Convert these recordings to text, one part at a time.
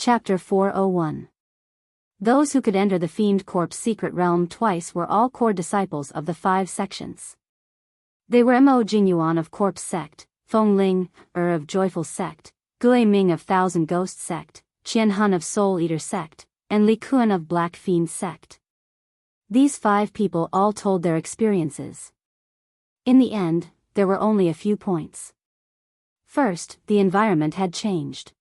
Chapter 401. Those who could enter the Fiend Corp's secret realm twice were all core disciples of the 5 sections. They were Mo Jinyuan of Corpse Sect, Feng Ling, of Joyful Sect, Gui Ming of Thousand Ghost Sect, Qian Hun of Soul Eater Sect, and Li Kuan of Black Fiend Sect. These 5 people all told their experiences. In the end, there were only a few points. First, the environment had changed.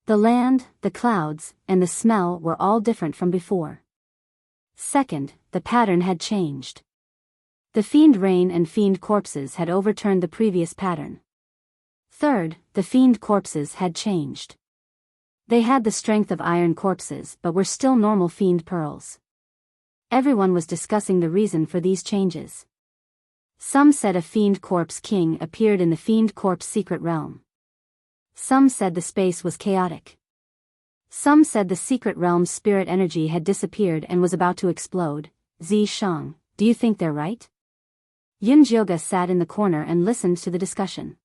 The land, the clouds, and the smell were all different from before. Second, the pattern had changed. The fiend rain and fiend corpses had overturned the previous pattern. Third, the fiend corpses had changed. They had the strength of iron corpses but were still normal fiend pearls. Everyone was discussing the reason for these changes. Some said a fiend corpse king appeared in the fiend corpse secret realm. Some said the space was chaotic. Some said the secret realm's spirit energy had disappeared and was about to explode. Zishang, do you think they're right? Yunjioga sat in the corner and listened to the discussion.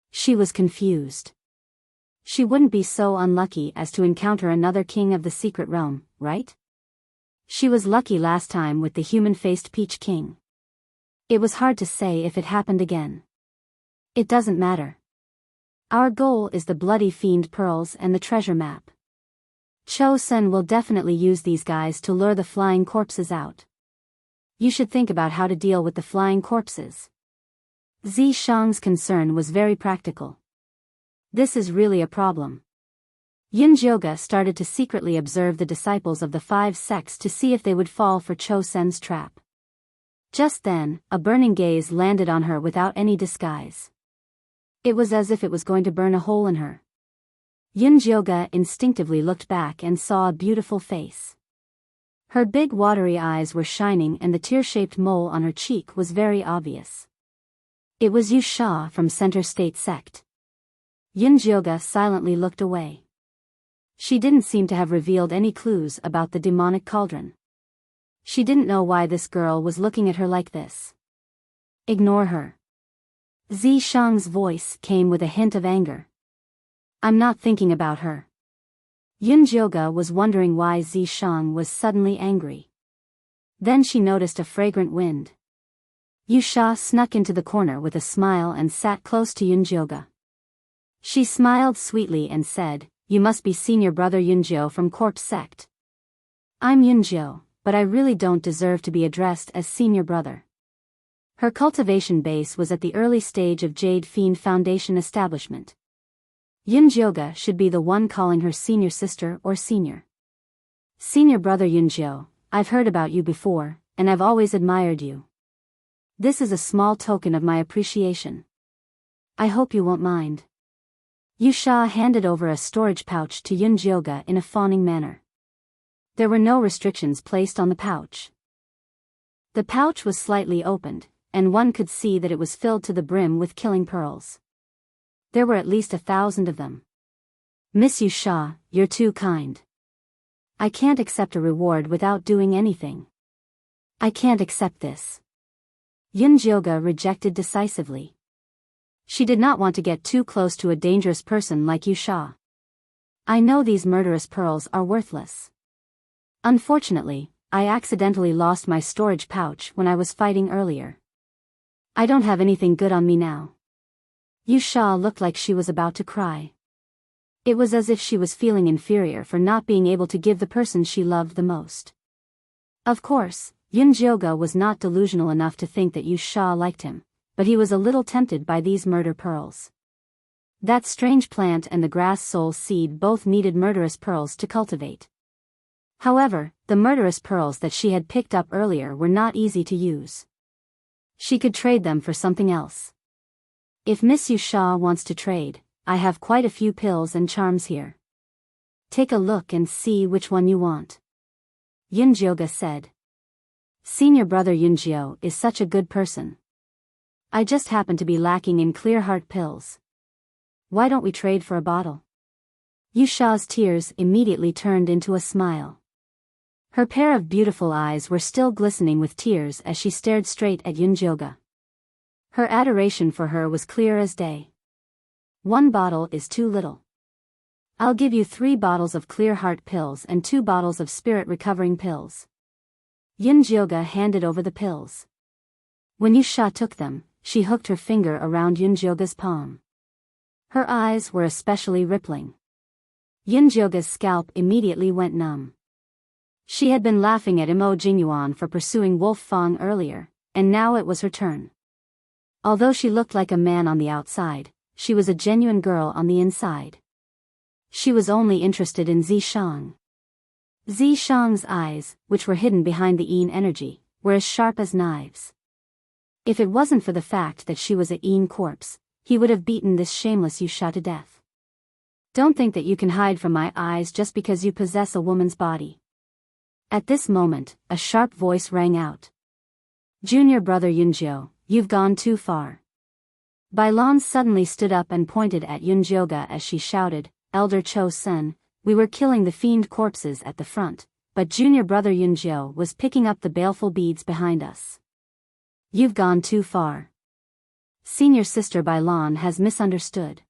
She was confused. She wouldn't be so unlucky as to encounter another king of the secret realm, right? She was lucky last time with the human-faced Peach King. It was hard to say if it happened again. It doesn't matter. Our goal is the bloody fiend pearls and the treasure map. Cho Sen will definitely use these guys to lure the flying corpses out. You should think about how to deal with the flying corpses. Zishang's concern was very practical. This is really a problem. Yunjioga started to secretly observe the disciples of the 5 sects to see if they would fall for Cho Sen's trap. Just then, a burning gaze landed on her without any disguise. It was as if it was going to burn a hole in her. Yunjioga instinctively looked back and saw a beautiful face. Her big watery eyes were shining and the tear-shaped mole on her cheek was very obvious. It was Yu Sha from Center State Sect. Yunjioga silently looked away. She didn't seem to have revealed any clues about the demonic cauldron. She didn't know why this girl was looking at her like this. Ignore her. Zishang's voice came with a hint of anger. I'm not thinking about her. Yunjioga was wondering why Zishang was suddenly angry. Then she noticed a fragrant wind. Yusha snuck into the corner with a smile and sat close to Yunjioga. She smiled sweetly and said, "You must be senior brother Yunjio from Corpse Sect." "I'm Yunjio, but I really don't deserve to be addressed as senior brother." Her cultivation base was at the early stage of Jade Fiend Foundation establishment. Yunjioga should be the one calling her senior sister or senior. "Senior brother Yunjio, I've heard about you before, and I've always admired you. This is a small token of my appreciation. I hope you won't mind." Yusha handed over a storage pouch to Yunjioga in a fawning manner. There were no restrictions placed on the pouch. The pouch was slightly opened, and one could see that it was filled to the brim with killing pearls. There were at least 1,000 of them. "Miss Yusha, you're too kind. I can't accept a reward without doing anything. I can't accept this." Yunjioga rejected decisively. She did not want to get too close to a dangerous person like Yusha. "I know these murderous pearls are worthless. Unfortunately, I accidentally lost my storage pouch when I was fighting earlier. I don't have anything good on me now." Yusha looked like she was about to cry. It was as if she was feeling inferior for not being able to give the person she loved the most. Of course, Yunjioga was not delusional enough to think that Yusha liked him, but he was a little tempted by these murder pearls. That strange plant and the grass soul seed both needed murderous pearls to cultivate. However, the murderous pearls that she had picked up earlier were not easy to use. She could trade them for something else. "If Miss Yusha wants to trade, I have quite a few pills and charms here. Take a look and see which one you want," Yunjioga said. "Senior brother Yunjio is such a good person. I just happen to be lacking in clear heart pills. Why don't we trade for a bottle?" Yusha's tears immediately turned into a smile. Her pair of beautiful eyes were still glistening with tears as she stared straight at Yunjioga. Her adoration for her was clear as day. "One bottle is too little. I'll give you 3 bottles of clear heart pills and 2 bottles of spirit recovering pills. Yunjioga handed over the pills. When Yusha took them, she hooked her finger around Yunjioga's palm. Her eyes were especially rippling. Yunjioga's scalp immediately went numb. She had been laughing at Imo Jinyuan for pursuing Wolf Fang earlier, and now it was her turn. Although she looked like a man on the outside, she was a genuine girl on the inside. She was only interested in Zishang. Zishang's eyes, which were hidden behind the Yin energy, were as sharp as knives. If it wasn't for the fact that she was a Yin corpse, he would have beaten this shameless Yusha to death. Don't think that you can hide from my eyes just because you possess a woman's body. At this moment, a sharp voice rang out. Junior brother Yunjio, you've gone too far. Bailan suddenly stood up and pointed at Yunjioga as she shouted, Elder Cho Sen, we were killing the fiend corpses at the front, but junior brother Yunjio was picking up the baleful beads behind us. You've gone too far. Senior sister Bailan has misunderstood.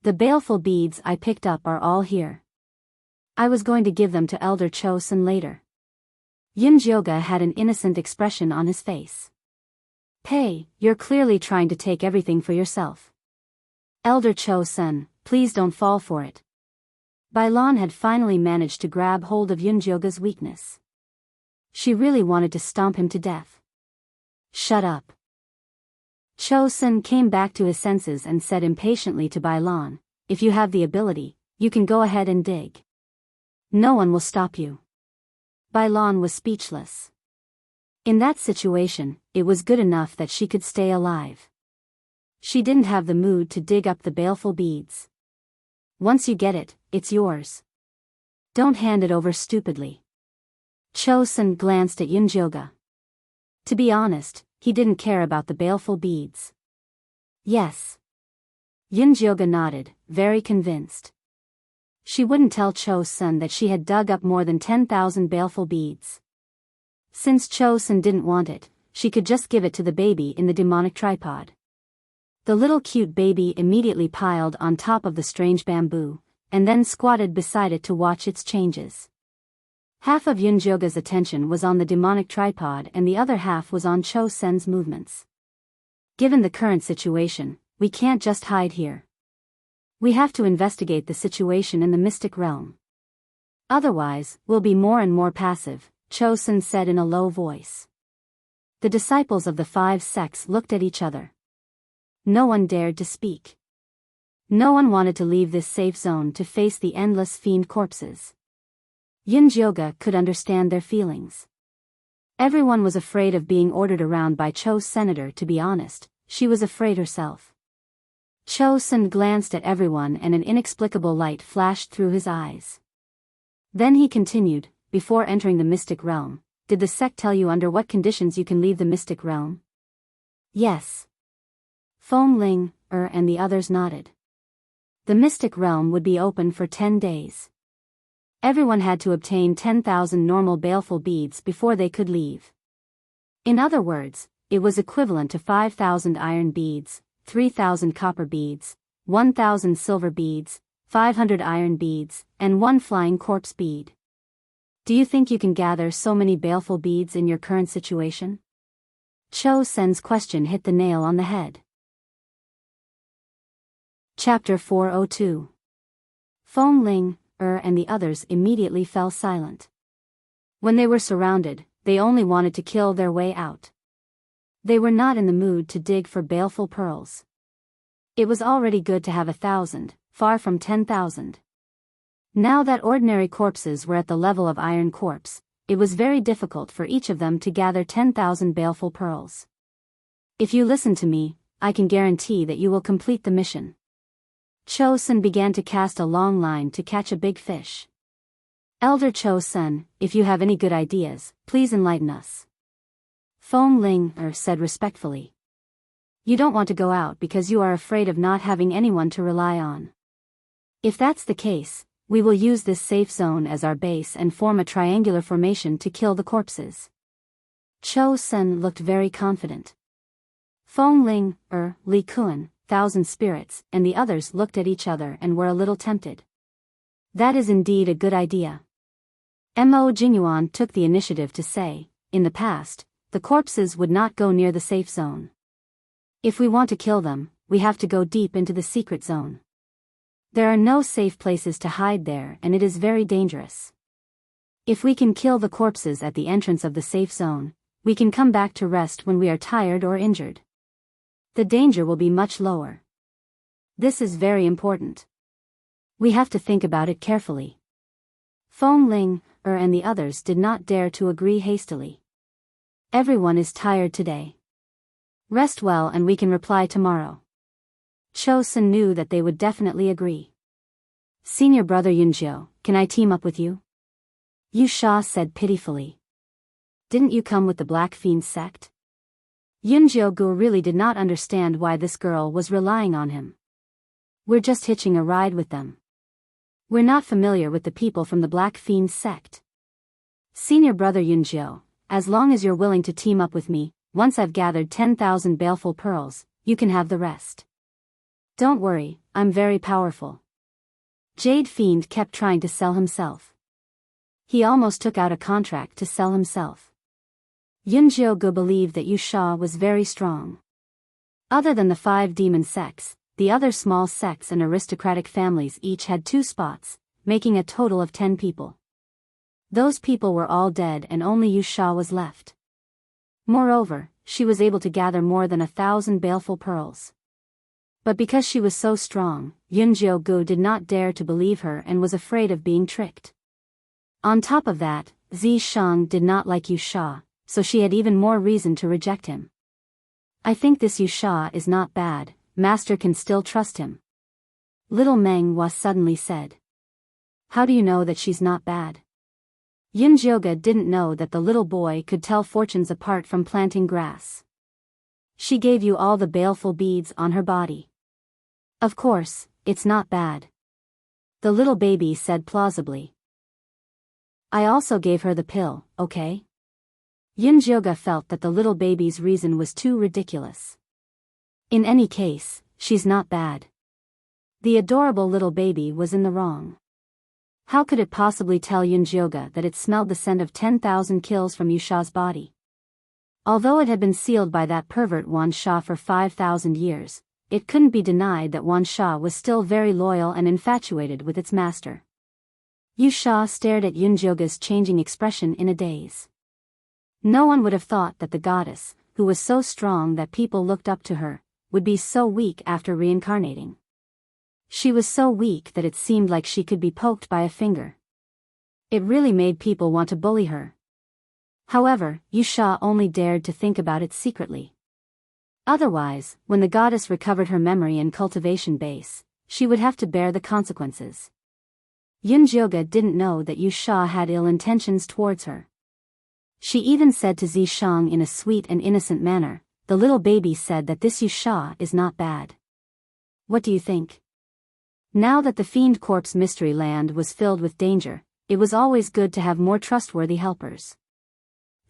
The baleful beads I picked up are all here. I was going to give them to Elder Cho Sen later. Yunjioga had an innocent expression on his face. Hey, you're clearly trying to take everything for yourself. Elder Cho Sen, please don't fall for it. Bailan had finally managed to grab hold of Yunjioga's weakness. She really wanted to stomp him to death. Shut up. Cho Sen came back to his senses and said impatiently to Bailan, if you have the ability, you can go ahead and dig. No one will stop you. Bailan was speechless. In that situation, it was good enough that she could stay alive. She didn't have the mood to dig up the baleful beads. Once you get it, it's yours. Don't hand it over stupidly. Cho Sen glanced at Yunjioga. To be honest, he didn't care about the baleful beads. Yes. Yunjioga nodded, very convinced. She wouldn't tell Cho Sen that she had dug up more than 10,000 baleful beads. Since Cho Sen didn't want it, she could just give it to the baby in the demonic tripod. The little cute baby immediately piled on top of the strange bamboo, and then squatted beside it to watch its changes. Half of Yunjioga's attention was on the demonic tripod and the other half was on Cho Sen's movements. Given the current situation, we can't just hide here. We have to investigate the situation in the mystic realm. Otherwise, we'll be more and more passive, Cho Sen said in a low voice. The disciples of the 5 sects looked at each other. No one dared to speak. No one wanted to leave this safe zone to face the endless fiend corpses. Yunjioga could understand their feelings. Everyone was afraid of being ordered around by Cho's senator. To be honest, she was afraid herself. Cho Sen glanced at everyone and an inexplicable light flashed through his eyes. Then he continued, before entering the mystic realm, did the sect tell you under what conditions you can leave the mystic realm? Yes. Feng Ling, and the others nodded. The mystic realm would be open for 10 days. Everyone had to obtain 10,000 normal baleful beads before they could leave. In other words, it was equivalent to 5,000 iron beads, 3,000 copper beads, 1,000 silver beads, 500 iron beads, and 1 flying corpse bead. Do you think you can gather so many baleful beads in your current situation? Cho Sen's question hit the nail on the head. Chapter 402. Feng Ling, and the others immediately fell silent. When they were surrounded, they only wanted to kill their way out. They were not in the mood to dig for baleful pearls. It was already good to have 1,000, far from 10,000. Now that ordinary corpses were at the level of iron corpse, it was very difficult for each of them to gather 10,000 baleful pearls. If you listen to me, I can guarantee that you will complete the mission. Cho Sen began to cast a long line to catch a big fish. Elder Cho Sen, if you have any good ideas, please enlighten us. Feng Ling said respectfully. You don't want to go out because you are afraid of not having anyone to rely on. If that's the case, we will use this safe zone as our base and form a triangular formation to kill the corpses. Cho Sen looked very confident. Feng Ling, Li Kun, 1,000 spirits, and the others looked at each other and were a little tempted. That is indeed a good idea. Mo Jinyuan took the initiative to say, in the past, the corpses would not go near the safe zone. If we want to kill them, we have to go deep into the secret zone. There are no safe places to hide there and it is very dangerous. If we can kill the corpses at the entrance of the safe zone, we can come back to rest when we are tired or injured. The danger will be much lower. This is very important. We have to think about it carefully. Feng Ling, and the others did not dare to agree hastily. Everyone is tired today. Rest well and we can reply tomorrow. Cho Sun knew that they would definitely agree. Senior brother Yunjiu, can I team up with you? Yu Sha said pitifully. Didn't you come with the Black Fiend sect? Yunjiu Gu really did not understand why this girl was relying on him. We're just hitching a ride with them. We're not familiar with the people from the Black Fiend sect. Senior brother Yunjiu, as long as you're willing to team up with me, once I've gathered 10,000 baleful pearls, you can have the rest. Don't worry, I'm very powerful. Jade Fiend kept trying to sell himself. He almost took out a contract to sell himself. Yunjiu Gu believed that Yu Sha was very strong. Other than the 5 demon sects, the other small sects and aristocratic families each had 2 spots, making a total of 10 people. Those people were all dead and only Yu Sha was left. Moreover, she was able to gather more than 1,000 baleful pearls. But because she was so strong, Yunjiu Gu did not dare to believe her and was afraid of being tricked. On top of that, Zi Shang did not like Yu Sha, so she had even more reason to reject him. I think this Yu Sha is not bad, Master can still trust him. Little Meng Hua suddenly said. How do you know that she's not bad? Yunjiu didn't know that the little boy could tell fortunes apart from planting grass. She gave you all the baleful beads on her body. Of course, it's not bad. The little baby said plausibly. I also gave her the pill, okay? Yunjiu felt that the little baby's reason was too ridiculous. In any case, she's not bad. The adorable little baby was in the wrong. How could it possibly tell Yunjiu that it smelled the scent of 10,000 kills from Yu Sha's body? Although it had been sealed by that pervert Wan Sha for 5,000 years, it couldn't be denied that Wan Sha was still very loyal and infatuated with its master. Yu Sha stared at Yunjiu's changing expression in a daze. No one would have thought that the goddess, who was so strong that people looked up to her, would be so weak after reincarnating. She was so weak that it seemed like she could be poked by a finger. It really made people want to bully her. However, Yu Sha only dared to think about it secretly. Otherwise, when the goddess recovered her memory and cultivation base, she would have to bear the consequences. Yunjiu didn't know that Yu Sha had ill intentions towards her. She even said to Zi Shang in a sweet and innocent manner, the little baby said that this Yu Sha is not bad. What do you think? Now that the Fiend Corpse Mystery Land was filled with danger, it was always good to have more trustworthy helpers.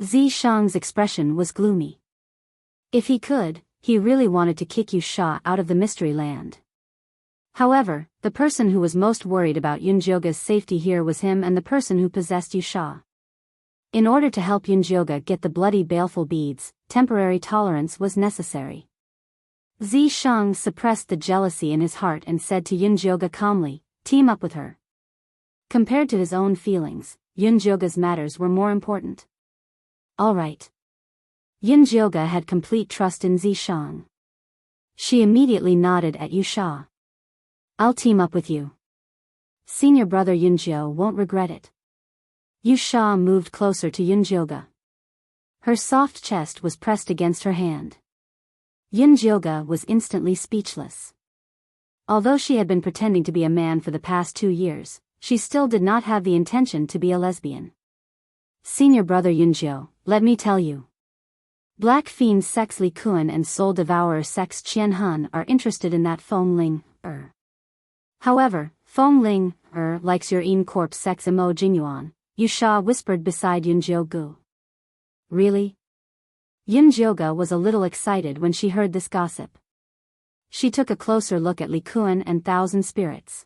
Zi Shang's expression was gloomy. If he could, he really wanted to kick Yu Sha out of the Mystery Land. However, the person who was most worried about Yunjiu's safety here was him and the person who possessed Yu Sha. In order to help Yunjiu get the bloody baleful beads, temporary tolerance was necessary. Zi Shang suppressed the jealousy in his heart and said to Yunjiu calmly, team up with her. Compared to his own feelings, Yunjiu's matters were more important. All right. Yunjiu had complete trust in Zi Shang. She immediately nodded at Yu Sha. I'll team up with you. Senior brother Yunjiu won't regret it. Yu Sha moved closer to Yunjiu. Her soft chest was pressed against her hand. Yunjiu was instantly speechless. Although she had been pretending to be a man for the past 2 years, she still did not have the intention to be a lesbian. Senior brother Yunjiu, let me tell you. Black Fiend Sex Li Kuan and Soul Devourer Sex Qian Hun are interested in that Feng Ling. However, Feng Ling likes your En Corpse Sex Mo Jinyuan, Yu Sha whispered beside Yunjiu. Really? Yunjiu was a little excited when she heard this gossip. She took a closer look at Li Kuan and Thousand Spirits.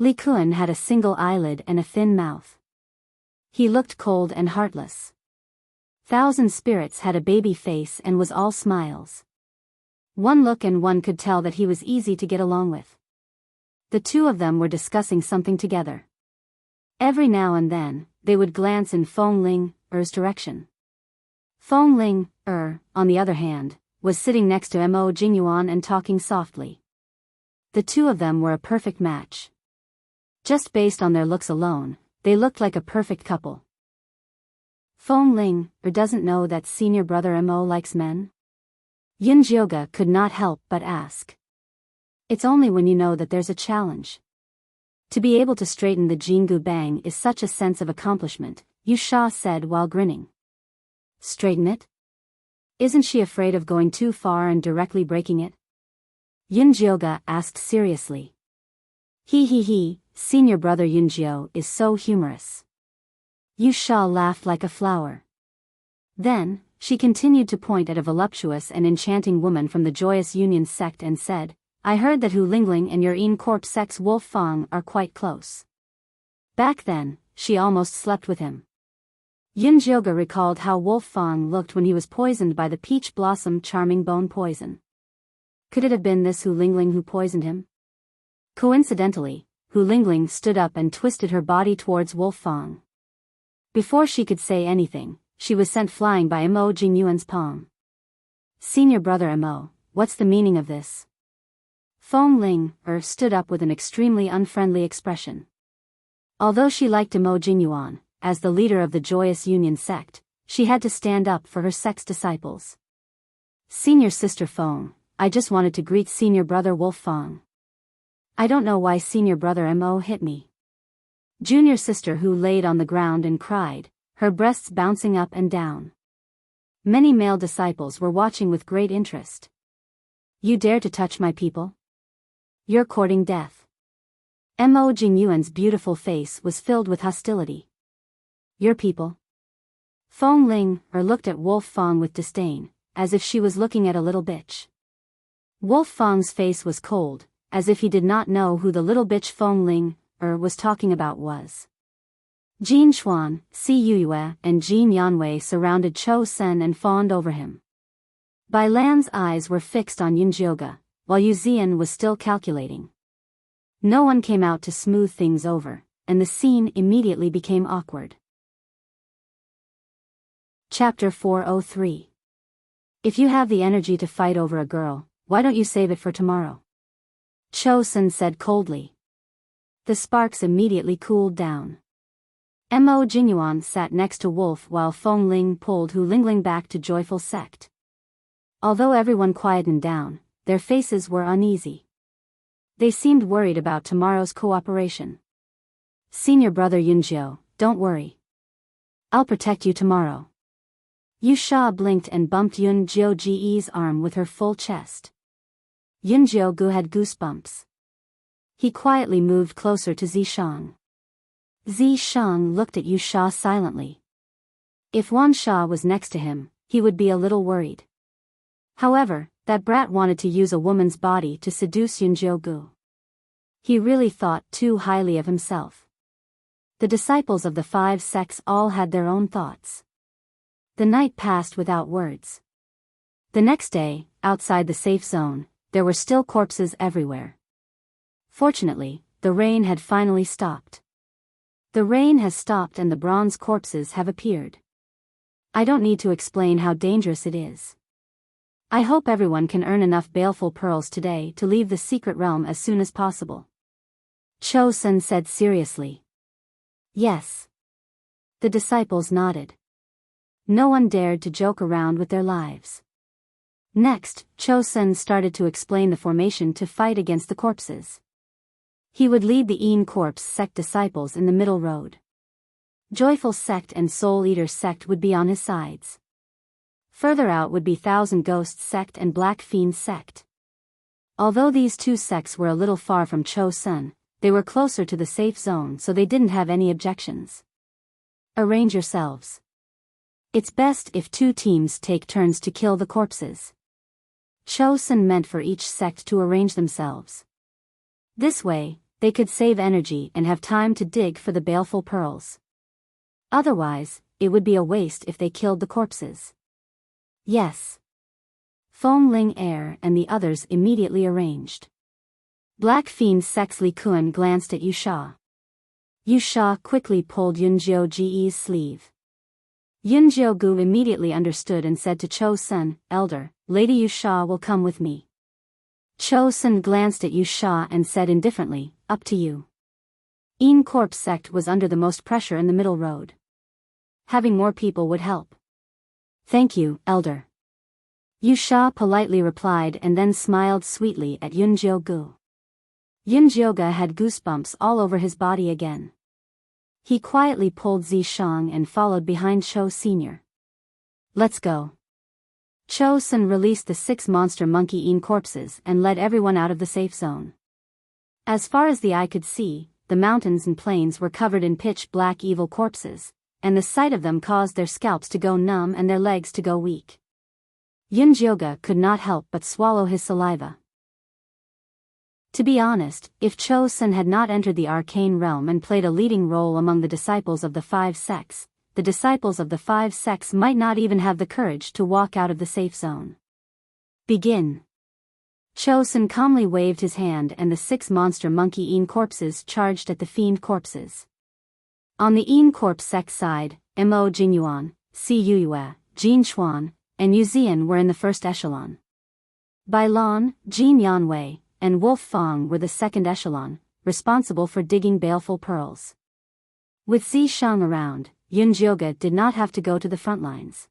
Li Kuan had a single eyelid and a thin mouth. He looked cold and heartless. Thousand Spirits had a baby face and was all smiles. One look and one could tell that he was easy to get along with. The two of them were discussing something together. Every now and then, they would glance in Feng Ling-er's direction. Feng Ling-er, on the other hand, was sitting next to Mo Jingyuan and talking softly. The two of them were a perfect match. Just based on their looks alone, they looked like a perfect couple. Feng Ling-er doesn't know that senior brother Mo likes men? Yunjioga could not help but ask. It's only when you know that there's a challenge. To be able to straighten the Jingu Bang is such a sense of accomplishment, Yu Sha said while grinning. Straighten it? Isn't she afraid of going too far and directly breaking it? Yunjioga asked seriously. He, senior brother Yunjio is so humorous. Yu Sha laughed like a flower. Then, she continued to point at a voluptuous and enchanting woman from the Joyous Union sect and said, I heard that Hu Lingling and your Corp sect's Wolf Fang are quite close. Back then, she almost slept with him. Yunjioga recalled how Wolf Fang looked when he was poisoned by the peach blossom charming bone poison. Could it have been this Hu Lingling who poisoned him? Coincidentally, Hu Lingling stood up and twisted her body towards Wolf Fang. Before she could say anything, she was sent flying by Mo Jingyuan's palm. Senior brother Mo, what's the meaning of this? Feng Ling-er stood up with an extremely unfriendly expression. Although she liked Mo Jingyuan, as the leader of the Joyous Union sect, she had to stand up for her sect's disciples. Senior sister Feng, I just wanted to greet senior brother Wolf Fang. I don't know why senior brother Mo hit me. Junior sister Hu laid on the ground and cried, her breasts bouncing up and down. Many male disciples were watching with great interest. You dare to touch my people? You're courting death. Mo Jingyuan's beautiful face was filled with hostility. Your people? Feng Ling-er looked at Wolf Fang with disdain, as if she was looking at a little bitch. Wolf Fang's face was cold, as if he did not know who the little bitch Feng Ling-er was talking about was. Jin Xuan, Si Yuyue and Jin Yanwei surrounded Cho Sen and fawned over him. Bai Lan's eyes were fixed on Yunjioga, while Yu Zian was still calculating. No one came out to smooth things over, and the scene immediately became awkward. Chapter 403. If you have the energy to fight over a girl, why don't you save it for tomorrow? Cho Sen said coldly. The sparks immediately cooled down. Mo Jingyuan sat next to Wolf while Feng Ling pulled Hu Lingling back to Joyful Sect. Although everyone quietened down, their faces were uneasy. They seemed worried about tomorrow's cooperation. Senior brother Yunjio, don't worry. I'll protect you tomorrow. Yu Sha blinked and bumped Yunjio Ji's arm with her full chest. Yunjio Gu had goosebumps. He quietly moved closer to Zishang. Zishang looked at Yu Sha silently. If Wan Sha was next to him, he would be a little worried. However, that brat wanted to use a woman's body to seduce Yunjio Gu. He really thought too highly of himself. The disciples of the 5 sects all had their own thoughts. The night passed without words. The next day, outside the safe zone, there were still corpses everywhere. Fortunately, the rain had finally stopped. The rain has stopped and the bronze corpses have appeared. I don't need to explain how dangerous it is. I hope everyone can earn enough baleful pearls today to leave the secret realm as soon as possible. Cho Sen said seriously. Yes. The disciples nodded. No one dared to joke around with their lives. Next, Cho Sen started to explain the formation to fight against the corpses. He would lead the Corpse sect disciples in the middle road. Joyful sect and Soul Eater sect would be on his sides. Further out would be Thousand Ghosts sect and Black Fiend sect. Although these two sects were a little far from Cho Sen, they were closer to the safe zone so they didn't have any objections. Arrange yourselves. It's best if 2 teams take turns to kill the corpses. Cho Sen meant for each sect to arrange themselves. This way, they could save energy and have time to dig for the baleful pearls. Otherwise, it would be a waste if they killed the corpses. Yes. Fong Ling Er and the others immediately arranged. Black Fiend Sex Li Kuan glanced at Yusha. Yusha quickly pulled Yunjioge's sleeve. Yunjiogu immediately understood and said to Cho Sun, "Elder, Lady Yusha will come with me." Cho Sun glanced at Yusha and said indifferently, "Up to you." Een Corpse sect was under the most pressure in the middle road. Having more people would help. "Thank you, Elder." Yusha politely replied and then smiled sweetly at Yunjiogu. Yunjioga had goosebumps all over his body again. He quietly pulled Zishang and followed behind Cho Sr. "Let's go." Cho Sun released the 6 monster monkey Een corpses and led everyone out of the safe zone. As far as the eye could see, the mountains and plains were covered in pitch-black evil corpses, and the sight of them caused their scalps to go numb and their legs to go weak. Yunjioga could not help but swallow his saliva. To be honest, if Cho Sun had not entered the arcane realm and played a leading role among the disciples of the 5 sects, the disciples of the 5 sects might not even have the courage to walk out of the safe zone. "Begin." Cho Sun calmly waved his hand and the 6 monster monkey Een corpses charged at the fiend corpses. On the Een Corpse sect side, Mo Jinyuan, Si Yuyue, Jin Chuan, and Yuzian were in the first echelon. Bailan, Jin Yanwei, and Wolf Fong were the second echelon, responsible for digging baleful pearls. With Zishang around, Yunjioga did not have to go to the front lines.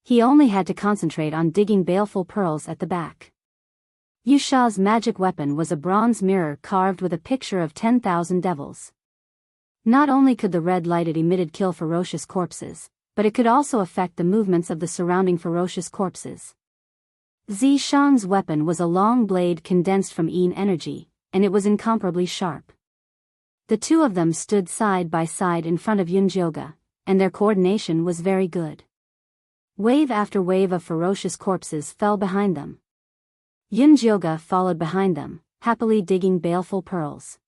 He only had to concentrate on digging baleful pearls at the back. Yusha's magic weapon was a bronze mirror carved with a picture of 10,000 devils. Not only could the red light it emitted kill ferocious corpses, but it could also affect the movements of the surrounding ferocious corpses. Zishang's weapon was a long blade condensed from Een energy, and it was incomparably sharp. The two of them stood side by side in front of Yunjioga, and their coordination was very good. Wave after wave of ferocious corpses fell behind them. Yunjioga followed behind them, happily digging baleful pearls.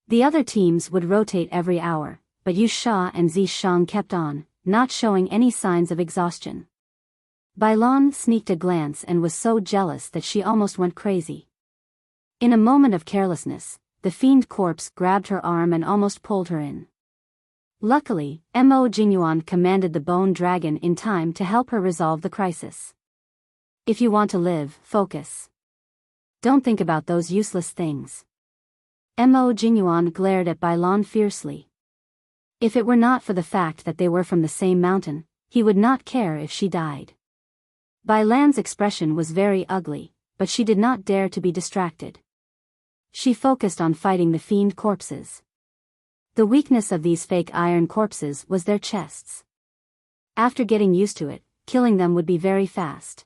The other teams would rotate every hour, but Yusha and Zishang kept on, not showing any signs of exhaustion. Bailan sneaked a glance and was so jealous that she almost went crazy. In a moment of carelessness, the fiend corpse grabbed her arm and almost pulled her in. Luckily, Mo Jinyuan commanded the bone dragon in time to help her resolve the crisis. "If you want to live, focus. Don't think about those useless things." Mo Jinyuan glared at Bailan fiercely. If it were not for the fact that they were from the same mountain, he would not care if she died. Bailan's expression was very ugly, but she did not dare to be distracted. She focused on fighting the fiend corpses. The weakness of these fake iron corpses was their chests. After getting used to it, killing them would be very fast.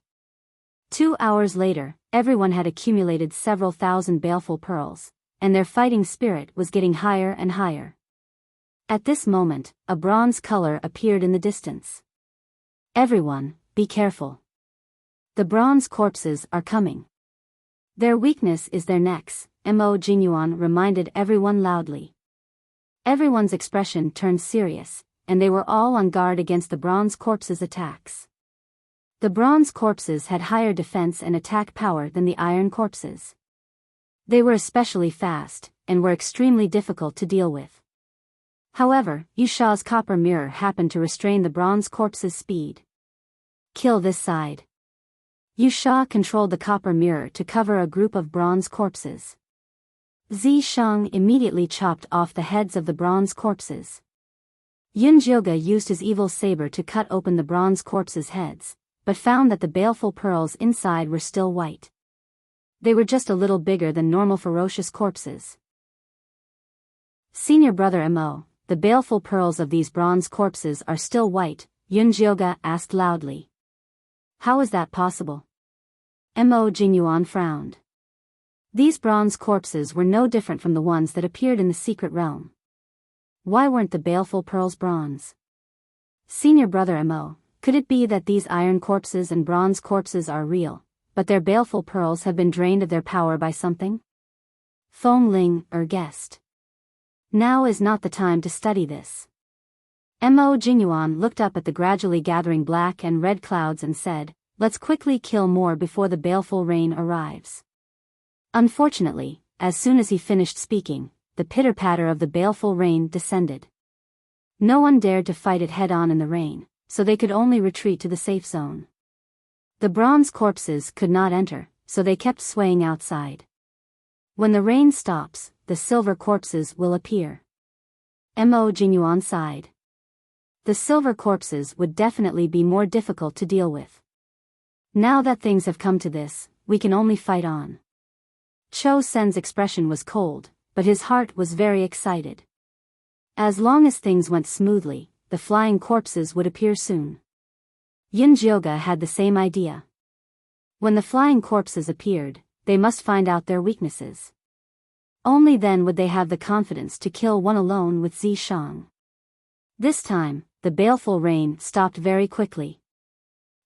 2 hours later, everyone had accumulated several thousand baleful pearls, and their fighting spirit was getting higher and higher. At this moment, a bronze color appeared in the distance. "Everyone, be careful. The bronze corpses are coming. Their weakness is their necks," Mo Jinyuan reminded everyone loudly. Everyone's expression turned serious, and they were all on guard against the bronze corpses' attacks. The bronze corpses had higher defense and attack power than the iron corpses. They were especially fast, and were extremely difficult to deal with. However, Yusha's copper mirror happened to restrain the bronze corpse's speed. "Kill this side." Yusha controlled the copper mirror to cover a group of bronze corpses. Zishang immediately chopped off the heads of the bronze corpses. Yunjioga used his evil saber to cut open the bronze corpses' heads, but found that the baleful pearls inside were still white. They were just a little bigger than normal ferocious corpses. "Senior brother Mo, the baleful pearls of these bronze corpses are still white," Yunjioga asked loudly. "How is that possible?" Mo Jinyuan frowned. These bronze corpses were no different from the ones that appeared in the secret realm. Why weren't the baleful pearls bronze? "Senior brother Mo, could it be that these iron corpses and bronze corpses are real, but their baleful pearls have been drained of their power by something?" Feng Ling guessed. Now is not the time to study this. Mo Jinyuan looked up at the gradually gathering black and red clouds and said, let's quickly kill more before the baleful rain arrives. Unfortunately, as soon as he finished speaking, the pitter-patter of the baleful rain descended. No one dared to fight it head-on in the rain, so they could only retreat to the safe zone. The bronze corpses could not enter, so they kept swaying outside. When the rain stops, the silver corpses will appear. Mo Jinyuan sighed. The silver corpses would definitely be more difficult to deal with. Now that things have come to this, we can only fight on. Cho Sen's expression was cold, but his heart was very excited. As long as things went smoothly, the flying corpses would appear soon. Yin Jioga had the same idea. When the flying corpses appeared, they must find out their weaknesses. Only then would they have the confidence to kill one alone with Zi Shang. This time, the baleful rain stopped very quickly.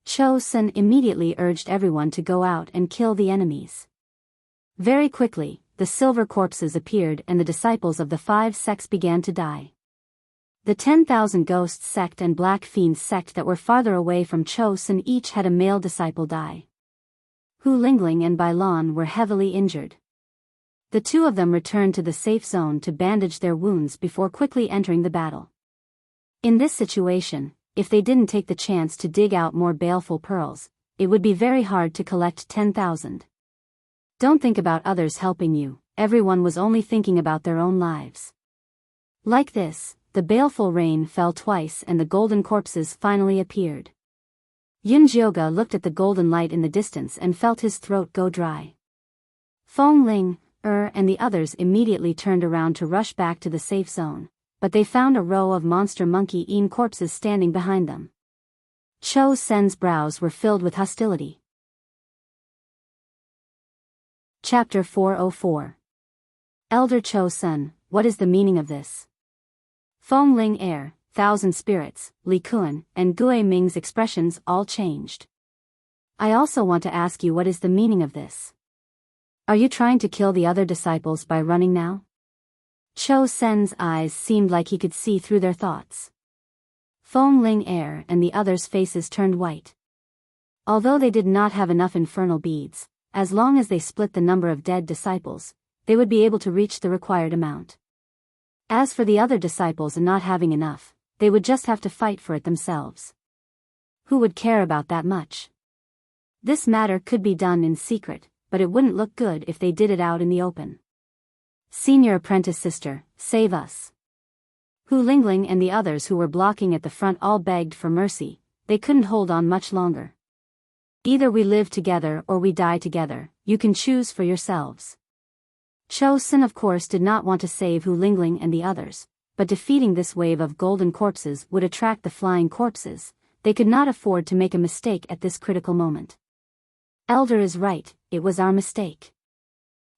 Cho Sen immediately urged everyone to go out and kill the enemies. Very quickly, the silver corpses appeared and the disciples of the 5 sects began to die. The 10,000 Ghosts sect and Black Fiends sect that were farther away from Cho Sen each had a male disciple die. Hu Lingling and Bai Lan were heavily injured. The two of them returned to the safe zone to bandage their wounds before quickly entering the battle. In this situation, if they didn't take the chance to dig out more baleful pearls, it would be very hard to collect 10,000. Don't think about others helping you, everyone was only thinking about their own lives. Like this, the baleful rain fell twice and the golden corpses finally appeared. Yin Jioga looked at the golden light in the distance and felt his throat go dry. Feng Ling, and the others immediately turned around to rush back to the safe zone, but they found a row of monster monkey-eaten corpses standing behind them. Cho Sen's brows were filled with hostility. Chapter 404. Elder Cho Sen, what is the meaning of this? Feng Ling 1,000 spirits, Li Kuan, and Gui Ming's expressions all changed. I also want to ask you what is the meaning of this? Are you trying to kill the other disciples by running now? Cho Sen's eyes seemed like he could see through their thoughts. Feng Ling and the others' faces turned white. Although they did not have enough infernal beads, as long as they split the number of dead disciples, they would be able to reach the required amount. As for the other disciples and not having enough, they would just have to fight for it themselves. Who would care about that much? This matter could be done in secret, but it wouldn't look good if they did it out in the open. Senior apprentice sister, save us. Hu Lingling and the others who were blocking at the front all begged for mercy, they couldn't hold on much longer. Either we live together or we die together, you can choose for yourselves. Cho Sen of course did not want to save Hu Lingling and the others, but defeating this wave of golden corpses would attract the flying corpses, they could not afford to make a mistake at this critical moment. Elder is right, it was our mistake.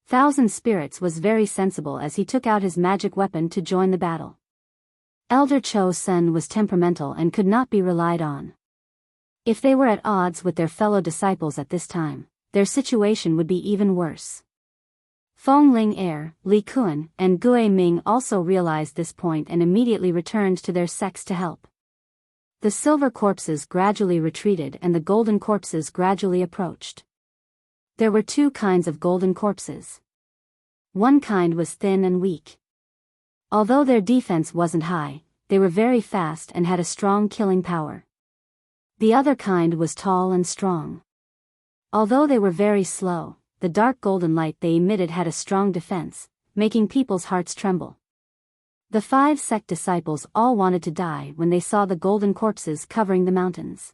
1,000 Spirits was very sensible as he took out his magic weapon to join the battle. Elder Cho Sen was temperamental and could not be relied on. If they were at odds with their fellow disciples at this time, their situation would be even worse. Feng Ling Li Kuan, and Gui Ming also realized this point and immediately returned to their sects to help. The silver corpses gradually retreated and the golden corpses gradually approached. There were 2 kinds of golden corpses. One kind was thin and weak. Although their defense wasn't high, they were very fast and had a strong killing power. The other kind was tall and strong. Although they were very slow, the dark golden light they emitted had a strong defense, making people's hearts tremble. The 5 sect disciples all wanted to die when they saw the golden corpses covering the mountains.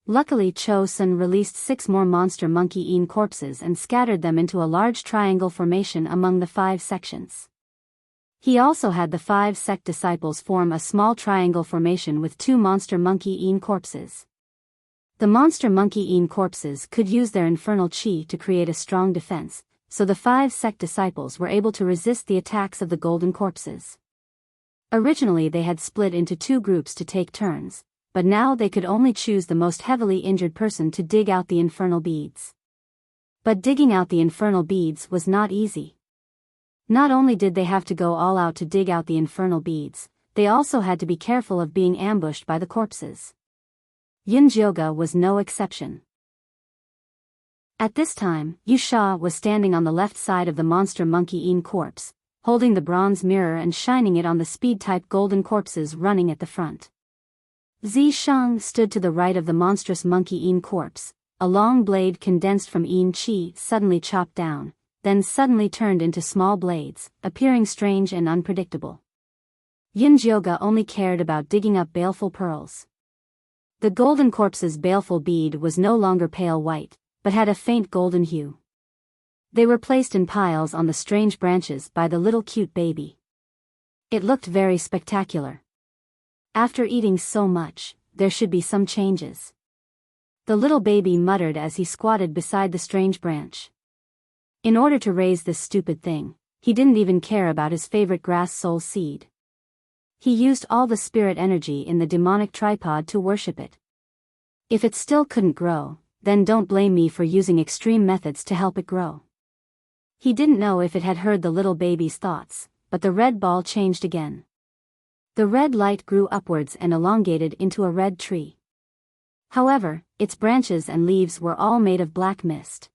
Luckily Cho Sen released 6 more monster monkey-eaten corpses and scattered them into a large triangle formation among the 5 sections. He also had the 5 sect disciples form a small triangle formation with 2 monster monkey-eaten corpses. The monster monkey-eaten corpses could use their infernal chi to create a strong defense, so the 5 sect disciples were able to resist the attacks of the golden corpses. Originally they had split into 2 groups to take turns, but now they could only choose the most heavily injured person to dig out the infernal beads. But digging out the infernal beads was not easy. Not only did they have to go all out to dig out the infernal beads, they also had to be careful of being ambushed by the corpses. Yunjioga was no exception. At this time, Yusha was standing on the left side of the monster monkey-ean corpse, holding the bronze mirror and shining it on the speed-type golden corpses running at the front. Zishang stood to the right of the monstrous monkey-ean corpse, a long blade condensed from Yin Qi suddenly chopped down, then suddenly turned into small blades, appearing strange and unpredictable. Yunjioga only cared about digging up baleful pearls. The golden corpse's baleful bead was no longer pale white, but had a faint golden hue. They were placed in piles on the strange branches by the little cute baby. It looked very spectacular. After eating so much, there should be some changes. The little baby muttered as he squatted beside the strange branch. In order to raise this stupid thing, he didn't even care about his favorite grass soul seed. He used all the spirit energy in the demonic tripod to worship it. If it still couldn't grow, then don't blame me for using extreme methods to help it grow. He didn't know if it had heard the little baby's thoughts, but the red ball changed again. The red light grew upwards and elongated into a red tree. However, its branches and leaves were all made of black mist.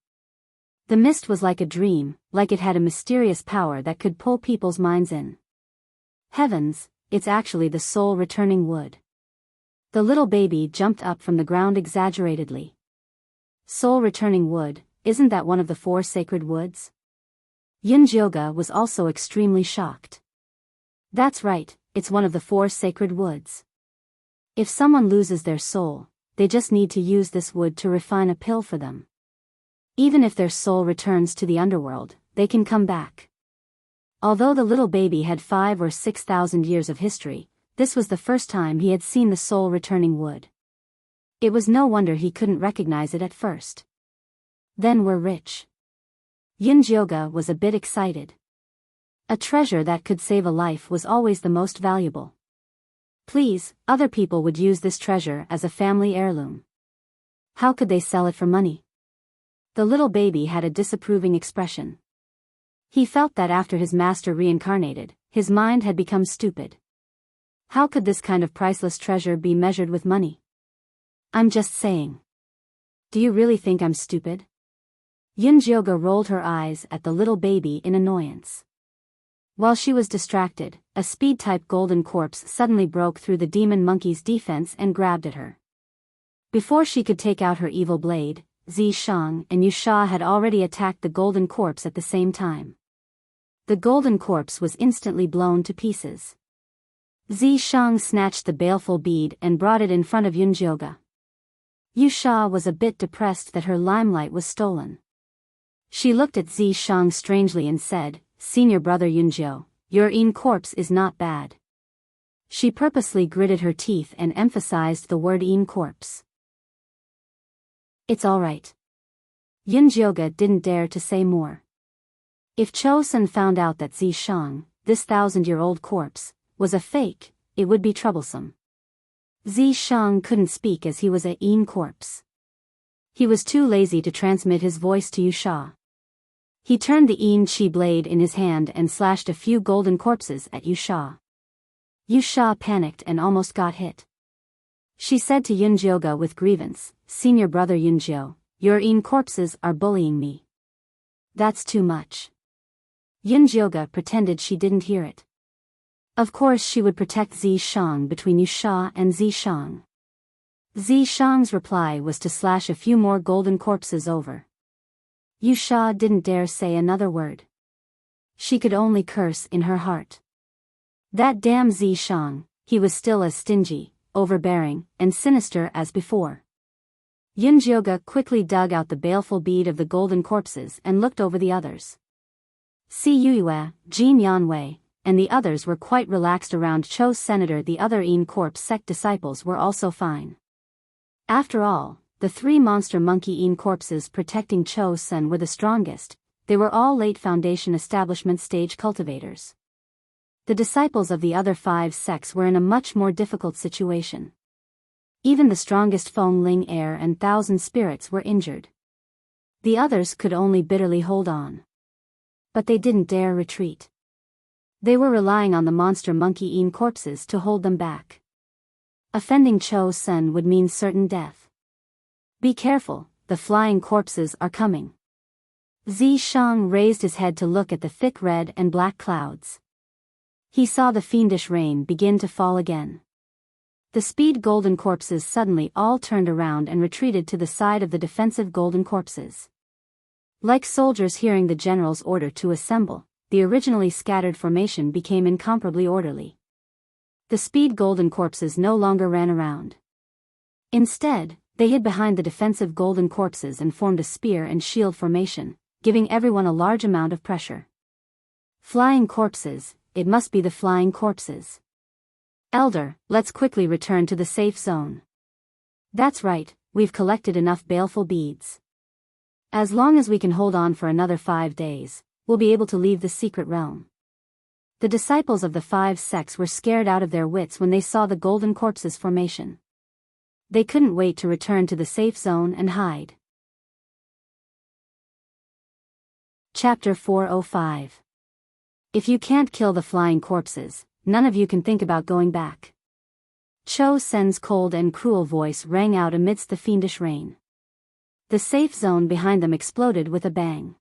The mist was like a dream, like it had a mysterious power that could pull people's minds in. Heavens, it's actually the soul-returning wood. The little baby jumped up from the ground exaggeratedly. Soul-returning wood, isn't that one of the 4 sacred woods? Yunjioga was also extremely shocked. That's right, it's one of the 4 sacred woods. If someone loses their soul, they just need to use this wood to refine a pill for them. Even if their soul returns to the underworld, they can come back. Although the little baby had 5 or 6,000 years of history, this was the first time he had seen the soul-returning wood. It was no wonder he couldn't recognize it at first. Then we're rich. Yunjioga was a bit excited. A treasure that could save a life was always the most valuable. Please, other people would use this treasure as a family heirloom. How could they sell it for money? The little baby had a disapproving expression. He felt that after his master reincarnated, his mind had become stupid. How could this kind of priceless treasure be measured with money? I'm just saying. Do you really think I'm stupid? Yunjioga rolled her eyes at the little baby in annoyance. While she was distracted, a speed-type golden corpse suddenly broke through the demon monkey's defense and grabbed at her. Before she could take out her evil blade, Zishang and Yusha had already attacked the golden corpse at the same time. The golden corpse was instantly blown to pieces. Zishang snatched the baleful bead and brought it in front of Yunjioga. Yusha was a bit depressed that her limelight was stolen. She looked at Zishang strangely and said, "Senior brother Yunjio, your Yin corpse is not bad." She purposely gritted her teeth and emphasized the word Yin corpse. It's alright. Yunjioga didn't dare to say more. If Cho-sun found out that Zishang, this 1,000-year-old corpse, was a fake, it would be troublesome. Zishang couldn't speak as he was a Yin corpse. He was too lazy to transmit his voice to Yusha. He turned the Yin Qi blade in his hand and slashed a few golden corpses at Yusha. Yusha panicked and almost got hit. She said to Yunjioga with grievance, "Senior brother Yunjio, your Yin corpses are bullying me. That's too much." Yunjioga pretended she didn't hear it. Of course she would protect Zishang between Yusha and Zishang. Zishang's reply was to slash a few more golden corpses over. Yusha didn't dare say another word. She could only curse in her heart. That damn Zishang, he was still as stingy, overbearing, and sinister as before. Yunjioga quickly dug out the baleful bead of the golden corpses and looked over the others. Si Yuyue, Jin Yanwei, and the others were quite relaxed around Cho's senator. The other Yin corpse sect disciples were also fine. After all, the 3 monster monkey Yin corpses protecting Cho-sun were the strongest. They were all late Foundation establishment stage cultivators. The disciples of the other 5 sects were in a much more difficult situation. Even the strongest Feng Ling heir and 1,000 spirits were injured. The others could only bitterly hold on. But they didn't dare retreat. They were relying on the monster monkey-eaten corpses to hold them back. Offending Cho Sen would mean certain death. Be careful, the flying corpses are coming. Zi Shang raised his head to look at the thick red and black clouds. He saw the fiendish rain begin to fall again. The speed golden corpses suddenly all turned around and retreated to the side of the defensive golden corpses. Like soldiers hearing the general's order to assemble, the originally scattered formation became incomparably orderly. The speed golden corpses no longer ran around. Instead, they hid behind the defensive golden corpses and formed a spear and shield formation, giving everyone a large amount of pressure. Flying corpses, it must be the flying corpses. Elder, let's quickly return to the safe zone. That's right, we've collected enough baleful beads. As long as we can hold on for another 5 days, we'll be able to leave the secret realm. The disciples of the 5 sects were scared out of their wits when they saw the golden corpses formation. They couldn't wait to return to the safe zone and hide. Chapter 405. If you can't kill the flying corpses, none of you can think about going back. Cho Sen's cold and cruel voice rang out amidst the fiendish rain. The safe zone behind them exploded with a bang.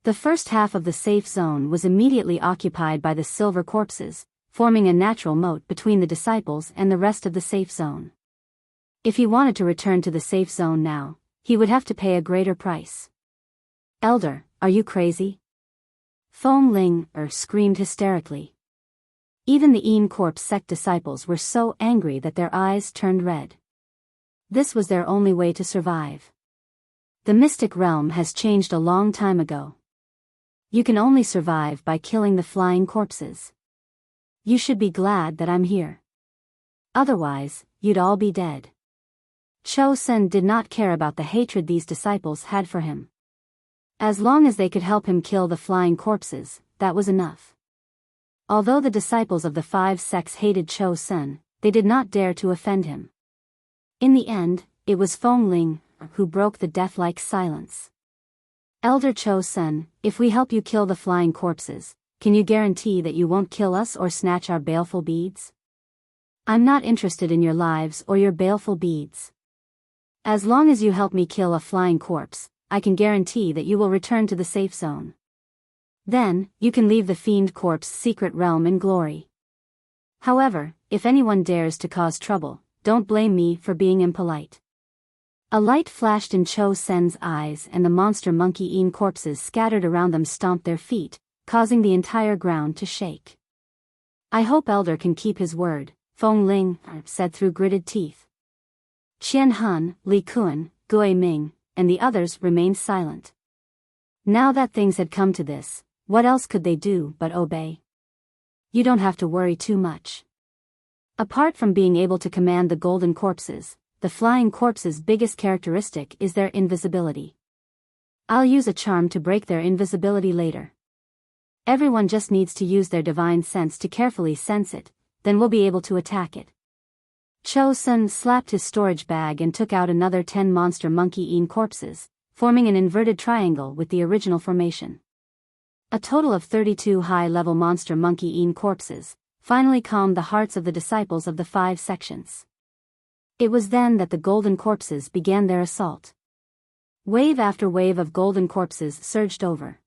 The first half of the safe zone was immediately occupied by the silver corpses, forming a natural moat between the disciples and the rest of the safe zone. If he wanted to return to the safe zone now, he would have to pay a greater price. Elder, are you crazy? Fong Ling screamed hysterically. Even the Een Corpse sect disciples were so angry that their eyes turned red. This was their only way to survive. The mystic realm has changed a long time ago. You can only survive by killing the flying corpses. You should be glad that I'm here. Otherwise, you'd all be dead. Cho Sen did not care about the hatred these disciples had for him. As long as they could help him kill the flying corpses, that was enough. Although the disciples of the 5 sects hated Cho Sen, they did not dare to offend him. In the end, it was Fong Ling who broke the death-like silence. Elder Cho Sen, if we help you kill the flying corpses, can you guarantee that you won't kill us or snatch our baleful beads? I'm not interested in your lives or your baleful beads. As long as you help me kill a flying corpse, I can guarantee that you will return to the safe zone. Then, you can leave the fiend corpse secret realm in glory. However, if anyone dares to cause trouble, don't blame me for being impolite. A light flashed in Cho Sen's eyes and the monster monkey-eaten corpses scattered around them stomped their feet, causing the entire ground to shake. I hope Elder can keep his word, Fong Ling said through gritted teeth. Qian Han, Li Kun, Gui Ming, and the others remained silent. Now that things had come to this, what else could they do but obey? You don't have to worry too much. Apart from being able to command the golden corpses, the flying corpses' biggest characteristic is their invisibility. I'll use a charm to break their invisibility later. Everyone just needs to use their divine sense to carefully sense it, then we'll be able to attack it. Cho Sen slapped his storage bag and took out another 10 monster monkey-eaten corpses, forming an inverted triangle with the original formation. A total of 32 high-level monster monkey-eaten corpses finally calmed the hearts of the disciples of the 5 sections. It was then that the golden corpses began their assault. Wave after wave of golden corpses surged over.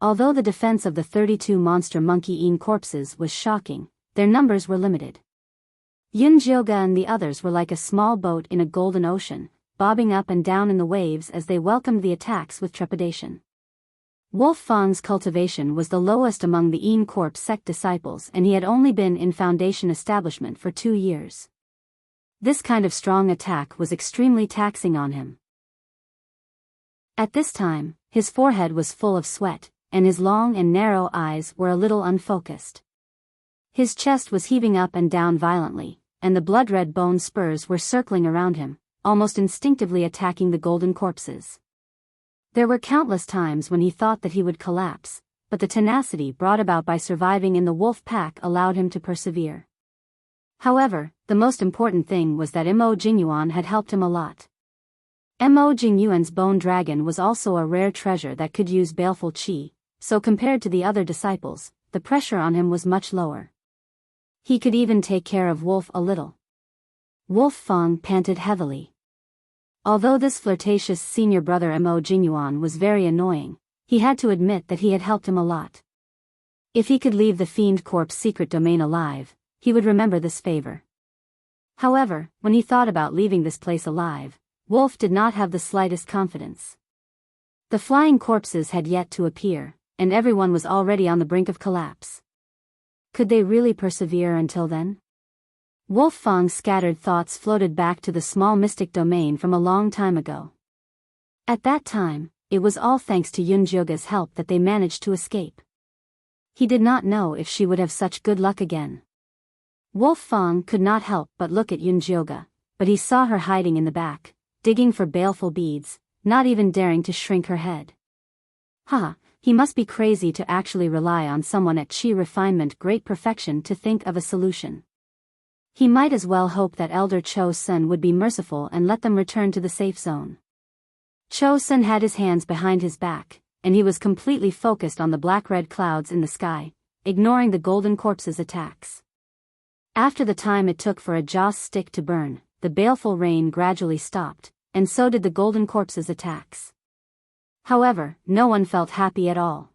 Although the defense of the 32 monster monkey-eaten corpses was shocking, their numbers were limited. Yun Jioga and the others were like a small boat in a golden ocean, bobbing up and down in the waves as they welcomed the attacks with trepidation. Wolf Fang's cultivation was the lowest among the Een Corpse sect disciples and he had only been in Foundation establishment for 2 years. This kind of strong attack was extremely taxing on him. At this time, his forehead was full of sweat, and his long and narrow eyes were a little unfocused. His chest was heaving up and down violently, and the blood-red bone spurs were circling around him, almost instinctively attacking the golden corpses. There were countless times when he thought that he would collapse, but the tenacity brought about by surviving in the wolf pack allowed him to persevere. However, the most important thing was that Mo Jingyuan had helped him a lot. Mo Jingyuan's bone dragon was also a rare treasure that could use baleful qi, so compared to the other disciples, the pressure on him was much lower. He could even take care of Wolf a little. Wolf Fang panted heavily. Although this flirtatious senior brother Mo Jinyuan was very annoying, he had to admit that he had helped him a lot. If he could leave the Fiend Corp's secret domain alive, he would remember this favor. However, when he thought about leaving this place alive, Wolf did not have the slightest confidence. The flying corpses had yet to appear, and everyone was already on the brink of collapse. Could they really persevere until then? Wolf Fang's scattered thoughts floated back to the small mystic domain from a long time ago. At that time, it was all thanks to Yunjioga's help that they managed to escape. He did not know if she would have such good luck again. Wolf Fang could not help but look at Yunjioga, but he saw her hiding in the back, digging for baleful beads, not even daring to shrink her head. He must be crazy to actually rely on someone at Chi Refinement Great Perfection to think of a solution. He might as well hope that Elder Cho Sun would be merciful and let them return to the safe zone. Cho Sun had his hands behind his back, and he was completely focused on the black-red clouds in the sky, ignoring the golden corpse's attacks. After the time it took for a joss stick to burn, the baleful rain gradually stopped, and so did the golden corpse's attacks. However, no one felt happy at all.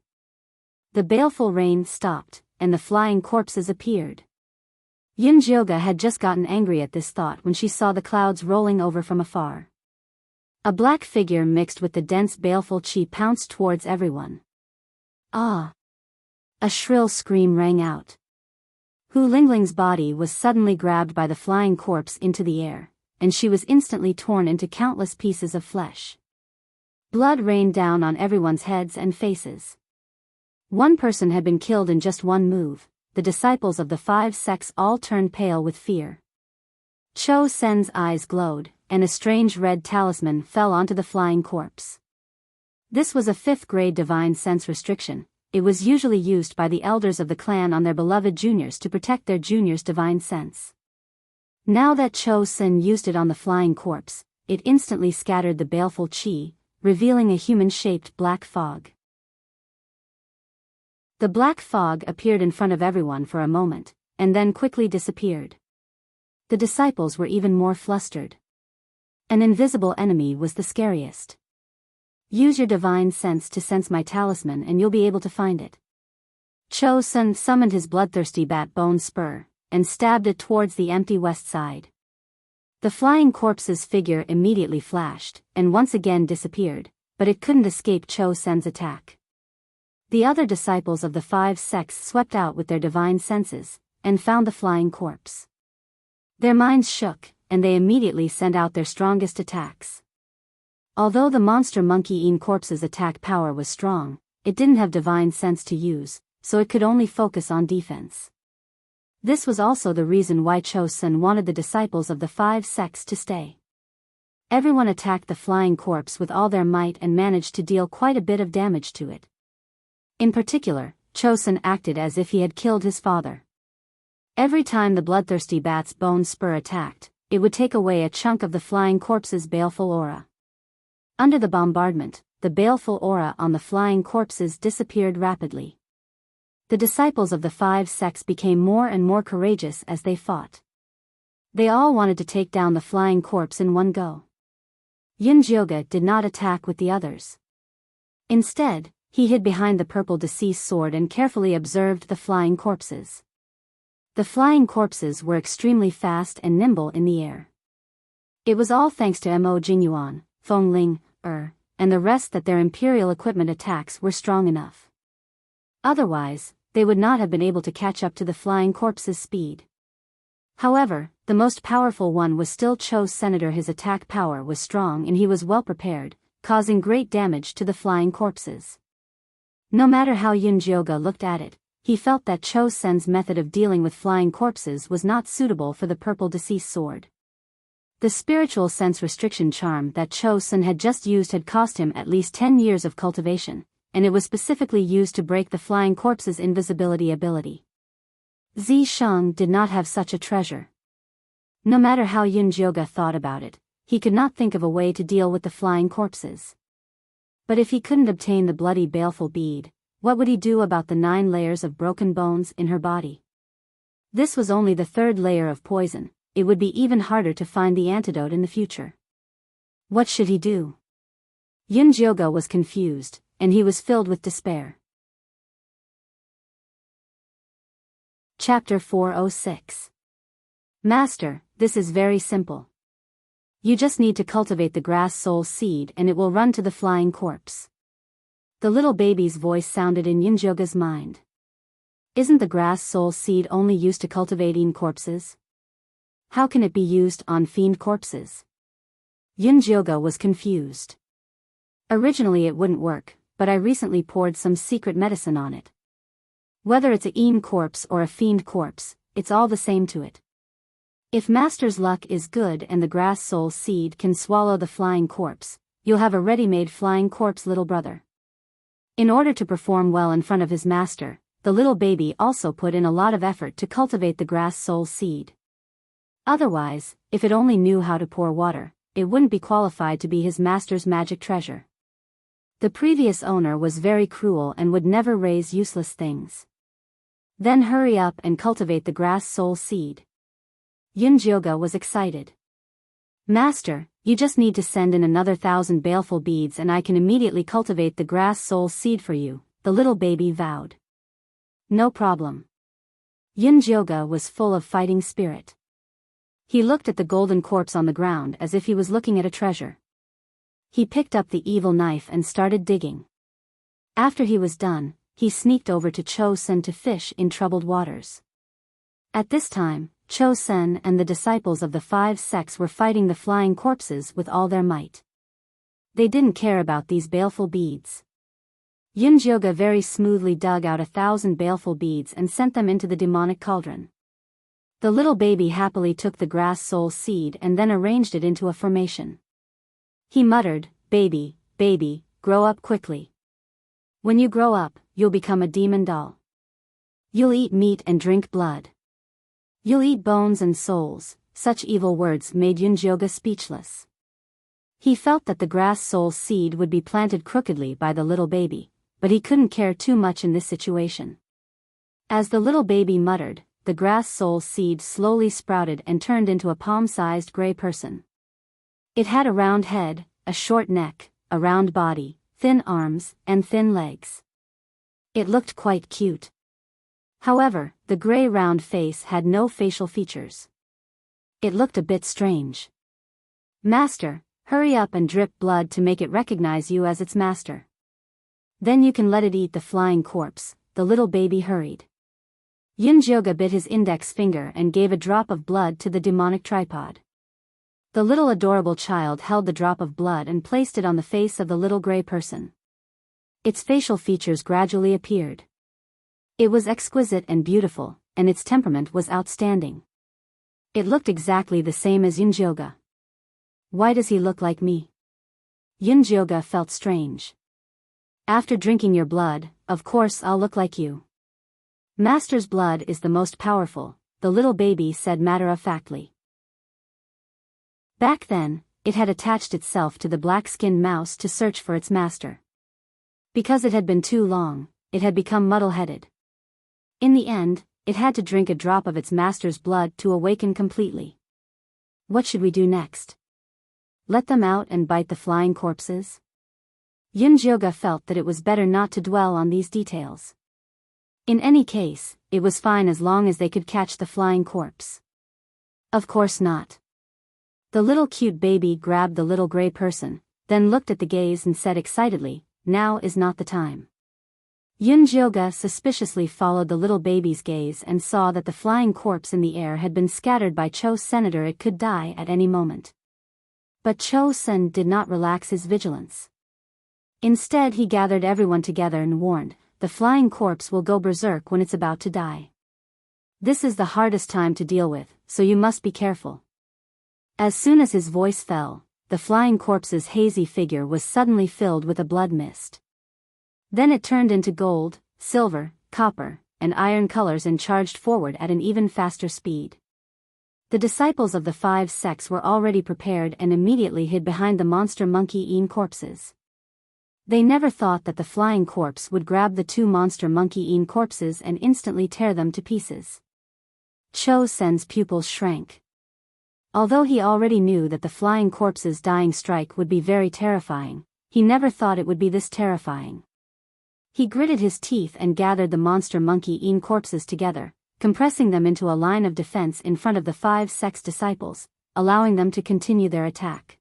The baleful rain stopped, and the flying corpses appeared. Yunjioga had just gotten angry at this thought when she saw the clouds rolling over from afar. A black figure mixed with the dense baleful chi pounced towards everyone. Ah! A shrill scream rang out. Hu Lingling's body was suddenly grabbed by the flying corpse into the air, and she was instantly torn into countless pieces of flesh. Blood rained down on everyone's heads and faces. One person had been killed in just one move. The disciples of the 5 sects all turned pale with fear. Cho Sen's eyes glowed, and a strange red talisman fell onto the flying corpse. This was a 5th grade divine sense restriction. It was usually used by the elders of the clan on their beloved juniors to protect their juniors' divine sense. Now that Cho Sen used it on the flying corpse, it instantly scattered the baleful chi, revealing a human-shaped black fog. The black fog appeared in front of everyone for a moment, and then quickly disappeared. The disciples were even more flustered. An invisible enemy was the scariest. Use your divine sense to sense my talisman and you'll be able to find it. Cho Sun summoned his bloodthirsty bat bone spur, and stabbed it towards the empty west side. The flying corpse's figure immediately flashed, and once again disappeared, but it couldn't escape Cho Sen's attack. The other disciples of the 5 sects swept out with their divine senses, and found the flying corpse. Their minds shook, and they immediately sent out their strongest attacks. Although the monster monkey-eaten corpse's attack power was strong, it didn't have divine sense to use, so it could only focus on defense. This was also the reason why Cho Sun wanted the disciples of the 5 sects to stay. Everyone attacked the flying corpse with all their might and managed to deal quite a bit of damage to it. In particular, Cho Sun acted as if he had killed his father. Every time the bloodthirsty bat's bone spur attacked, it would take away a chunk of the flying corpse's baleful aura. Under the bombardment, the baleful aura on the flying corpses disappeared rapidly. The disciples of the 5 sects became more and more courageous as they fought. They all wanted to take down the flying corpse in one go. Yunjioga did not attack with the others. Instead, he hid behind the purple deceased sword and carefully observed the flying corpses. The flying corpses were extremely fast and nimble in the air. It was all thanks to Mo Jinyuan, Fengling, and the rest that their imperial equipment attacks were strong enough. Otherwise, they would not have been able to catch up to the flying corpse's speed. However, the most powerful one was still Cho's senator. His attack power was strong and he was well prepared, causing great damage to the flying corpses. No matter how Yunjioga looked at it, he felt that Cho Sen's method of dealing with flying corpses was not suitable for the purple deceased sword. The spiritual sense restriction charm that Cho Sen had just used had cost him at least 10 years of cultivation, and it was specifically used to break the flying corpse's invisibility ability. Zi Shang did not have such a treasure. No matter how Yunjioga thought about it, he could not think of a way to deal with the flying corpses. But if he couldn't obtain the bloody baleful bead, What would he do about the 9 layers of broken bones in her body? This was only the 3rd layer of poison. It would be even harder to find the antidote in the future. What should he do? Yunjioge was confused, and he was filled with despair. Chapter 406. Master, this is very simple. You just need to cultivate the grass soul seed and it will run to the flying corpse. The little baby's voice sounded in Yunjioge's mind. Isn't the grass soul seed only used to cultivating corpses? How can it be used on fiend corpses? Yunjioge was confused. Originally it wouldn't work, but I recently poured some secret medicine on it. Whether it's a Een corpse or a fiend corpse, it's all the same to it. If Master's luck is good and the grass soul seed can swallow the flying corpse, you'll have a ready-made flying corpse little brother. In order to perform well in front of his master, the little baby also put in a lot of effort to cultivate the grass soul seed. Otherwise, if it only knew how to pour water, it wouldn't be qualified to be his master's magic treasure. The previous owner was very cruel and would never raise useless things. Then hurry up and cultivate the grass soul seed. Yunjioge was excited. Master, you just need to send in another 1,000 baleful beads and I can immediately cultivate the grass soul seed for you, the little baby vowed. No problem. Yunjioge was full of fighting spirit. He looked at the golden corpse on the ground as if he was looking at a treasure. He picked up the evil knife and started digging. After he was done, he sneaked over to Cho-sen to fish in troubled waters. At this time, Cho-sen and the disciples of the 5 sects were fighting the flying corpses with all their might. They didn't care about these baleful beads. Yunjioge very smoothly dug out 1,000 baleful beads and sent them into the demonic cauldron. The little baby happily took the grass soul seed and then arranged it into a formation. He muttered, "Baby, baby, grow up quickly. When you grow up, you'll become a demon doll. You'll eat meat and drink blood. You'll eat bones and souls." Such evil words made Yunjioge speechless. He felt that the grass soul seed would be planted crookedly by the little baby, but he couldn't care too much in this situation. As the little baby muttered, the grass soul seed slowly sprouted and turned into a palm-sized gray person. It had a round head, a short neck, a round body, thin arms, and thin legs. It looked quite cute. However, the gray round face had no facial features. It looked a bit strange. Master, hurry up and drip blood to make it recognize you as its master. Then you can let it eat the flying corpse, the little baby hurried. Yunjioge bit his index finger and gave a drop of blood to the demonic tripod. The little adorable child held the drop of blood and placed it on the face of the little gray person. Its facial features gradually appeared. It was exquisite and beautiful, and its temperament was outstanding. It looked exactly the same as Yunjioge. Why does he look like me? Yunjioge felt strange. After drinking your blood, of course I'll look like you. Master's blood is the most powerful, the little baby said matter-of-factly. Back then, it had attached itself to the black-skinned mouse to search for its master. Because it had been too long, it had become muddle-headed. In the end, it had to drink a drop of its master's blood to awaken completely. What should we do next? Let them out and bite the flying corpses? Yunjioge felt that it was better not to dwell on these details. In any case, it was fine as long as they could catch the flying corpse. Of course not. The little cute baby grabbed the little gray person, then looked at the gaze and said excitedly, "Now is not the time." Yunjioge suspiciously followed the little baby's gaze and saw that the flying corpse in the air had been scattered by Cho-sen. It could die at any moment. But Cho-sen did not relax his vigilance. Instead he gathered everyone together and warned, "The flying corpse will go berserk when it's about to die. This is the hardest time to deal with, so you must be careful." As soon as his voice fell, the flying corpse's hazy figure was suddenly filled with a blood mist. Then it turned into gold, silver, copper, and iron colors and charged forward at an even faster speed. The disciples of the 5 sects were already prepared and immediately hid behind the monster monkey Een corpses. They never thought that the flying corpse would grab the two monster monkey-eaten corpses and instantly tear them to pieces. Cho Sen's pupils shrank. Although he already knew that the flying corpse's dying strike would be very terrifying, he never thought it would be this terrifying. He gritted his teeth and gathered the monster monkey-eaten corpses together, compressing them into a line of defense in front of the 5 sect's disciples, allowing them to continue their attack.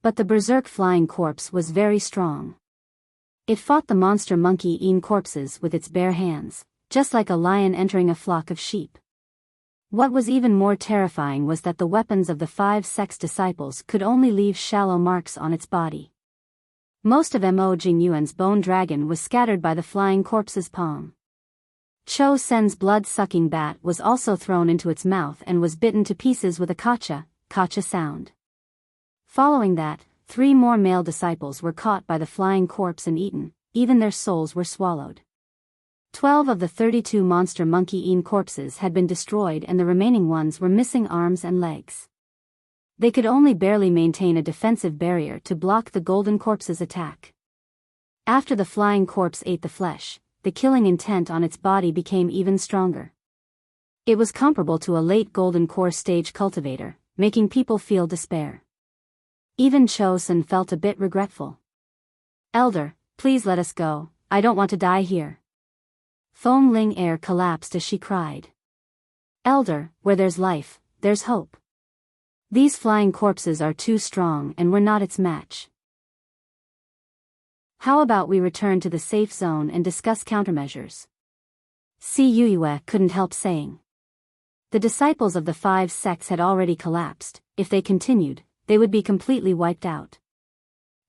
But the berserk flying corpse was very strong. It fought the monster monkey-eaten corpses with its bare hands, just like a lion entering a flock of sheep. What was even more terrifying was that the weapons of the 5 sect's disciples could only leave shallow marks on its body. Most of Mo Jingyuan's bone dragon was scattered by the flying corpse's palm. Cho Sen's blood-sucking bat was also thrown into its mouth and was bitten to pieces with a kacha sound. Following that, 3 more male disciples were caught by the flying corpse and eaten, even their souls were swallowed. 12 of the 32 monster monkey-eaten corpses had been destroyed and the remaining ones were missing arms and legs. They could only barely maintain a defensive barrier to block the golden corpse's attack. After the flying corpse ate the flesh, the killing intent on its body became even stronger. It was comparable to a late golden core stage cultivator, making people feel despair. Even Cho Sen felt a bit regretful. "Elder, please let us go, I don't want to die here." Fong Ling air collapsed as she cried. "Elder, where there's life, there's hope. These flying corpses are too strong and we're not its match. How about we return to the safe zone and discuss countermeasures?" Si Yue couldn't help saying. The disciples of the 5 sects had already collapsed. If they continued, they would be completely wiped out.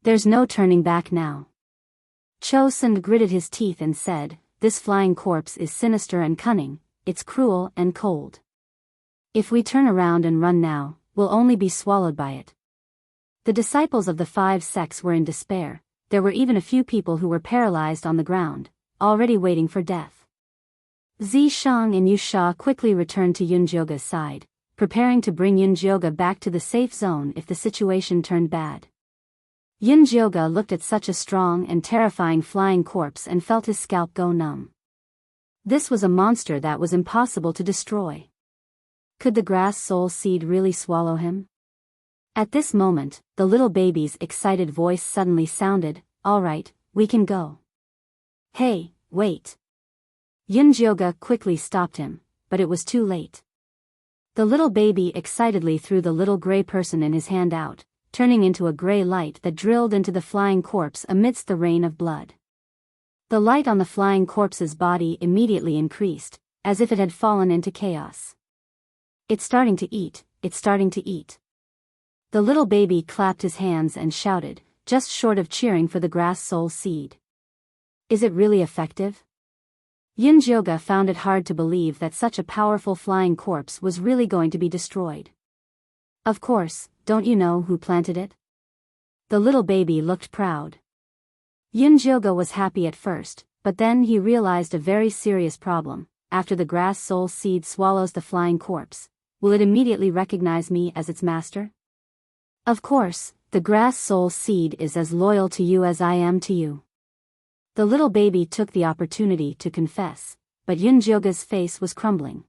There's no turning back now. Cho Sen gritted his teeth and said, "This flying corpse is sinister and cunning, it's cruel and cold. If we turn around and run now, we'll only be swallowed by it." The disciples of the 5 sects were in despair. There were even a few people who were paralyzed on the ground, already waiting for death. Zi Shang and Yu Sha quickly returned to Yunjioga's side, preparing to bring Yunjioga back to the safe zone if the situation turned bad. Yunjioga looked at such a strong and terrifying flying corpse and felt his scalp go numb. This was a monster that was impossible to destroy. Could the grass soul seed really swallow him? At this moment, the little baby's excited voice suddenly sounded, "All right, we can go." "Hey, wait." Yunjioga quickly stopped him, but it was too late. The little baby excitedly threw the little gray person in his hand out, turning into a gray light that drilled into the flying corpse amidst the rain of blood. The light on the flying corpse's body immediately increased, as if it had fallen into chaos. "It's starting to eat, it's starting to eat." The little baby clapped his hands and shouted, just short of cheering for the grass soul seed. "Is it really effective?" Yunjioga found it hard to believe that such a powerful flying corpse was really going to be destroyed. "Of course, don't you know who planted it?" The little baby looked proud. Yunjioga was happy at first, but then he realized a very serious problem. After the grass soul seed swallows the flying corpse, will it immediately recognize me as its master? Of course, the grass soul seed is as loyal to you as I am to you. The little baby took the opportunity to confess, but Yunjioga's face was crumbling.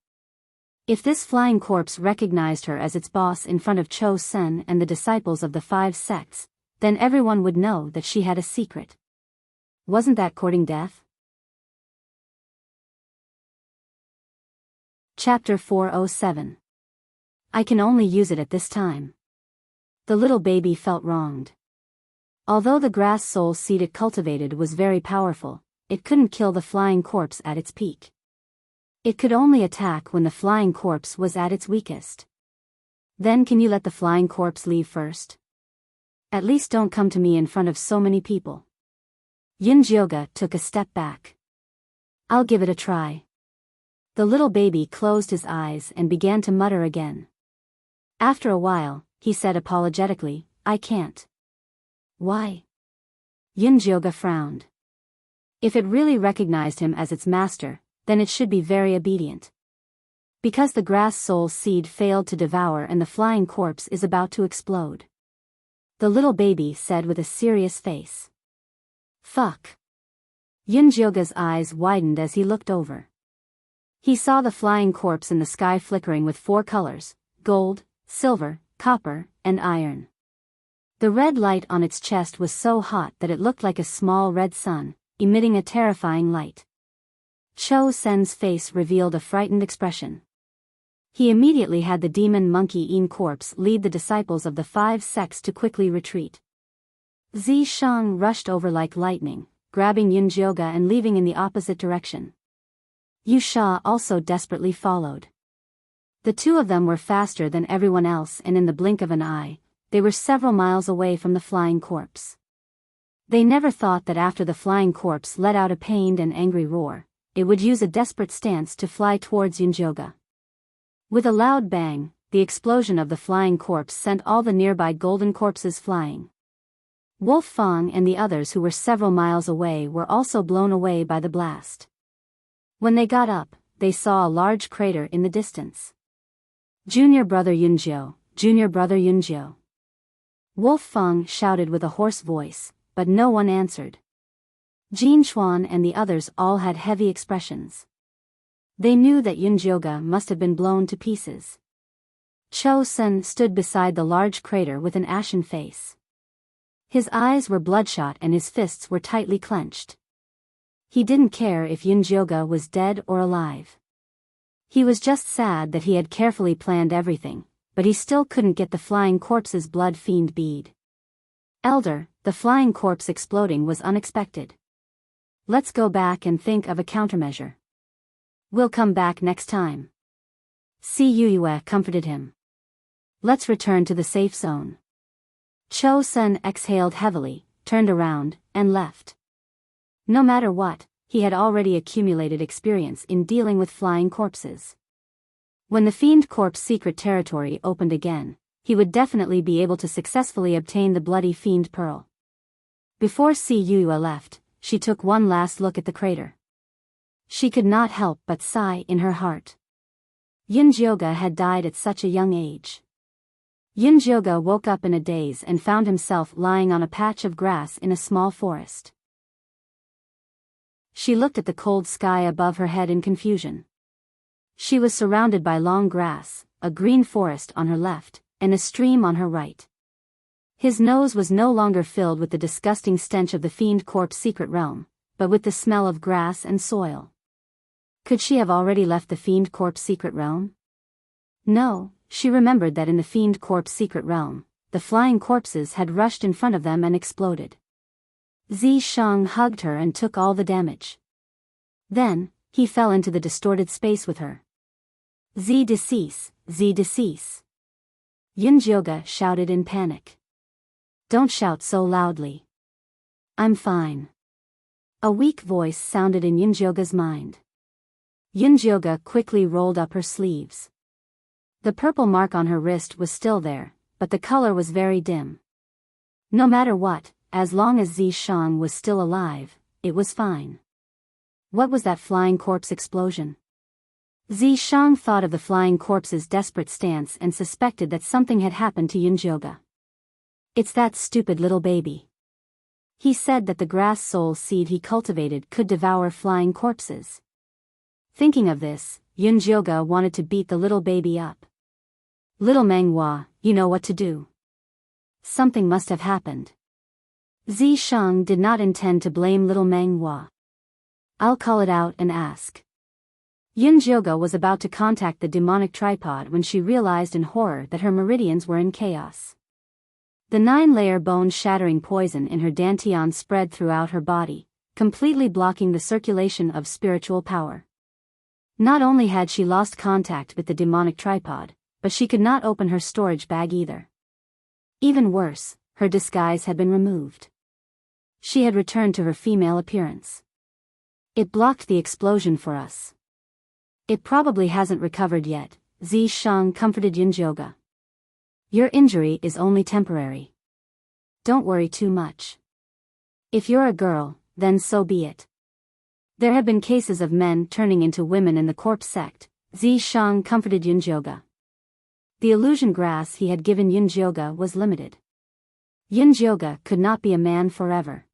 If this flying corpse recognized her as its boss in front of Cho Sen and the disciples of the 5 sects, then everyone would know that she had a secret. Wasn't that courting death? Chapter 407. I can only use it at this time. The little baby felt wronged. Although the grass soul seed it cultivated was very powerful, it couldn't kill the flying corpse at its peak. It could only attack when the flying corpse was at its weakest. "Then can you let the flying corpse leave first? At least don't come to me in front of so many people." Yunjioga took a step back. "I'll give it a try." The little baby closed his eyes and began to mutter again. After a while, he said apologetically, "I can't." "Why?" Yunjioga frowned. If it really recognized him as its master, then it should be very obedient. Because the grass soul seed failed to devour and the flying corpse is about to explode. The little baby said with a serious face. Fuck. Yunjioga's eyes widened as he looked over. He saw the flying corpse in the sky flickering with 4 colors: gold, silver, copper, and iron. The red light on its chest was so hot that it looked like a small red sun, emitting a terrifying light. Cho Sen's face revealed a frightened expression. He immediately had the demon monkey In corpse lead the disciples of the 5 sects to quickly retreat. Zi Shang rushed over like lightning, grabbing Yunjioga and leaving in the opposite direction. Yu Sha also desperately followed. The 2 of them were faster than everyone else, and in the blink of an eye, they were several miles away from the flying corpse. They never thought that after the flying corpse let out a pained and angry roar, it would use a desperate stance to fly towards Yunjioga. With a loud bang, the explosion of the flying corpse sent all the nearby golden corpses flying. Wolf Fang and the others who were several miles away were also blown away by the blast. When they got up, they saw a large crater in the distance. Junior brother Yunjio, junior brother Yunjio. Wolf Fang shouted with a hoarse voice, but no one answered. Jin Chuan and the others all had heavy expressions. They knew that Yunjioga must have been blown to pieces. Cho Sen stood beside the large crater with an ashen face. His eyes were bloodshot and his fists were tightly clenched. He didn't care if Yunjioga was dead or alive. He was just sad that he had carefully planned everything, but he still couldn't get the flying corpse's blood fiend bead. Elder, the flying corpse exploding was unexpected. Let's go back and think of a countermeasure. We'll come back next time. Si Yuyue comforted him. Let's return to the safe zone. Cho Sen exhaled heavily, turned around, and left. No matter what, he had already accumulated experience in dealing with flying corpses. When the fiend corpse secret territory opened again, he would definitely be able to successfully obtain the bloody fiend pearl. Before Si Yuyue left, she took one last look at the crater. She could not help but sigh in her heart. Yunjioga had died at such a young age. Yunjioga woke up in a daze and found himself lying on a patch of grass in a small forest. She looked at the cold sky above her head in confusion. She was surrounded by long grass, a green forest on her left, and a stream on her right. His nose was no longer filled with the disgusting stench of the fiend corpse secret realm, but with the smell of grass and soil. Could she have already left the fiend corpse secret realm? No, she remembered that in the fiend corpse secret realm, the flying corpses had rushed in front of them and exploded. Zi Shang hugged her and took all the damage. Then, he fell into the distorted space with her. Zi decease, Zi decease. Yunjioga shouted in panic. Don't shout so loudly. I'm fine. A weak voice sounded in Yunjioga's mind. Yunjioga quickly rolled up her sleeves. The purple mark on her wrist was still there, but the color was very dim. No matter what, as long as Zi Shang was still alive, it was fine. What was that flying corpse explosion? Zi Shang thought of the flying corpse's desperate stance and suspected that something had happened to Yunjioga. It's that stupid little baby. He said that the grass soul seed he cultivated could devour flying corpses. Thinking of this, Yunjioga wanted to beat the little baby up. Little Menghua, you know what to do. Something must have happened. Zi Shang did not intend to blame little Menghua. I'll call it out and ask. Yunjioga was about to contact the demonic tripod when she realized in horror that her meridians were in chaos. The 9-layer bone-shattering poison in her dantian spread throughout her body, completely blocking the circulation of spiritual power. Not only had she lost contact with the demonic tripod, but she could not open her storage bag either. Even worse, her disguise had been removed. She had returned to her female appearance. It blocked the explosion for us. It probably hasn't recovered yet, Zi Shang comforted Yunjioga. Your injury is only temporary. Don't worry too much. If you're a girl, then so be it. There have been cases of men turning into women in the corpse sect, Zi Shang comforted Yunjioga. The illusion grass he had given Yunjioga was limited. Yunjioga could not be a man forever.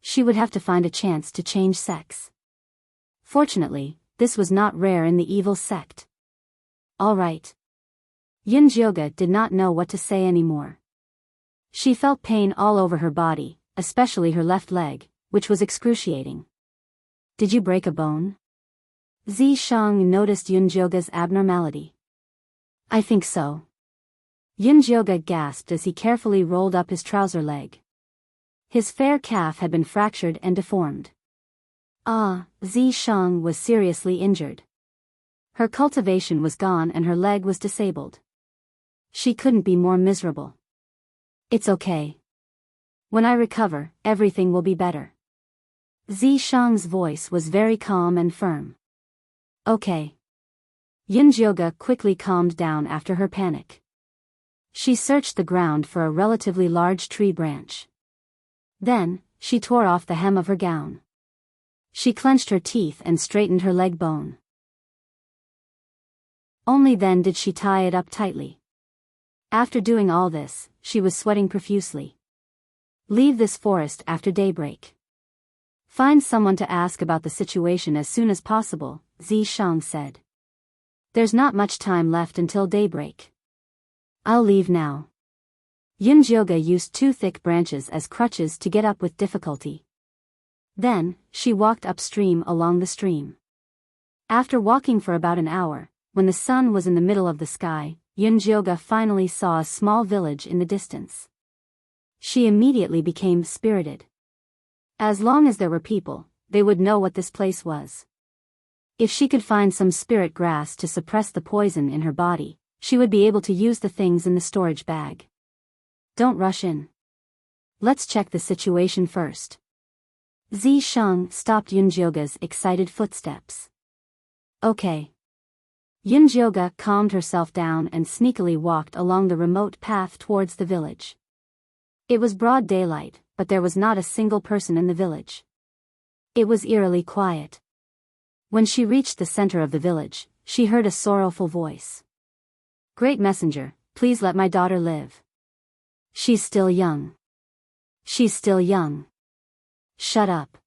She would have to find a chance to change sex. Fortunately, this was not rare in the evil sect. All right. Yunjioga did not know what to say anymore. She felt pain all over her body, especially her left leg, which was excruciating. Did you break a bone? Zishang noticed Yunjioga's abnormality. I think so. Yunjioga gasped as he carefully rolled up his trouser leg. His fair calf had been fractured and deformed. Zishang was seriously injured. Her cultivation was gone and her leg was disabled. She couldn't be more miserable. It's okay. When I recover, everything will be better. Zishang's voice was very calm and firm. Okay. Yunjioga quickly calmed down after her panic. She searched the ground for a relatively large tree branch. Then, she tore off the hem of her gown. She clenched her teeth and straightened her leg bone. Only then did she tie it up tightly. After doing all this, she was sweating profusely. Leave this forest after daybreak. Find someone to ask about the situation as soon as possible, Zishang said. There's not much time left until daybreak. I'll leave now. Yunjioga used two thick branches as crutches to get up with difficulty. Then, she walked upstream along the stream. After walking for about an hour, when the sun was in the middle of the sky, Yunjioga finally saw a small village in the distance. She immediately became spirited. As long as there were people, they would know what this place was. If she could find some spirit grass to suppress the poison in her body, she would be able to use the things in the storage bag. Don't rush in. Let's check the situation first. Zishang stopped Yunjioga's excited footsteps. Okay. Yunjioga calmed herself down and sneakily walked along the remote path towards the village. It was broad daylight, but there was not a single person in the village. It was eerily quiet. When she reached the center of the village, she heard a sorrowful voice. Great messenger, please let my daughter live. She's still young. She's still young. Shut up.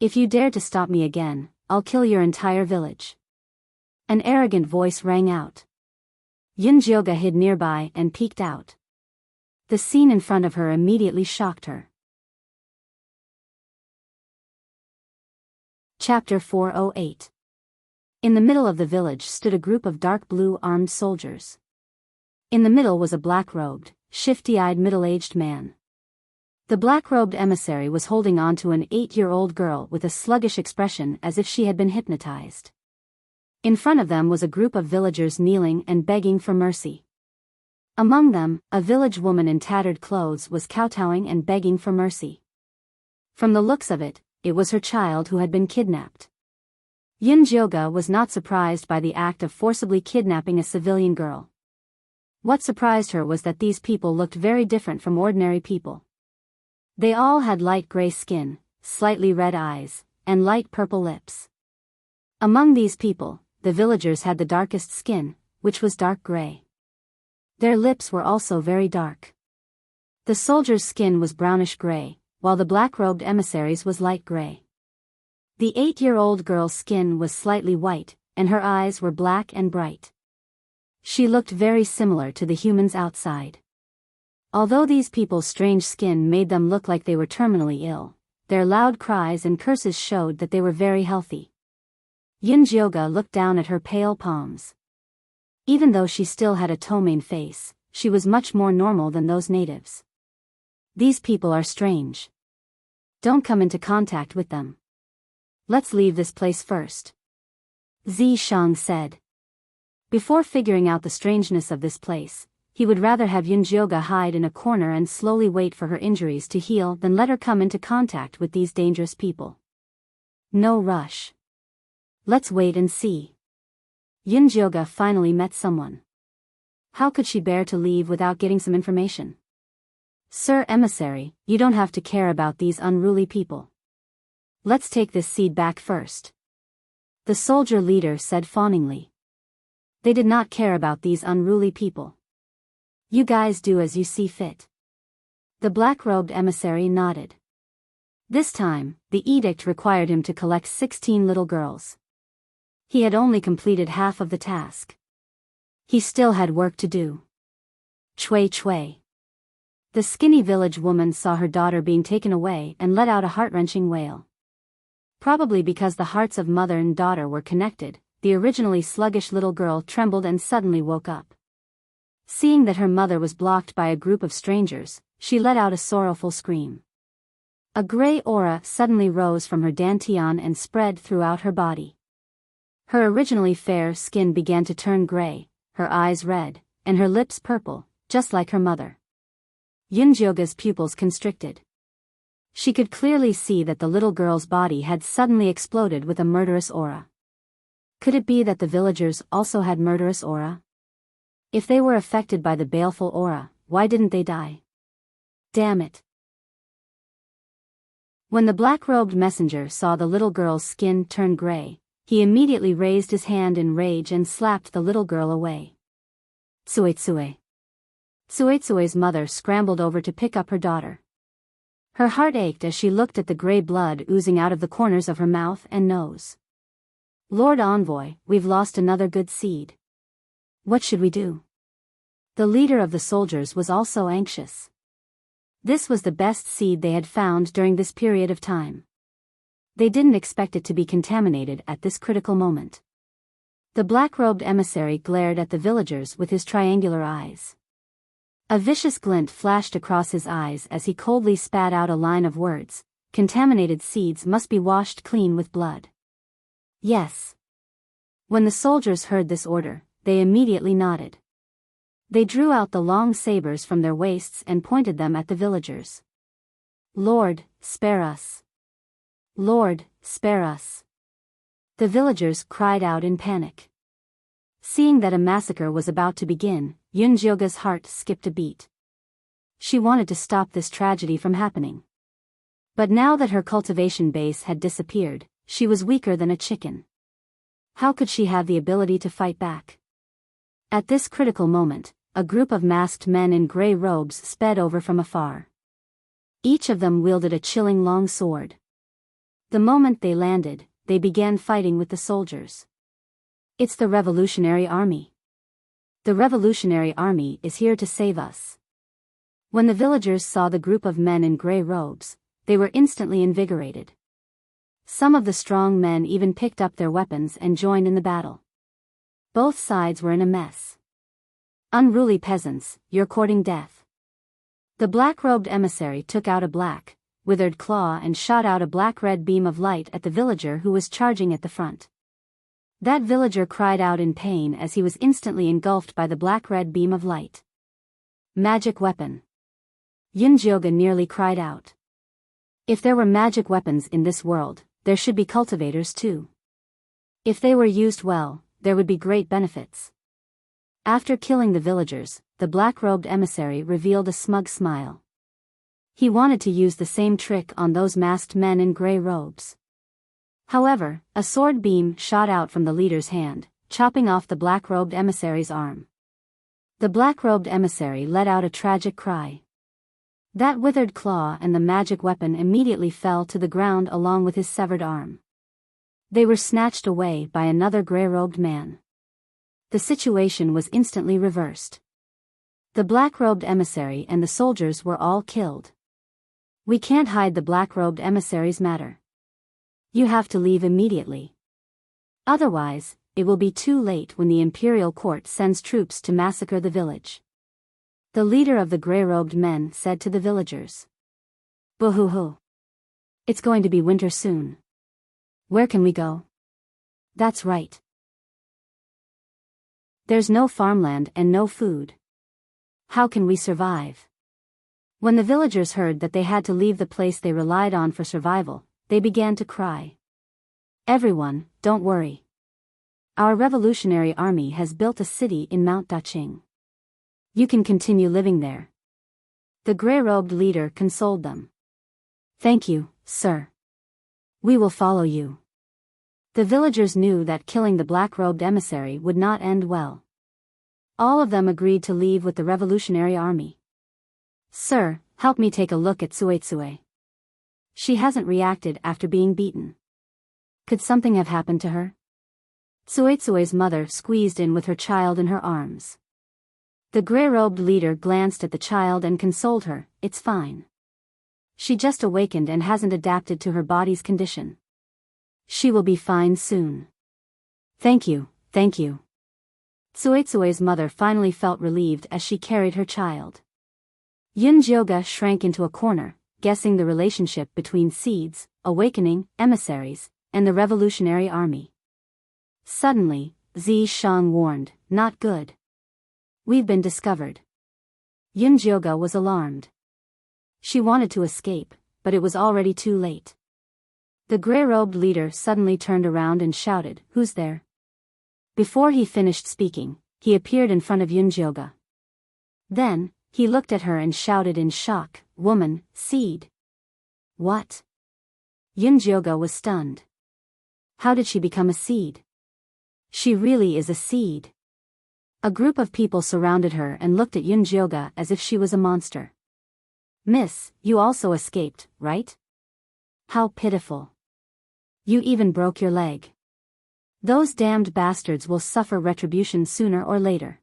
If you dare to stop me again, I'll kill your entire village. An arrogant voice rang out. Yunjioga hid nearby and peeked out. The scene in front of her immediately shocked her. Chapter 408. In the middle of the village stood a group of dark blue armed soldiers. In the middle was a black-robed, shifty-eyed middle-aged man. The black-robed emissary was holding on to an 8-year-old girl with a sluggish expression as if she had been hypnotized. In front of them was a group of villagers kneeling and begging for mercy. Among them, a village woman in tattered clothes was kowtowing and begging for mercy. From the looks of it, it was her child who had been kidnapped. Yunjioga was not surprised by the act of forcibly kidnapping a civilian girl. What surprised her was that these people looked very different from ordinary people. They all had light gray skin, slightly red eyes, and light purple lips. Among these people, the villagers had the darkest skin, which was dark gray. Their lips were also very dark. The soldiers' skin was brownish gray, while the black-robed emissaries was light gray. The 8-year-old girl's skin was slightly white, and her eyes were black and bright. She looked very similar to the humans outside. Although these people's strange skin made them look like they were terminally ill, their loud cries and curses showed that they were very healthy. Yunjioga looked down at her pale palms. Even though she still had a ptomaine face, she was much more normal than those natives. These people are strange. Don't come into contact with them. Let's leave this place first. Zishang said. Before figuring out the strangeness of this place, he would rather have Yunjioga hide in a corner and slowly wait for her injuries to heal than let her come into contact with these dangerous people. No rush. Let's wait and see. Yunjioga finally met someone. How could she bear to leave without getting some information? Sir Emissary, you don't have to care about these unruly people. Let's take this seed back first. The soldier leader said fawningly. They did not care about these unruly people. You guys do as you see fit. The black-robed emissary nodded. This time, the edict required him to collect 16 little girls. He had only completed half of the task. He still had work to do. Chui chui. The skinny village woman saw her daughter being taken away and let out a heart-wrenching wail. Probably because the hearts of mother and daughter were connected, the originally sluggish little girl trembled and suddenly woke up. Seeing that her mother was blocked by a group of strangers, she let out a sorrowful scream. A gray aura suddenly rose from her dantian and spread throughout her body. Her originally fair skin began to turn gray, her eyes red, and her lips purple, just like her mother. Yunjioga's pupils constricted. She could clearly see that the little girl's body had suddenly exploded with a murderous aura. Could it be that the villagers also had murderous aura? If they were affected by the baleful aura, why didn't they die? Damn it. When the black-robed messenger saw the little girl's skin turn gray, he immediately raised his hand in rage and slapped the little girl away. Tsuetsue. Tsuetsue's mother scrambled over to pick up her daughter. Her heart ached as she looked at the gray blood oozing out of the corners of her mouth and nose. Lord Envoy, we've lost another good seed. What should we do? The leader of the soldiers was also anxious. This was the best seed they had found during this period of time. They didn't expect it to be contaminated at this critical moment. The black-robed emissary glared at the villagers with his triangular eyes. A vicious glint flashed across his eyes as he coldly spat out a line of words: contaminated seeds must be washed clean with blood. Yes. When the soldiers heard this order, they immediately nodded. They drew out the long sabers from their waists and pointed them at the villagers. Lord, spare us. Lord, spare us. The villagers cried out in panic. Seeing that a massacre was about to begin, Yunjioga's heart skipped a beat. She wanted to stop this tragedy from happening. But now that her cultivation base had disappeared, she was weaker than a chicken. How could she have the ability to fight back? At this critical moment, a group of masked men in gray robes sped over from afar. Each of them wielded a chilling long sword. The moment they landed, they began fighting with the soldiers. It's the Revolutionary Army. The Revolutionary Army is here to save us. When the villagers saw the group of men in gray robes, they were instantly invigorated. Some of the strong men even picked up their weapons and joined in the battle. Both sides were in a mess. Unruly peasants, you're courting death. The black-robed emissary took out a black, withered claw and shot out a black-red beam of light at the villager who was charging at the front. That villager cried out in pain as he was instantly engulfed by the black-red beam of light. Magic weapon. Yunjioga nearly cried out. If there were magic weapons in this world, there should be cultivators too. If they were used well, there would be great benefits. After killing the villagers, the black-robed emissary revealed a smug smile. He wanted to use the same trick on those masked men in gray robes. However, a sword beam shot out from the leader's hand, chopping off the black-robed emissary's arm. The black-robed emissary let out a tragic cry. That withered claw and the magic weapon immediately fell to the ground along with his severed arm. They were snatched away by another gray-robed man. The situation was instantly reversed. The black-robed emissary and the soldiers were all killed. We can't hide the black-robed emissary's matter. You have to leave immediately. Otherwise, it will be too late when the imperial court sends troops to massacre the village. The leader of the gray-robed men said to the villagers. Boo-hoo-hoo. It's going to be winter soon. Where can we go? That's right. There's no farmland and no food. How can we survive? When the villagers heard that they had to leave the place they relied on for survival, they began to cry. Everyone, don't worry. Our revolutionary army has built a city in Mount Daqing. You can continue living there. The gray-robed leader consoled them. Thank you, sir. We will follow you. The villagers knew that killing the black-robed emissary would not end well. All of them agreed to leave with the revolutionary army. Sir, help me take a look at Tsuetsue. She hasn't reacted after being beaten. Could something have happened to her? Tsuetsue's mother squeezed in with her child in her arms. The gray-robed leader glanced at the child and consoled her, "It's fine. She just awakened and hasn't adapted to her body's condition. She will be fine soon." Thank you. Tsuetsue's mother finally felt relieved as she carried her child. Yunjioga shrank into a corner, guessing the relationship between seeds, awakening, emissaries, and the Revolutionary Army. Suddenly, Zi Shang warned, "Not good. We've been discovered." Yunjioga was alarmed. She wanted to escape, but it was already too late. The gray-robed leader suddenly turned around and shouted, "Who's there?" Before he finished speaking, he appeared in front of Yunjioga. Then, he looked at her and shouted in shock, "Woman, seed." What? Yunjioga was stunned. How did she become a seed? She really is a seed. A group of people surrounded her and looked at Yunjioga as if she was a monster. "Miss, you also escaped, right? How pitiful. You even broke your leg. Those damned bastards will suffer retribution sooner or later."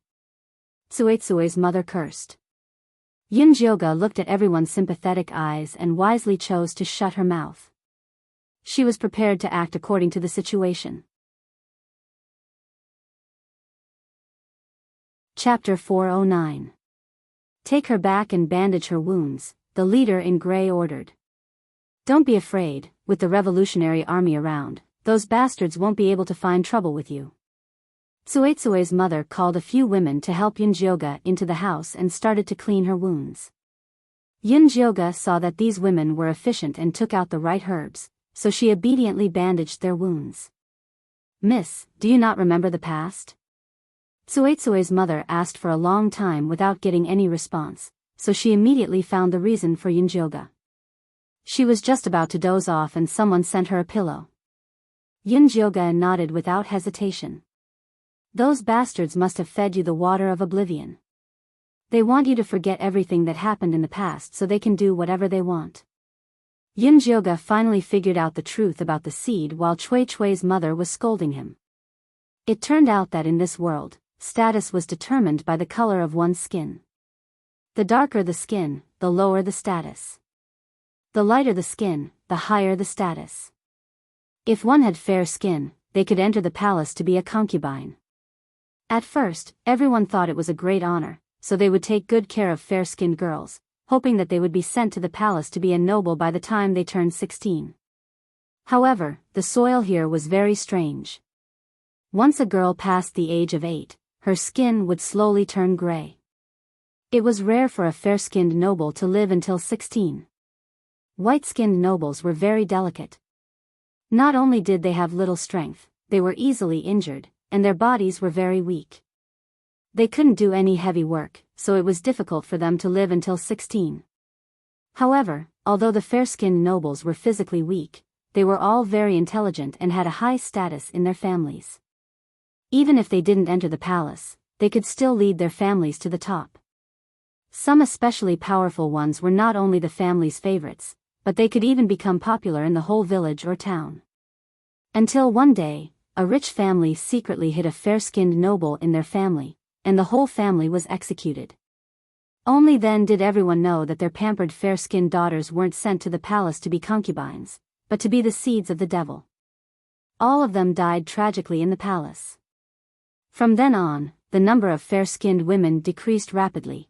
Tsuetsue's mother cursed. Yunjioga looked at everyone's sympathetic eyes and wisely chose to shut her mouth. She was prepared to act according to the situation. Chapter 409. "Take her back and bandage her wounds," the leader in gray ordered. "Don't be afraid, with the Revolutionary Army around, those bastards won't be able to find trouble with you." Tsuetsue's mother called a few women to help Yunjioga into the house and started to clean her wounds. Yunjioga saw that these women were efficient and took out the right herbs, so she obediently bandaged their wounds. "Miss, do you not remember the past?" Tsuetsue's mother asked for a long time without getting any response, so she immediately found the reason for Yunjioga. She was just about to doze off and someone sent her a pillow. Yunjioga nodded without hesitation. "Those bastards must have fed you the water of oblivion. They want you to forget everything that happened in the past so they can do whatever they want." Yunjioga finally figured out the truth about the seed while Chui's mother was scolding him. It turned out that in this world, status was determined by the color of one's skin. The darker the skin, the lower the status. The lighter the skin, the higher the status. If one had fair skin, they could enter the palace to be a concubine. At first, everyone thought it was a great honor, so they would take good care of fair-skinned girls, hoping that they would be sent to the palace to be a noble by the time they turned 16. However, the soil here was very strange. Once a girl passed the age of 8, her skin would slowly turn gray. It was rare for a fair-skinned noble to live until 16. White-skinned nobles were very delicate. Not only did they have little strength, they were easily injured, and their bodies were very weak. They couldn't do any heavy work, so it was difficult for them to live until 16. However, although the fair-skinned nobles were physically weak, they were all very intelligent and had a high status in their families. Even if they didn't enter the palace, they could still lead their families to the top. Some especially powerful ones were not only the family's favorites, but they could even become popular in the whole village or town. Until one day, a rich family secretly hid a fair-skinned noble in their family, and the whole family was executed. Only then did everyone know that their pampered fair-skinned daughters weren't sent to the palace to be concubines, but to be the seeds of the devil. All of them died tragically in the palace. From then on, the number of fair-skinned women decreased rapidly.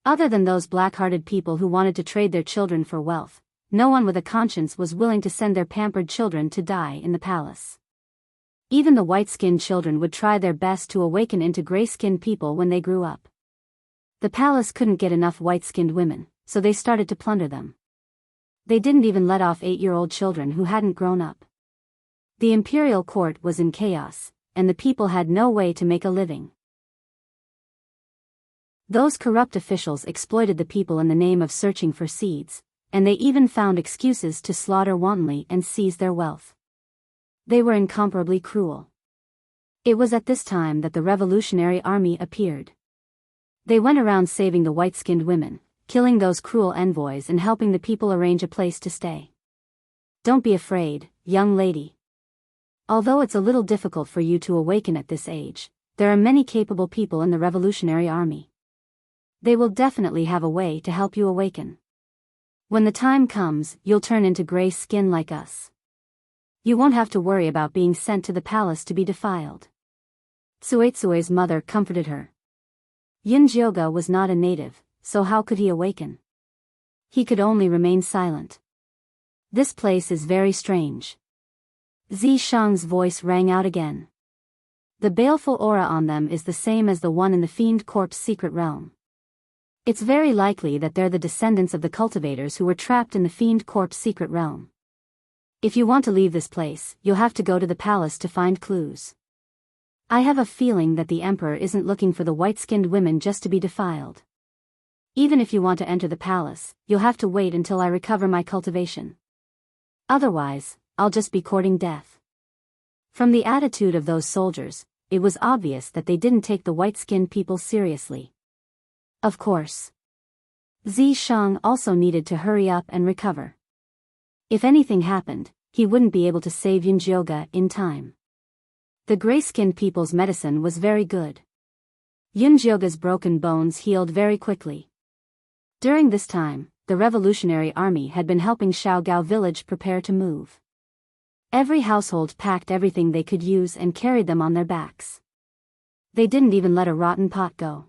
Other than those black-hearted people who wanted to trade their children for wealth, no one with a conscience was willing to send their pampered children to die in the palace. Even the white-skinned children would try their best to awaken into gray-skinned people when they grew up. The palace couldn't get enough white-skinned women, so they started to plunder them. They didn't even let off 8-year-old children who hadn't grown up. The imperial court was in chaos, and the people had no way to make a living. Those corrupt officials exploited the people in the name of searching for seeds, and they even found excuses to slaughter wantonly and seize their wealth. They were incomparably cruel. It was at this time that the Revolutionary Army appeared. They went around saving the white-skinned women, killing those cruel envoys and helping the people arrange a place to stay. Don't be afraid, young lady. Although it's a little difficult for you to awaken at this age, there are many capable people in the Revolutionary Army. They will definitely have a way to help you awaken. When the time comes, you'll turn into gray skin like us. You won't have to worry about being sent to the palace to be defiled. Tsuetsue's mother comforted her. Yunjioga was not a native, so how could he awaken? He could only remain silent. This place is very strange. Zishang's voice rang out again. The baleful aura on them is the same as the one in the Fiend Corp's secret realm. It's very likely that they're the descendants of the cultivators who were trapped in the Fiend Corp's secret realm. If you want to leave this place, you'll have to go to the palace to find clues. I have a feeling that the Emperor isn't looking for the white-skinned women just to be defiled. Even if you want to enter the palace, you'll have to wait until I recover my cultivation. Otherwise, I'll just be courting death. From the attitude of those soldiers, it was obvious that they didn't take the white-skinned people seriously. Of course. Zishang also needed to hurry up and recover. If anything happened, he wouldn't be able to save Yunjioga in time. The gray-skinned people's medicine was very good. Yunjioga's broken bones healed very quickly. During this time, the Revolutionary Army had been helping Xiaogao village prepare to move. Every household packed everything they could use and carried them on their backs. They didn't even let a rotten pot go.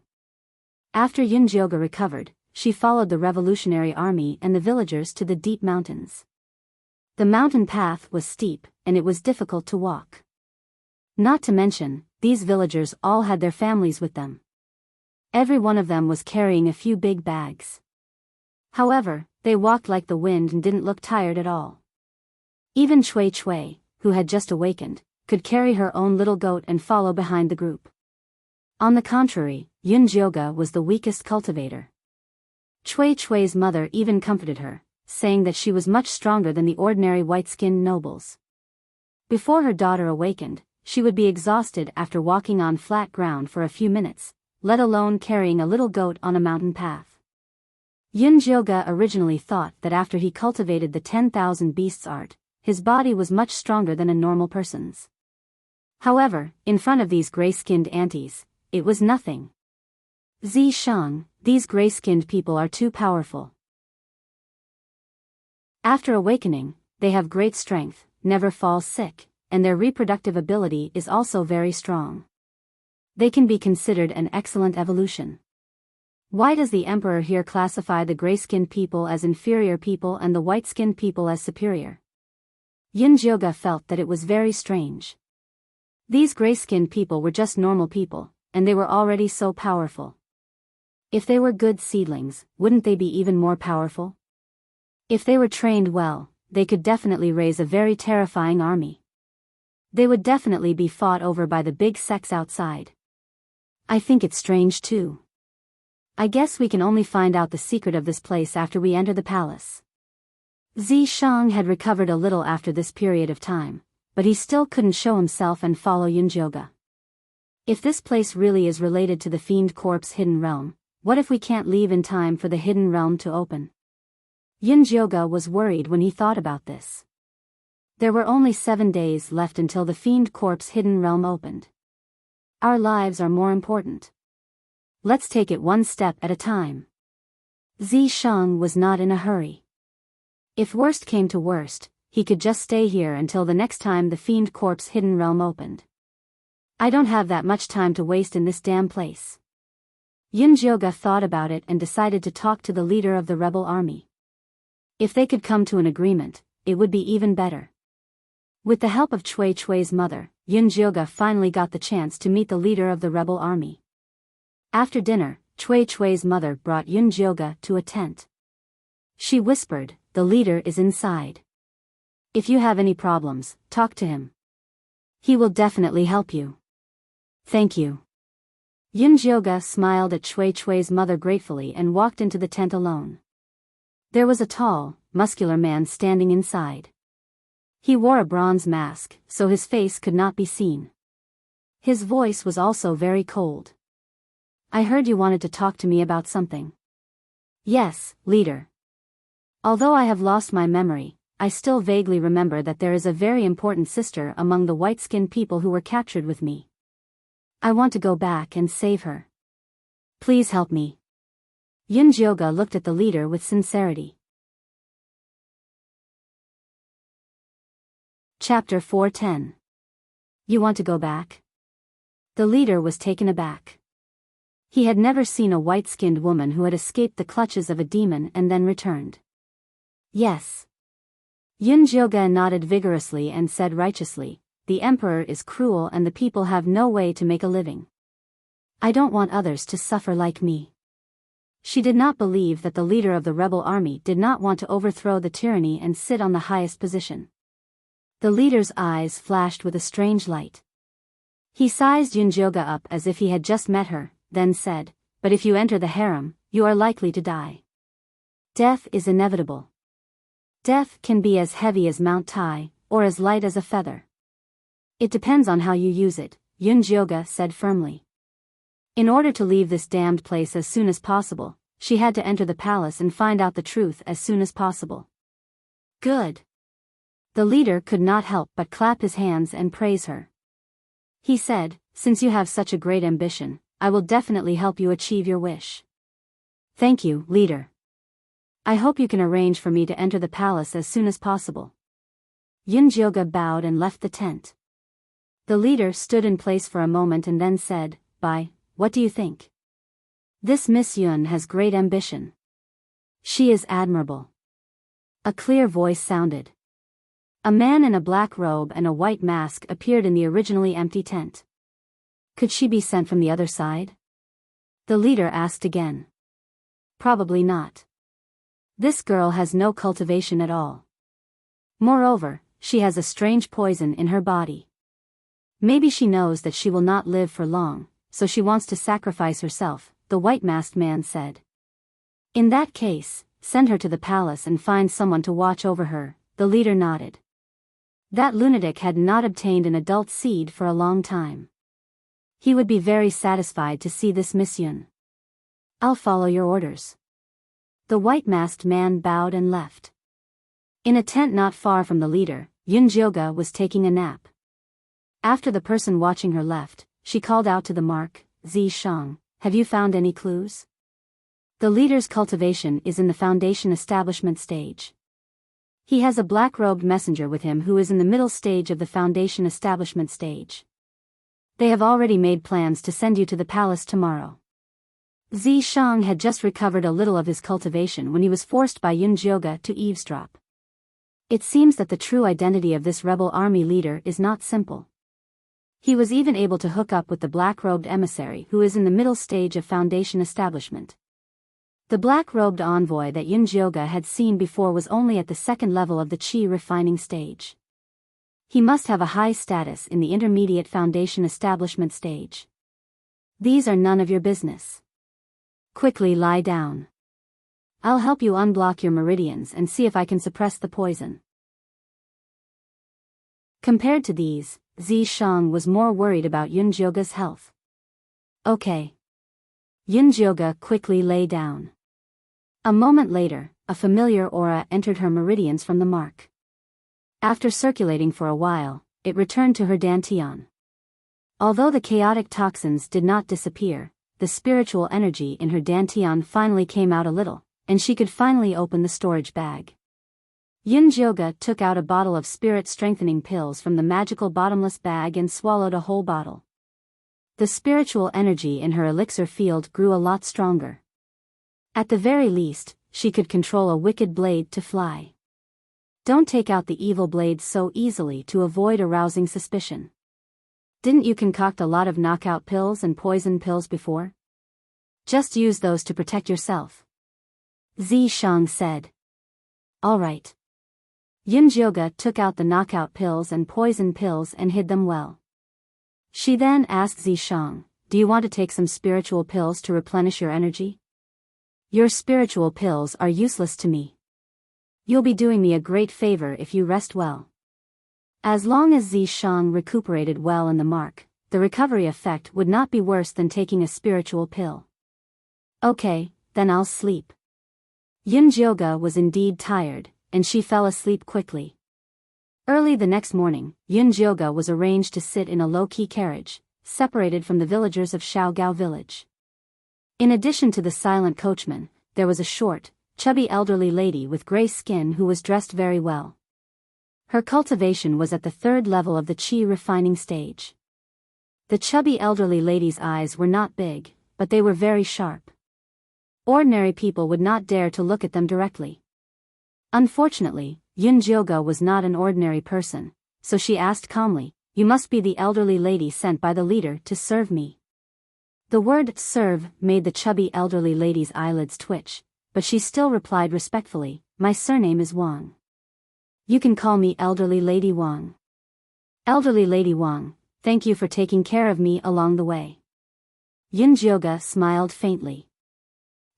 After Yunjioga recovered, she followed the Revolutionary Army and the villagers to the deep mountains. The mountain path was steep, and it was difficult to walk. Not to mention, these villagers all had their families with them. Every one of them was carrying a few big bags. However, they walked like the wind and didn't look tired at all. Even Cui, who had just awakened, could carry her own little goat and follow behind the group. On the contrary, Yunjioga was the weakest cultivator. Cui's mother even comforted her, saying that she was much stronger than the ordinary white-skinned nobles. Before her daughter awakened, she would be exhausted after walking on flat ground for a few minutes, let alone carrying a little goat on a mountain path. Yunjioga originally thought that after he cultivated the 10,000 beasts art, his body was much stronger than a normal person's. However, in front of these gray-skinned aunties, it was nothing. Zishang, these gray-skinned people are too powerful. After awakening, they have great strength, never fall sick, and their reproductive ability is also very strong. They can be considered an excellent evolution. Why does the Emperor here classify the gray-skinned people as inferior people and the white-skinned people as superior? Yunjioga felt that it was very strange. These gray-skinned people were just normal people, and they were already so powerful. If they were good seedlings, wouldn't they be even more powerful? If they were trained well, they could definitely raise a very terrifying army. They would definitely be fought over by the big sects outside. I think it's strange too. I guess we can only find out the secret of this place after we enter the palace. Zishang had recovered a little after this period of time, but he still couldn't show himself and follow Yunjioga. If this place really is related to the Fiend Corp's hidden realm, what if we can't leave in time for the hidden realm to open? Yunjioga was worried when he thought about this. There were only 7 days left until the Fiend Corp's hidden realm opened. Our lives are more important. Let's take it one step at a time. Zishang was not in a hurry. If worst came to worst, he could just stay here until the next time the Fiend Corp's hidden realm opened. I don't have that much time to waste in this damn place. Yunjioga thought about it and decided to talk to the leader of the rebel army. If they could come to an agreement, it would be even better. With the help of Cui's mother, Yunjioga finally got the chance to meet the leader of the rebel army. After dinner, Cui's mother brought Yunjioga to a tent. She whispered, "The leader is inside. If you have any problems, talk to him. He will definitely help you." "Thank you." Yunjioga smiled at Cui's mother gratefully and walked into the tent alone. There was a tall, muscular man standing inside. He wore a bronze mask, so his face could not be seen. His voice was also very cold. "I heard you wanted to talk to me about something." Yes, leader. Although I have lost my memory, I still vaguely remember that there is a very important sister among the white-skinned people who were captured with me. I want to go back and save her. Please help me. Yunjioga looked at the leader with sincerity. Chapter 410. You want to go back? The leader was taken aback. He had never seen a white-skinned woman who had escaped the clutches of a demon and then returned. Yes. Yunjioga nodded vigorously and said righteously, the emperor is cruel and the people have no way to make a living. I don't want others to suffer like me. She did not believe that the leader of the rebel army did not want to overthrow the tyranny and sit on the highest position. The leader's eyes flashed with a strange light. He sized Yunjioga up as if he had just met her, then said, but if you enter the harem, you are likely to die. Death is inevitable. Death can be as heavy as Mount Tai, or as light as a feather. It depends on how you use it, Yunjioga said firmly. In order to leave this damned place as soon as possible, she had to enter the palace and find out the truth as soon as possible. Good. The leader could not help but clap his hands and praise her. He said, since you have such a great ambition, I will definitely help you achieve your wish. Thank you, leader. I hope you can arrange for me to enter the palace as soon as possible. Yunjioga bowed and left the tent. The leader stood in place for a moment and then said, what do you think? This Miss Yun has great ambition. She is admirable. A clear voice sounded. A man in a black robe and a white mask appeared in the originally empty tent. Could she be sent from the other side? The leader asked again. Probably not. This girl has no cultivation at all. Moreover, she has a strange poison in her body. Maybe she knows that she will not live for long, so she wants to sacrifice herself, the white-masked man said. In that case, send her to the palace and find someone to watch over her, the leader nodded. That lunatic had not obtained an adult seed for a long time. He would be very satisfied to see this Miss Yun. I'll follow your orders. The white-masked man bowed and left. In a tent not far from the leader, Yunjioga was taking a nap. After the person watching her left, she called out to the mark, Zishang, have you found any clues? The leader's cultivation is in the foundation establishment stage. He has a black-robed messenger with him who is in the middle stage of the foundation establishment stage. They have already made plans to send you to the palace tomorrow. Zishang had just recovered a little of his cultivation when he was forced by Yunjioga to eavesdrop. It seems that the true identity of this rebel army leader is not simple. He was even able to hook up with the black-robed emissary who is in the middle stage of foundation establishment. The black-robed envoy that Yunjioga had seen before was only at the second level of the qi refining stage. He must have a high status in the intermediate foundation establishment stage. These are none of your business. Quickly lie down. I'll help you unblock your meridians and see if I can suppress the poison. Compared to these, Zishang was more worried about Yunjioga's health. Okay. Yunjioga quickly lay down. A moment later, a familiar aura entered her meridians from the mark. After circulating for a while, it returned to her dantian. Although the chaotic toxins did not disappear, the spiritual energy in her dantian finally came out a little, and she could finally open the storage bag. Yunjioga took out a bottle of spirit-strengthening pills from the magical bottomless bag and swallowed a whole bottle. The spiritual energy in her elixir field grew a lot stronger. At the very least, she could control a wicked blade to fly. Don't take out the evil blade so easily to avoid arousing suspicion. Didn't you concoct a lot of knockout pills and poison pills before? Just use those to protect yourself. Zishang said. All right. Yunjioga took out the knockout pills and poison pills and hid them well. She then asked Zishang, do you want to take some spiritual pills to replenish your energy? Your spiritual pills are useless to me. You'll be doing me a great favor if you rest well. As long as Zishang recuperated well in the mark, the recovery effect would not be worse than taking a spiritual pill. Okay, then I'll sleep. Yunjioga was indeed tired, and she fell asleep quickly. Early the next morning, Yunjioga was arranged to sit in a low-key carriage, separated from the villagers of Shaogao village. In addition to the silent coachman, there was a short, chubby elderly lady with gray skin who was dressed very well. Her cultivation was at the 3rd level of the qi refining stage. The chubby elderly lady's eyes were not big, but they were very sharp. Ordinary people would not dare to look at them directly. Unfortunately, Yunjioga was not an ordinary person, so she asked calmly, "You must be the elderly lady sent by the leader to serve me." The word serve made the chubby elderly lady's eyelids twitch, but she still replied respectfully, "My surname is Wang. You can call me Elderly Lady Wang." "Elderly Lady Wang, thank you for taking care of me along the way." Yunjioga smiled faintly.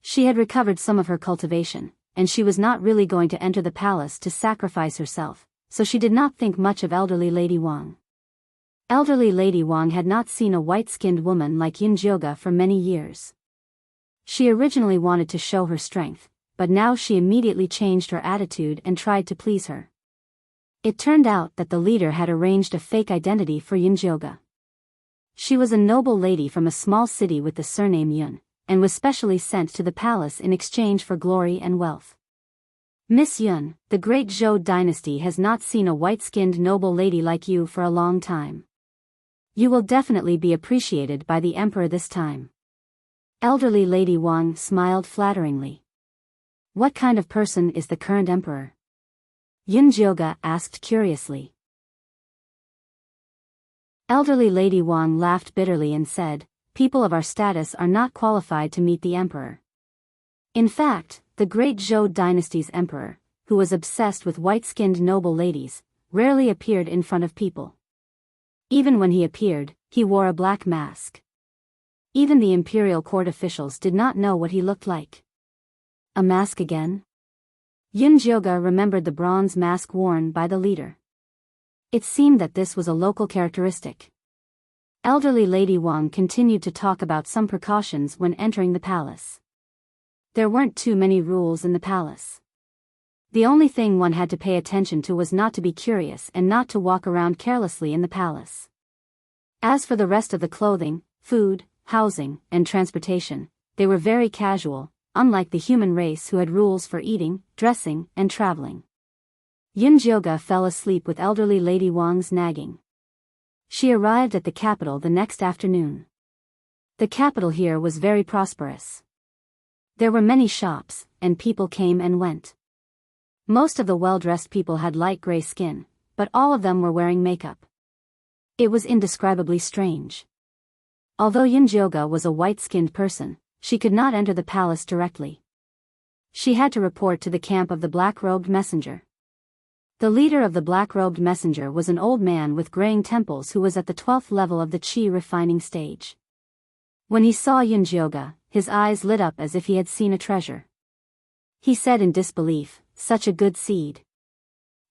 She had recovered some of her cultivation, and she was not really going to enter the palace to sacrifice herself, so she did not think much of Elderly Lady Wang. Elderly Lady Wang had not seen a white-skinned woman like Yunjioga for many years. She originally wanted to show her strength, but now she immediately changed her attitude and tried to please her. It turned out that the leader had arranged a fake identity for Yunjioga. She was a noble lady from a small city with the surname Yun, and was specially sent to the palace in exchange for glory and wealth. "Miss Yun, the great Zhou dynasty has not seen a white-skinned noble lady like you for a long time. You will definitely be appreciated by the emperor this time." Elderly Lady Wang smiled flatteringly. "What kind of person is the current emperor?" Yunjioga asked curiously. Elderly Lady Wang laughed bitterly and said, "People of our status are not qualified to meet the emperor. In fact, the great Zhou dynasty's emperor, who was obsessed with white-skinned noble ladies, rarely appeared in front of people. Even when he appeared, he wore a black mask. Even the imperial court officials did not know what he looked like." "A mask again?" Yunjioga remembered the bronze mask worn by the leader. It seemed that this was a local characteristic. Elderly Lady Wang continued to talk about some precautions when entering the palace. There weren't too many rules in the palace. The only thing one had to pay attention to was not to be curious and not to walk around carelessly in the palace. As for the rest of the clothing, food, housing, and transportation, they were very casual, unlike the human race who had rules for eating, dressing, and traveling. Yunjioga fell asleep with Elderly Lady Wang's nagging. She arrived at the capital the next afternoon. The capital here was very prosperous. There were many shops, and people came and went. Most of the well-dressed people had light gray skin, but all of them were wearing makeup. It was indescribably strange. Although Yunjioga was a white-skinned person, she could not enter the palace directly. She had to report to the camp of the black-robed messenger. The leader of the black-robed messenger was an old man with graying temples who was at the 12th level of the qi refining stage. When he saw Yunjioga, his eyes lit up as if he had seen a treasure. He said in disbelief, "Such a good seed."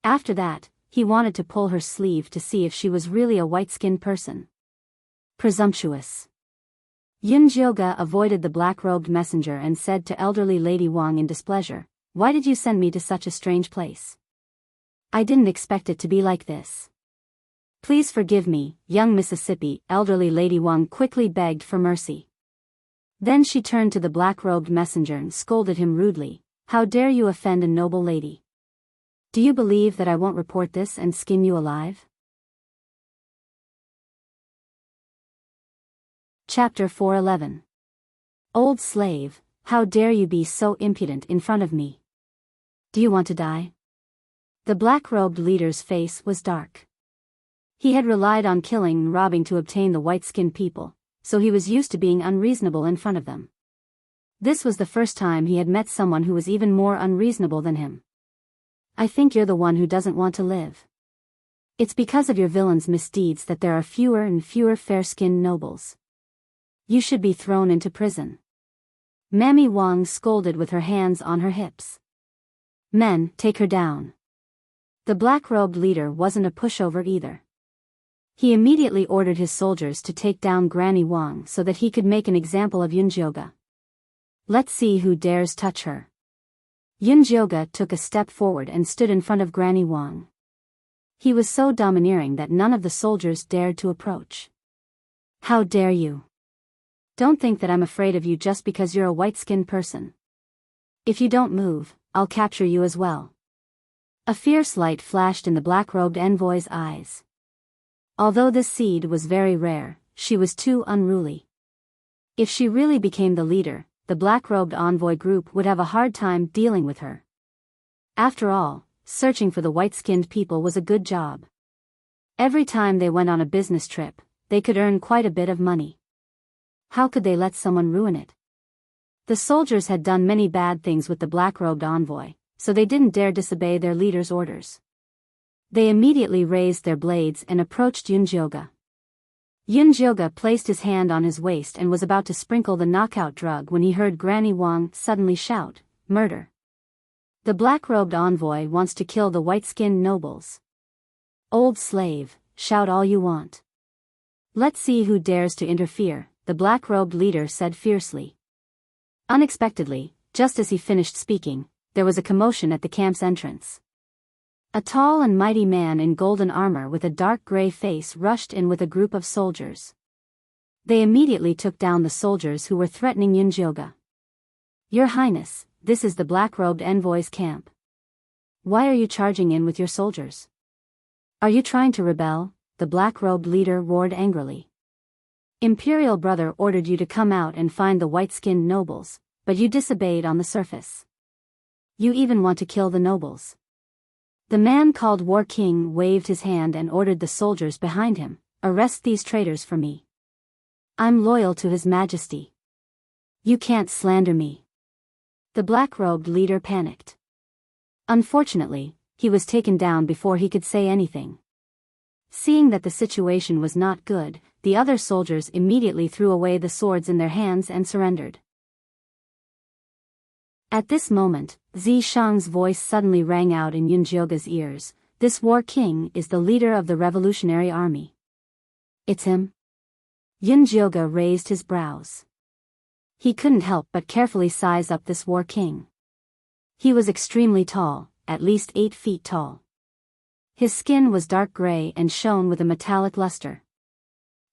After that, he wanted to pull her sleeve to see if she was really a white-skinned person. Presumptuous. Yunjioga avoided the black-robed messenger and said to Elderly Lady Wang in displeasure, "Why did you send me to such a strange place? I didn't expect it to be like this. Please forgive me, young Mississippi." Elderly Lady Wang quickly begged for mercy. Then she turned to the black-robed messenger and scolded him rudely, "How dare you offend a noble lady? Do you believe that I won't report this and skin you alive?" Chapter 411. Old slave, how dare you be so impudent in front of me? Do you want to die? The black-robed leader's face was dark. He had relied on killing and robbing to obtain the white-skinned people, so he was used to being unreasonable in front of them. This was the first time he had met someone who was even more unreasonable than him. "I think you're the one who doesn't want to live. It's because of your villain's misdeeds that there are fewer and fewer fair-skinned nobles. You should be thrown into prison." Mammy Wang scolded with her hands on her hips. "Men, take her down." The black-robed leader wasn't a pushover either. He immediately ordered his soldiers to take down Granny Wang so that he could make an example of Yunjioga. "Let's see who dares touch her." Yunjioga took a step forward and stood in front of Granny Wang. He was so domineering that none of the soldiers dared to approach. How dare you? Don't think that I'm afraid of you just because you're a white-skinned person. If you don't move, I'll capture you as well. A fierce light flashed in the black-robed envoy's eyes. Although this seed was very rare, she was too unruly. If she really became the leader, the black-robed envoy group would have a hard time dealing with her. After all, searching for the white-skinned people was a good job. Every time they went on a business trip, they could earn quite a bit of money. How could they let someone ruin it? The soldiers had done many bad things with the black-robed envoy, so they didn't dare disobey their leader's orders. They immediately raised their blades and approached Yunjioga. Yunjioga placed his hand on his waist and was about to sprinkle the knockout drug when he heard Granny Wang suddenly shout, "Murder! The black-robed envoy wants to kill the white-skinned nobles. Old slave, shout all you want. Let's see who dares to interfere," the black-robed leader said fiercely. Unexpectedly, just as he finished speaking, there was a commotion at the camp's entrance. A tall and mighty man in golden armor with a dark gray face rushed in with a group of soldiers. They immediately took down the soldiers who were threatening Yunjioga. "Your Highness, this is the black-robed envoy's camp. Why are you charging in with your soldiers? Are you trying to rebel?" the black-robed leader roared angrily. "Imperial brother ordered you to come out and find the white-skinned nobles, but you disobeyed on the surface. You even want to kill the nobles." The man called War King waved his hand and ordered the soldiers behind him, "Arrest these traitors for me. I'm loyal to His Majesty. You can't slander me." The black-robed leader panicked. Unfortunately, he was taken down before he could say anything. Seeing that the situation was not good, the other soldiers immediately threw away the swords in their hands and surrendered. At this moment, Zishang's voice suddenly rang out in Yunjioga's ears. "This War King is the leader of the revolutionary army." "It's him?" Yunjioga raised his brows. He couldn't help but carefully size up this War King. He was extremely tall, at least 8 feet tall. His skin was dark gray and shone with a metallic luster.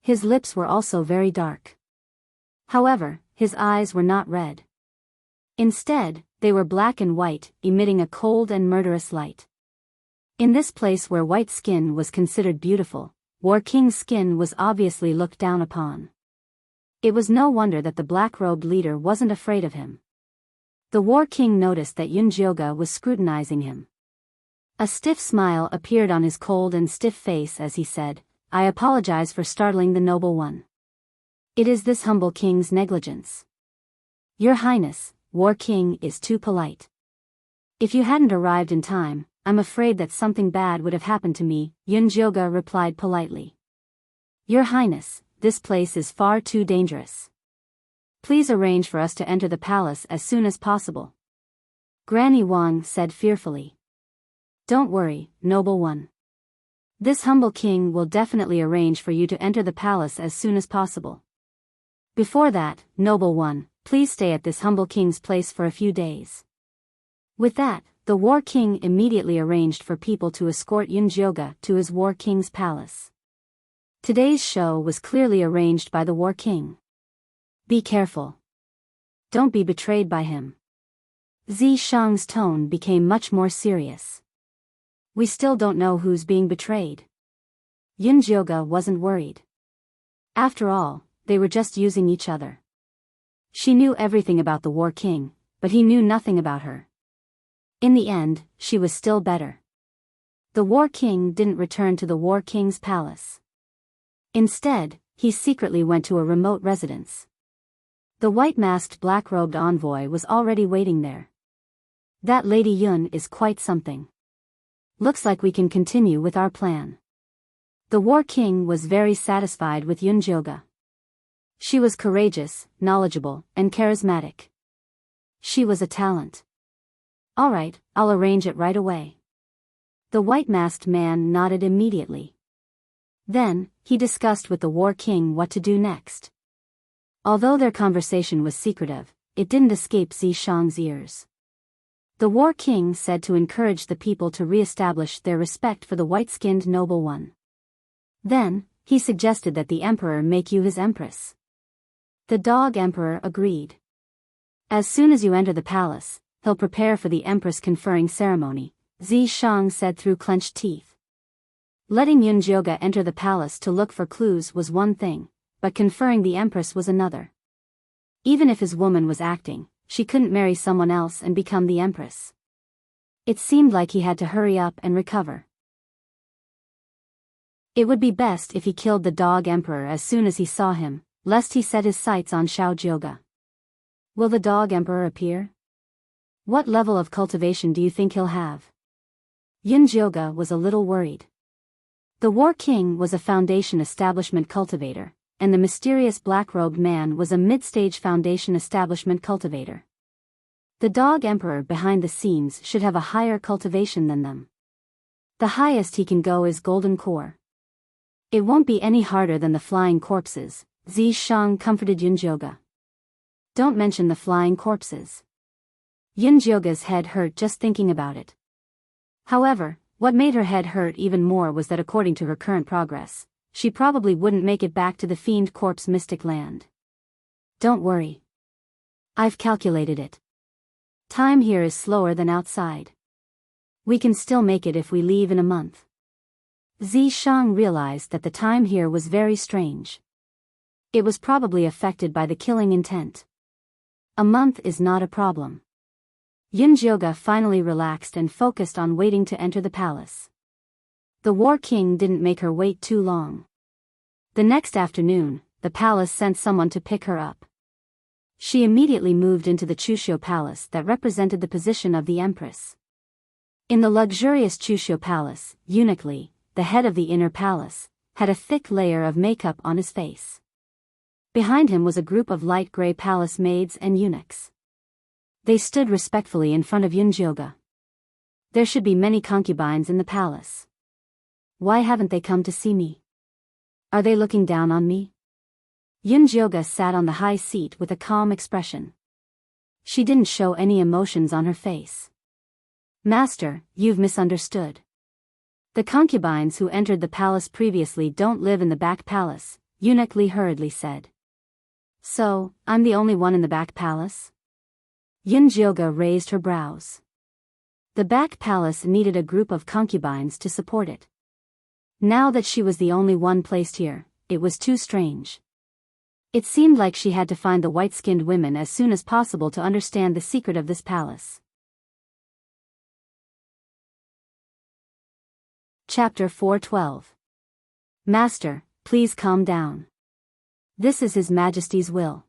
His lips were also very dark. However, his eyes were not red. Instead, they were black and white, emitting a cold and murderous light. In this place where white skin was considered beautiful, War King's skin was obviously looked down upon. It was no wonder that the black-robed leader wasn't afraid of him. The War King noticed that Yunjioga was scrutinizing him. A stiff smile appeared on his cold and stiff face as he said, "I apologize for startling the noble one. It is this humble king's negligence. Your Highness, War King is too polite. If you hadn't arrived in time, I'm afraid that something bad would have happened to me," Yunjioga replied politely. "Your Highness, this place is far too dangerous. Please arrange for us to enter the palace as soon as possible," Granny Wang said fearfully. "Don't worry, noble one. This humble king will definitely arrange for you to enter the palace as soon as possible. Before that, noble one, please stay at this humble king's place for a few days." With that, the War King immediately arranged for people to escort Yunjioga to his War King's palace. Today's show was clearly arranged by the War King. Be careful. Don't be betrayed by him. Zishang's tone became much more serious. We still don't know who's being betrayed. Yunjioga wasn't worried. After all, they were just using each other. She knew everything about the War King, but he knew nothing about her. In the end, she was still better. The War King didn't return to the War King's palace. Instead, he secretly went to a remote residence. The white-masked black-robed envoy was already waiting there. "That Lady Yun is quite something. Looks like we can continue with our plan." The War King was very satisfied with Yunjioga. She was courageous, knowledgeable, and charismatic. She was a talent. "All right, I'll arrange it right away." The white-masked man nodded immediately. Then, he discussed with the War King what to do next. Although their conversation was secretive, it didn't escape Zishang's ears. The War King said to encourage the people to re-establish their respect for the white-skinned noble one. Then, he suggested that the emperor make you his empress. The Dog Emperor agreed. As soon as you enter the palace, he'll prepare for the empress conferring ceremony, Zi Shang said through clenched teeth. Letting Yunjioge enter the palace to look for clues was one thing, but conferring the empress was another. Even if his woman was acting, she couldn't marry someone else and become the empress. It seemed like he had to hurry up and recover. It would be best if he killed the Dog Emperor as soon as he saw him, lest he set his sights on Xiaojioge. Will the Dog Emperor appear? What level of cultivation do you think he'll have? Yunjioge was a little worried. The War King was a Foundation Establishment cultivator, and the mysterious black-robed man was a mid-stage Foundation Establishment cultivator. The Dog Emperor behind the scenes should have a higher cultivation than them. The highest he can go is Golden Core. It won't be any harder than the flying corpses, Zi Shang comforted Yunjioge. Don't mention the flying corpses. Yunjioge's head hurt just thinking about it. However, what made her head hurt even more was that according to her current progress, she probably wouldn't make it back to the Fiend Corp's mystic land. Don't worry. I've calculated it. Time here is slower than outside. We can still make it if we leave in a month. Zi Shang realized that the time here was very strange. It was probably affected by the killing intent. A month is not a problem. Yunjioge finally relaxed and focused on waiting to enter the palace. The War King didn't make her wait too long. The next afternoon, the palace sent someone to pick her up. She immediately moved into the Chushio Palace that represented the position of the Empress. In the luxurious Chushio Palace, Eunuch Li, the head of the inner palace, had a thick layer of makeup on his face. Behind him was a group of light gray palace maids and eunuchs. They stood respectfully in front of Yunjioge. There should be many concubines in the palace. Why haven't they come to see me? Are they looking down on me? Yunjioge sat on the high seat with a calm expression. She didn't show any emotions on her face. Master, you've misunderstood. The concubines who entered the palace previously don't live in the back palace, Eunuch Li hurriedly said. So, I'm the only one in the back palace? Yunjioge raised her brows. The back palace needed a group of concubines to support it. Now that she was the only one placed here, it was too strange. It seemed like she had to find the white-skinned women as soon as possible to understand the secret of this palace. Chapter 412. Master, please calm down. This is His Majesty's will.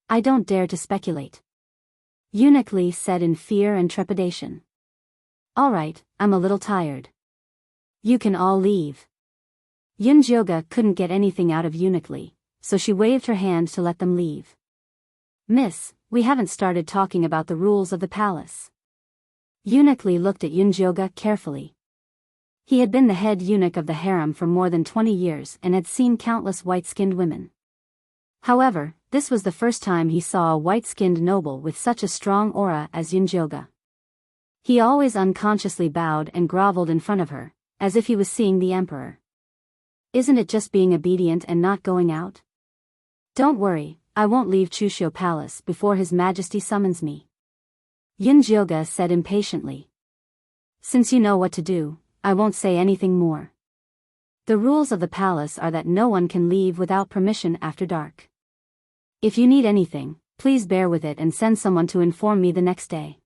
I don't dare to speculate. Eunuch Li said in fear and trepidation. All right, I'm a little tired. You can all leave. Yunjioge couldn't get anything out of Eunuch Li, so she waved her hand to let them leave. Miss, we haven't started talking about the rules of the palace. Eunuch Li looked at Yunjioge carefully. He had been the head eunuch of the harem for more than 20 years and had seen countless white-skinned women. However, this was the first time he saw a white-skinned noble with such a strong aura as Yunjioge. He always unconsciously bowed and groveled in front of her, as if he was seeing the emperor. Isn't it just being obedient and not going out? Don't worry, I won't leave Chushio Palace before His Majesty summons me. Yunjioge said impatiently. Since you know what to do, I won't say anything more. The rules of the palace are that no one can leave without permission after dark. If you need anything, please bear with it and send someone to inform me the next day.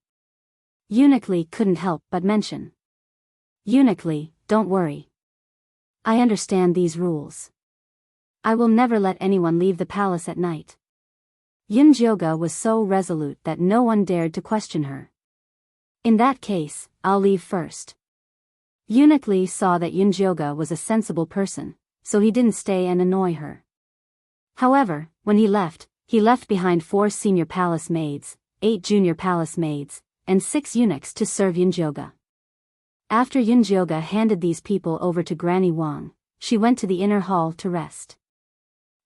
Eunuch Li couldn't help but mention. Eunuch Li, don't worry. I understand these rules. I will never let anyone leave the palace at night. Yunjioge was so resolute that no one dared to question her. In that case, I'll leave first. Eunuch Li saw that Yunjioge was a sensible person, so he didn't stay and annoy her. However, when he left behind 4 senior palace maids, 8 junior palace maids, and 6 eunuchs to serve Yunjioge. After Yunjioge handed these people over to Granny Wang, she went to the inner hall to rest.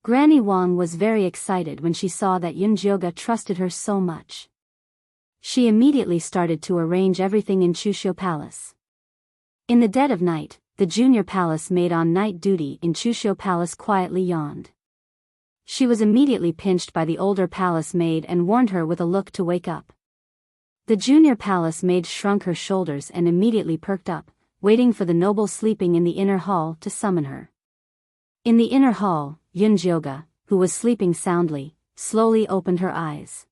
Granny Wang was very excited when she saw that Yunjioge trusted her so much. She immediately started to arrange everything in Chushyo Palace. In the dead of night, the junior palace maid on night duty in Chushyo Palace quietly yawned. She was immediately pinched by the older palace maid and warned her with a look to wake up. The junior palace maid shrunk her shoulders and immediately perked up, waiting for the noble sleeping in the inner hall to summon her. In the inner hall, Yunjyoga, who was sleeping soundly, slowly opened her eyes.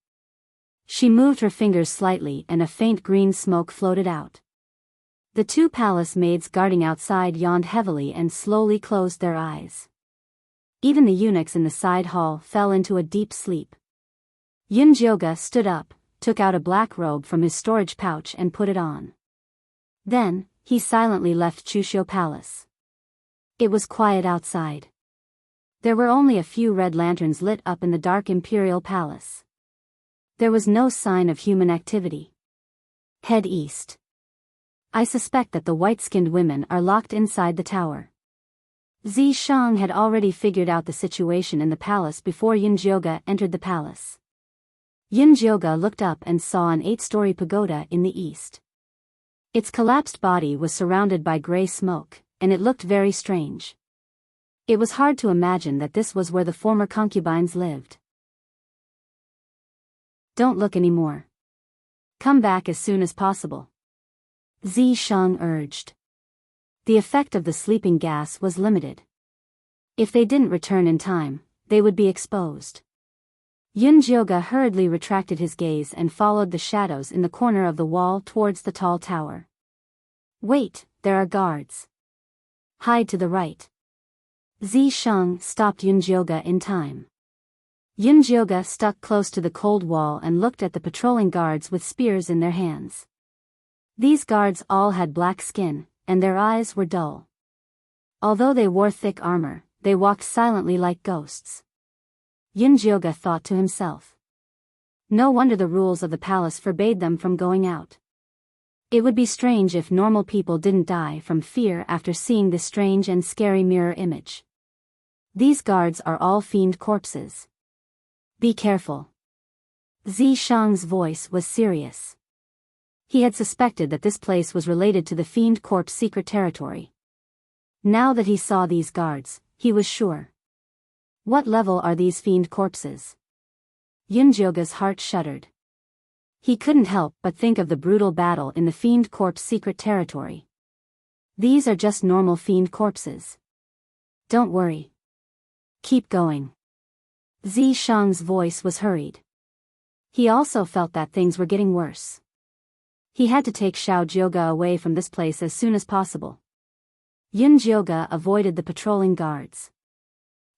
She moved her fingers slightly and a faint green smoke floated out. The two palace maids guarding outside yawned heavily and slowly closed their eyes. Even the eunuchs in the side hall fell into a deep sleep. Yunjyoga stood up, took out a black robe from his storage pouch and put it on. Then, he silently left Chushyo Palace. It was quiet outside. There were only a few red lanterns lit up in the dark imperial palace. There was no sign of human activity. Head east. I suspect that the white-skinned women are locked inside the tower. Zi Shang had already figured out the situation in the palace before Yunjyoga entered the palace. Yunjyoga looked up and saw an 8-story pagoda in the east. Its collapsed body was surrounded by gray smoke, and it looked very strange. It was hard to imagine that this was where the former concubines lived. Don't look anymore. Come back as soon as possible. Zi Shang urged. The effect of the sleeping gas was limited. If they didn't return in time, they would be exposed. Yunjyoga hurriedly retracted his gaze and followed the shadows in the corner of the wall towards the tall tower. Wait, there are guards. Hide to the right. Zi Shang stopped Yunjyoga in time. Yunjyoga stuck close to the cold wall and looked at the patrolling guards with spears in their hands. These guards all had black skin, and their eyes were dull. Although they wore thick armor, they walked silently like ghosts. Yunjyoga thought to himself. No wonder the rules of the palace forbade them from going out. It would be strange if normal people didn't die from fear after seeing this strange and scary mirror image. These guards are all fiend corpses. Be careful. Zi Shang's voice was serious. He had suspected that this place was related to the Fiend Corp's secret territory. Now that he saw these guards, he was sure. What level are these fiend corpses? Yunjyoga's heart shuddered. He couldn't help but think of the brutal battle in the Fiend Corp's secret territory. These are just normal fiend corpses. Don't worry. Keep going. Zi Shang's voice was hurried. He also felt that things were getting worse. He had to take Xiaojioga away from this place as soon as possible. Yunjyoga avoided the patrolling guards.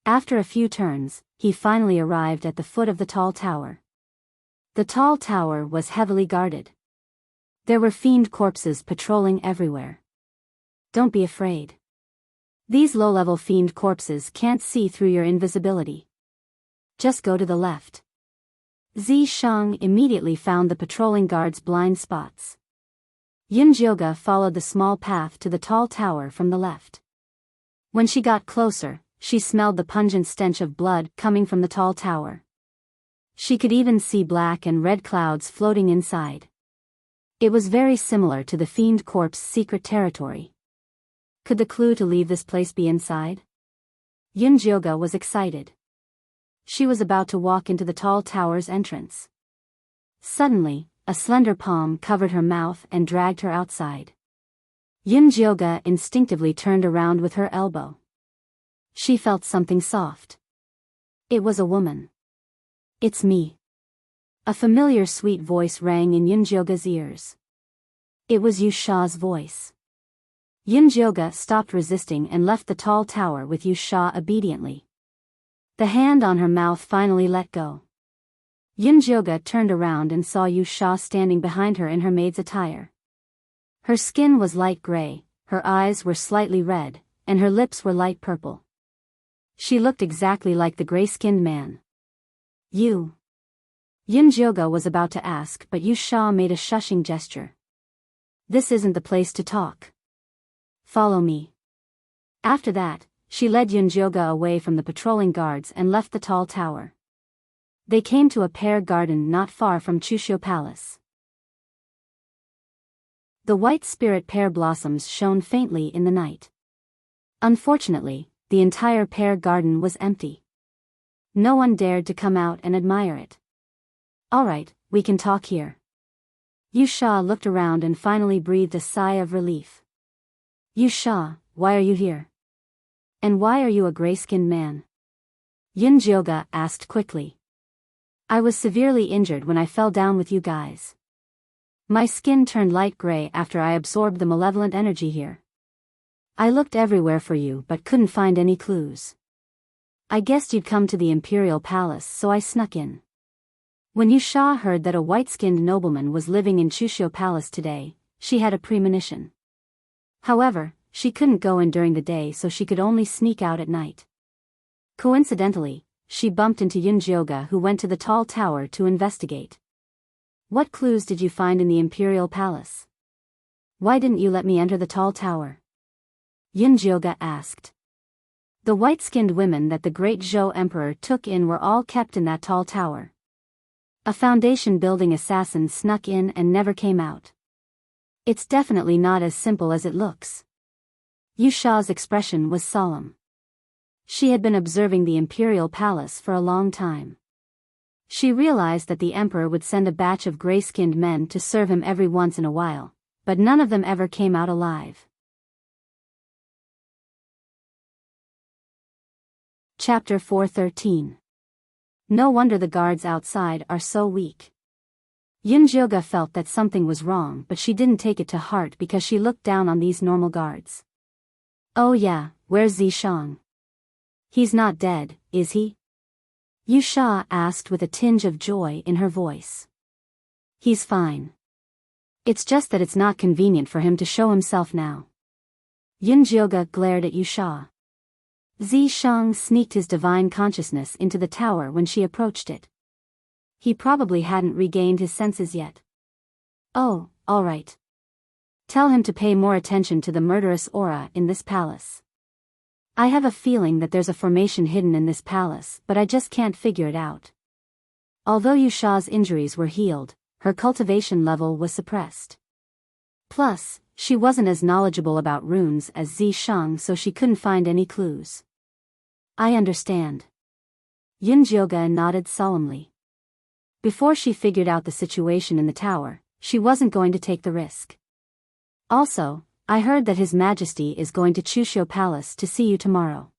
After a few turns, he finally arrived at the foot of the tall tower. The tall tower was heavily guarded. There were fiend corpses patrolling everywhere. Don't be afraid. These low-level fiend corpses can't see through your invisibility. Just go to the left. Zi Shang immediately found the patrolling guards' blind spots. Yunjyoga followed the small path to the tall tower from the left. When she got closer, she smelled the pungent stench of blood coming from the tall tower. She could even see black and red clouds floating inside. It was very similar to the Fiend Corp's secret territory. Could the clue to leave this place be inside? Yunjyoga was excited. She was about to walk into the tall tower's entrance. Suddenly, a slender palm covered her mouth and dragged her outside. Yunjyoga instinctively turned around with her elbow. She felt something soft. It was a woman. It's me. A familiar sweet voice rang in Yunjyoga's ears. It was Yusha's voice. Yunjyoga stopped resisting and left the tall tower with Yusha obediently. The hand on her mouth finally let go. Yunjyoga turned around and saw Yusha standing behind her in her maid's attire. Her skin was light gray, her eyes were slightly red, and her lips were light purple. She looked exactly like the gray-skinned man. You. Yunjyoga was about to ask, but Yusha made a shushing gesture. This isn't the place to talk. Follow me. After that, she led Yunjyoga away from the patrolling guards and left the tall tower. They came to a pear garden not far from Chushyo Palace. The white spirit pear blossoms shone faintly in the night. Unfortunately, the entire pear garden was empty. No one dared to come out and admire it. Alright, we can talk here. Yusha looked around and finally breathed a sigh of relief. Yusha, why are you here? And why are you a gray-skinned man? Yunjioga asked quickly. I was severely injured when I fell down with you guys. My skin turned light gray after I absorbed the malevolent energy here. I looked everywhere for you but couldn't find any clues. I guessed you'd come to the Imperial Palace, so I snuck in. When Yusha heard that a white-skinned nobleman was living in Chushio Palace today, she had a premonition. However, she couldn't go in during the day, so she could only sneak out at night. Coincidentally, she bumped into Yunjioga, who went to the tall tower to investigate. What clues did you find in the Imperial Palace? Why didn't you let me enter the tall tower? Yunjioga asked. The white-skinned women that the great Zhou Emperor took in were all kept in that tall tower. A foundation-building assassin snuck in and never came out. It's definitely not as simple as it looks. Yusha's expression was solemn. She had been observing the Imperial Palace for a long time. She realized that the Emperor would send a batch of gray-skinned men to serve him every once in a while, but none of them ever came out alive. Chapter 413. No wonder the guards outside are so weak. Yunjioga felt that something was wrong, but she didn't take it to heart because she looked down on these normal guards. Oh yeah, where's Zishang? He's not dead, is he? Yusha asked with a tinge of joy in her voice. He's fine. It's just that it's not convenient for him to show himself now. Yunjioga glared at Yusha. Zishang sneaked his divine consciousness into the tower when she approached it. He probably hadn't regained his senses yet. Oh, alright. Tell him to pay more attention to the murderous aura in this palace. I have a feeling that there's a formation hidden in this palace, but I just can't figure it out. Although Yusha's injuries were healed, her cultivation level was suppressed. Plus, she wasn't as knowledgeable about runes as Zishang, so she couldn't find any clues. I understand. Yunjioga nodded solemnly. Before she figured out the situation in the tower, she wasn't going to take the risk. Also, I heard that His Majesty is going to Chushio Palace to see you tomorrow.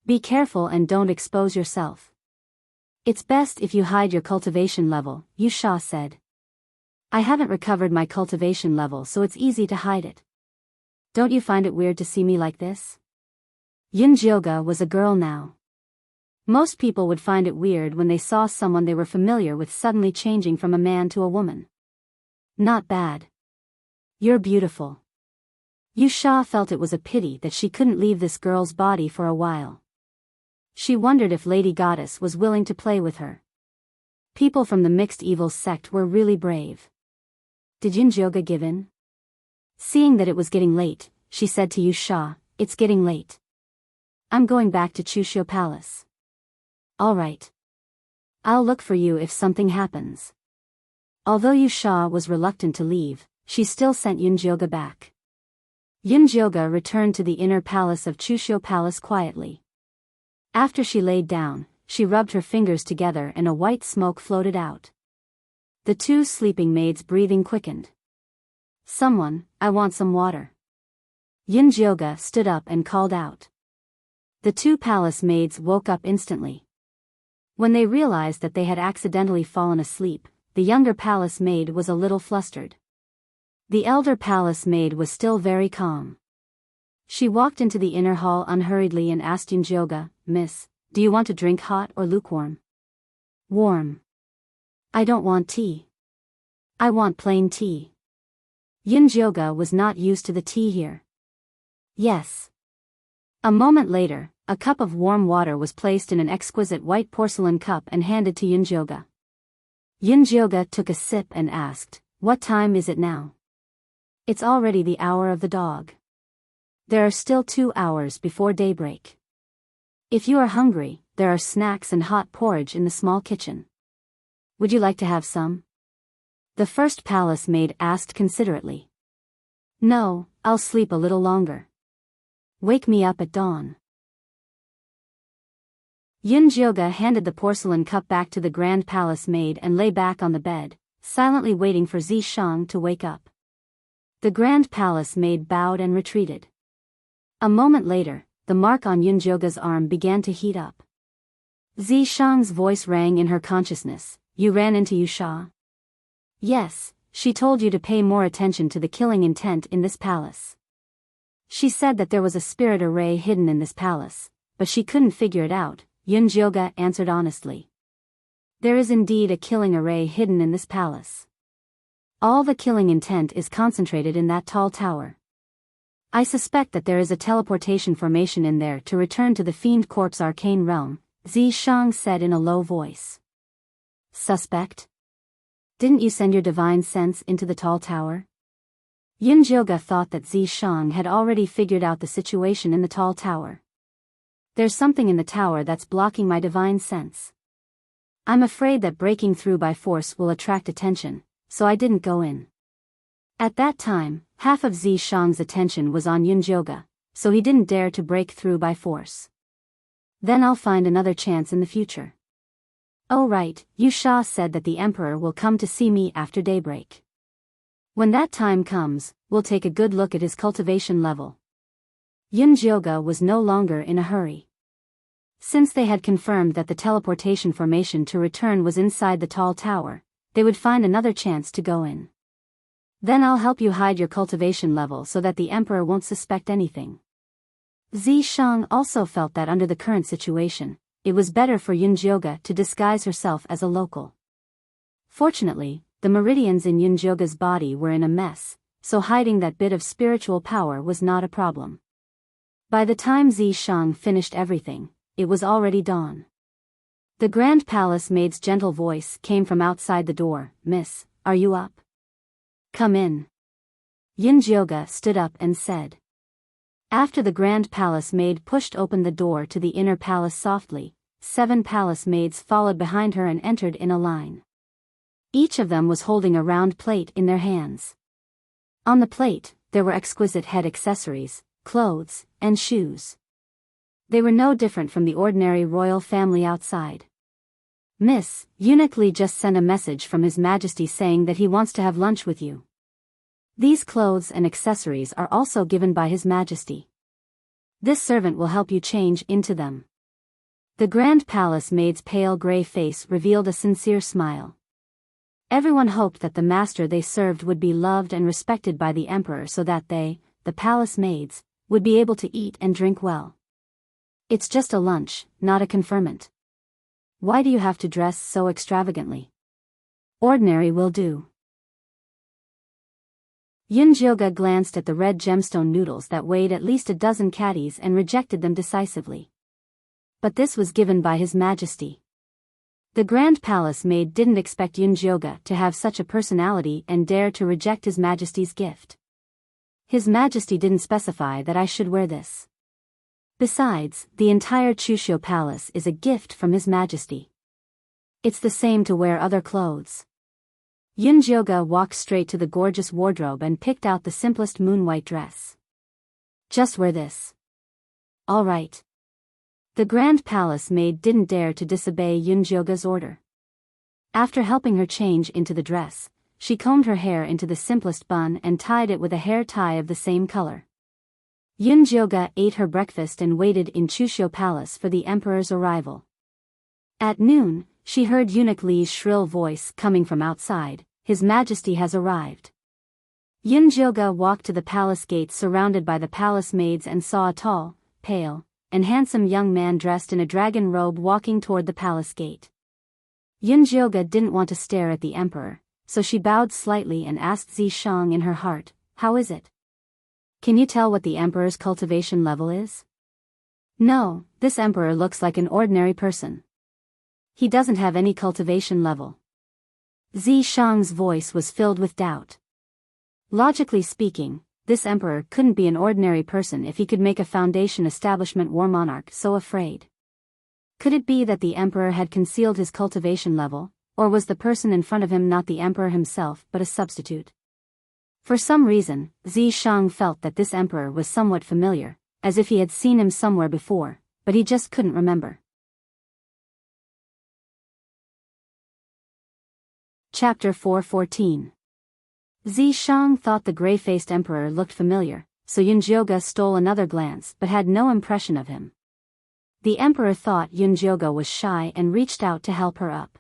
Be careful and don't expose yourself. It's best if you hide your cultivation level, Yusha said. I haven't recovered my cultivation level, so it's easy to hide it. Don't you find it weird to see me like this? Yunjioga was a girl now. Most people would find it weird when they saw someone they were familiar with suddenly changing from a man to a woman. Not bad. You're beautiful. Yusha felt it was a pity that she couldn't leave this girl's body for a while. She wondered if Lady Goddess was willing to play with her. People from the mixed evil sect were really brave. Did Yunjioga give in? Seeing that it was getting late, she said to Yusha, it's getting late. I'm going back to Chushio Palace. Alright. I'll look for you if something happens. Although Yusha was reluctant to leave, she still sent Yunjioga back. Yunjioga returned to the inner palace of Chushio Palace quietly. After she laid down, she rubbed her fingers together and a white smoke floated out. The two sleeping maids' breathing quickened. Someone, I want some water. Yunjioga stood up and called out. The two palace maids woke up instantly. When they realized that they had accidentally fallen asleep, the younger palace maid was a little flustered. The elder palace maid was still very calm. She walked into the inner hall unhurriedly and asked Yunjioga, Miss, do you want to drink hot or lukewarm? Warm. I don't want tea. I want plain tea. Yunjioga was not used to the tea here. Yes. A moment later, a cup of warm water was placed in an exquisite white porcelain cup and handed to Yunjioga. Yunjioga took a sip and asked, what time is it now? It's already the hour of the dog. There are still 2 hours before daybreak. If you are hungry, there are snacks and hot porridge in the small kitchen. Would you like to have some? The first palace maid asked considerately. No, I'll sleep a little longer. Wake me up at dawn. Yunjioga handed the porcelain cup back to the Grand Palace maid and lay back on the bed, silently waiting for Zishang to wake up. The Grand Palace maid bowed and retreated. A moment later, the mark on Yunjioga's arm began to heat up. Zishang's voice rang in her consciousness. You ran into Yusha? Yes, she told you to pay more attention to the killing intent in this palace. She said that there was a spirit array hidden in this palace, but she couldn't figure it out, Yunjioga answered honestly. There is indeed a killing array hidden in this palace. All the killing intent is concentrated in that tall tower. I suspect that there is a teleportation formation in there to return to the Fiend Corp's arcane realm, Zishang said in a low voice. Suspect? Didn't you send your divine sense into the tall tower? Yunjioga thought that Zishang had already figured out the situation in the tall tower. There's something in the tower that's blocking my divine sense. I'm afraid that breaking through by force will attract attention, so I didn't go in. At that time, half of Zishang's attention was on Yunjioga, so he didn't dare to break through by force. Then I'll find another chance in the future. Oh right, Yusha said that the Emperor will come to see me after daybreak. When that time comes, we'll take a good look at his cultivation level. Yunjioga was no longer in a hurry. Since they had confirmed that the teleportation formation to return was inside the tall tower, they would find another chance to go in. Then I'll help you hide your cultivation level so that the Emperor won't suspect anything. Zishang also felt that under the current situation, it was better for Yunjioga to disguise herself as a local. Fortunately, the meridians in Yunjioga's body were in a mess, so hiding that bit of spiritual power was not a problem. By the time Zishang finished everything, it was already dawn. The Grand Palace maid's gentle voice came from outside the door. Miss, are you up? Come in. Yunjioga stood up and said. After the Grand Palace maid pushed open the door to the inner palace softly, 7 palace maids followed behind her and entered in a line. Each of them was holding a round plate in their hands. On the plate, there were exquisite head accessories, clothes, and shoes. They were no different from the ordinary royal family outside. Miss, Eunuch Li just sent a message from His Majesty saying that he wants to have lunch with you. These clothes and accessories are also given by His Majesty. This servant will help you change into them. The Grand Palace maid's pale gray face revealed a sincere smile. Everyone hoped that the master they served would be loved and respected by the Emperor so that they, the palace maids, would be able to eat and drink well. It's just a lunch, not a conferment. Why do you have to dress so extravagantly? Ordinary will do. Yunjioga glanced at the red gemstone noodles that weighed at least a dozen catties and rejected them decisively. But this was given by His Majesty. The Grand Palace maid didn't expect Yunjioga to have such a personality and dare to reject His Majesty's gift. His Majesty didn't specify that I should wear this. Besides, the entire Chushio Palace is a gift from His Majesty. It's the same to wear other clothes. Yunjioga walked straight to the gorgeous wardrobe and picked out the simplest moon-white dress. Just wear this. All right. The Grand Palace maid didn't dare to disobey Yunjioga's order. After helping her change into the dress, she combed her hair into the simplest bun and tied it with a hair tie of the same color. Yunjioga ate her breakfast and waited in Chushio Palace for the Emperor's arrival. At noon, she heard Eunuch Li's shrill voice coming from outside. His Majesty has arrived. Yunjioga walked to the palace gate surrounded by the palace maids and saw a tall, pale, and handsome young man dressed in a dragon robe walking toward the palace gate. Yunjioga didn't want to stare at the Emperor, so she bowed slightly and asked Zishang in her heart, "How is it? Can you tell what the Emperor's cultivation level is?" "No, this Emperor looks like an ordinary person. He doesn't have any cultivation level." Zishang's voice was filled with doubt. Logically speaking, this Emperor couldn't be an ordinary person if he could make a Foundation establishment war monarch so afraid. Could it be that the Emperor had concealed his cultivation level, or was the person in front of him not the Emperor himself but a substitute? For some reason, Zishang felt that this emperor was somewhat familiar, as if he had seen him somewhere before, but he just couldn't remember. Chapter 4:14. Zishang thought the gray-faced emperor looked familiar, so Yunjioge stole another glance but had no impression of him. The emperor thought Yunjioge was shy and reached out to help her up.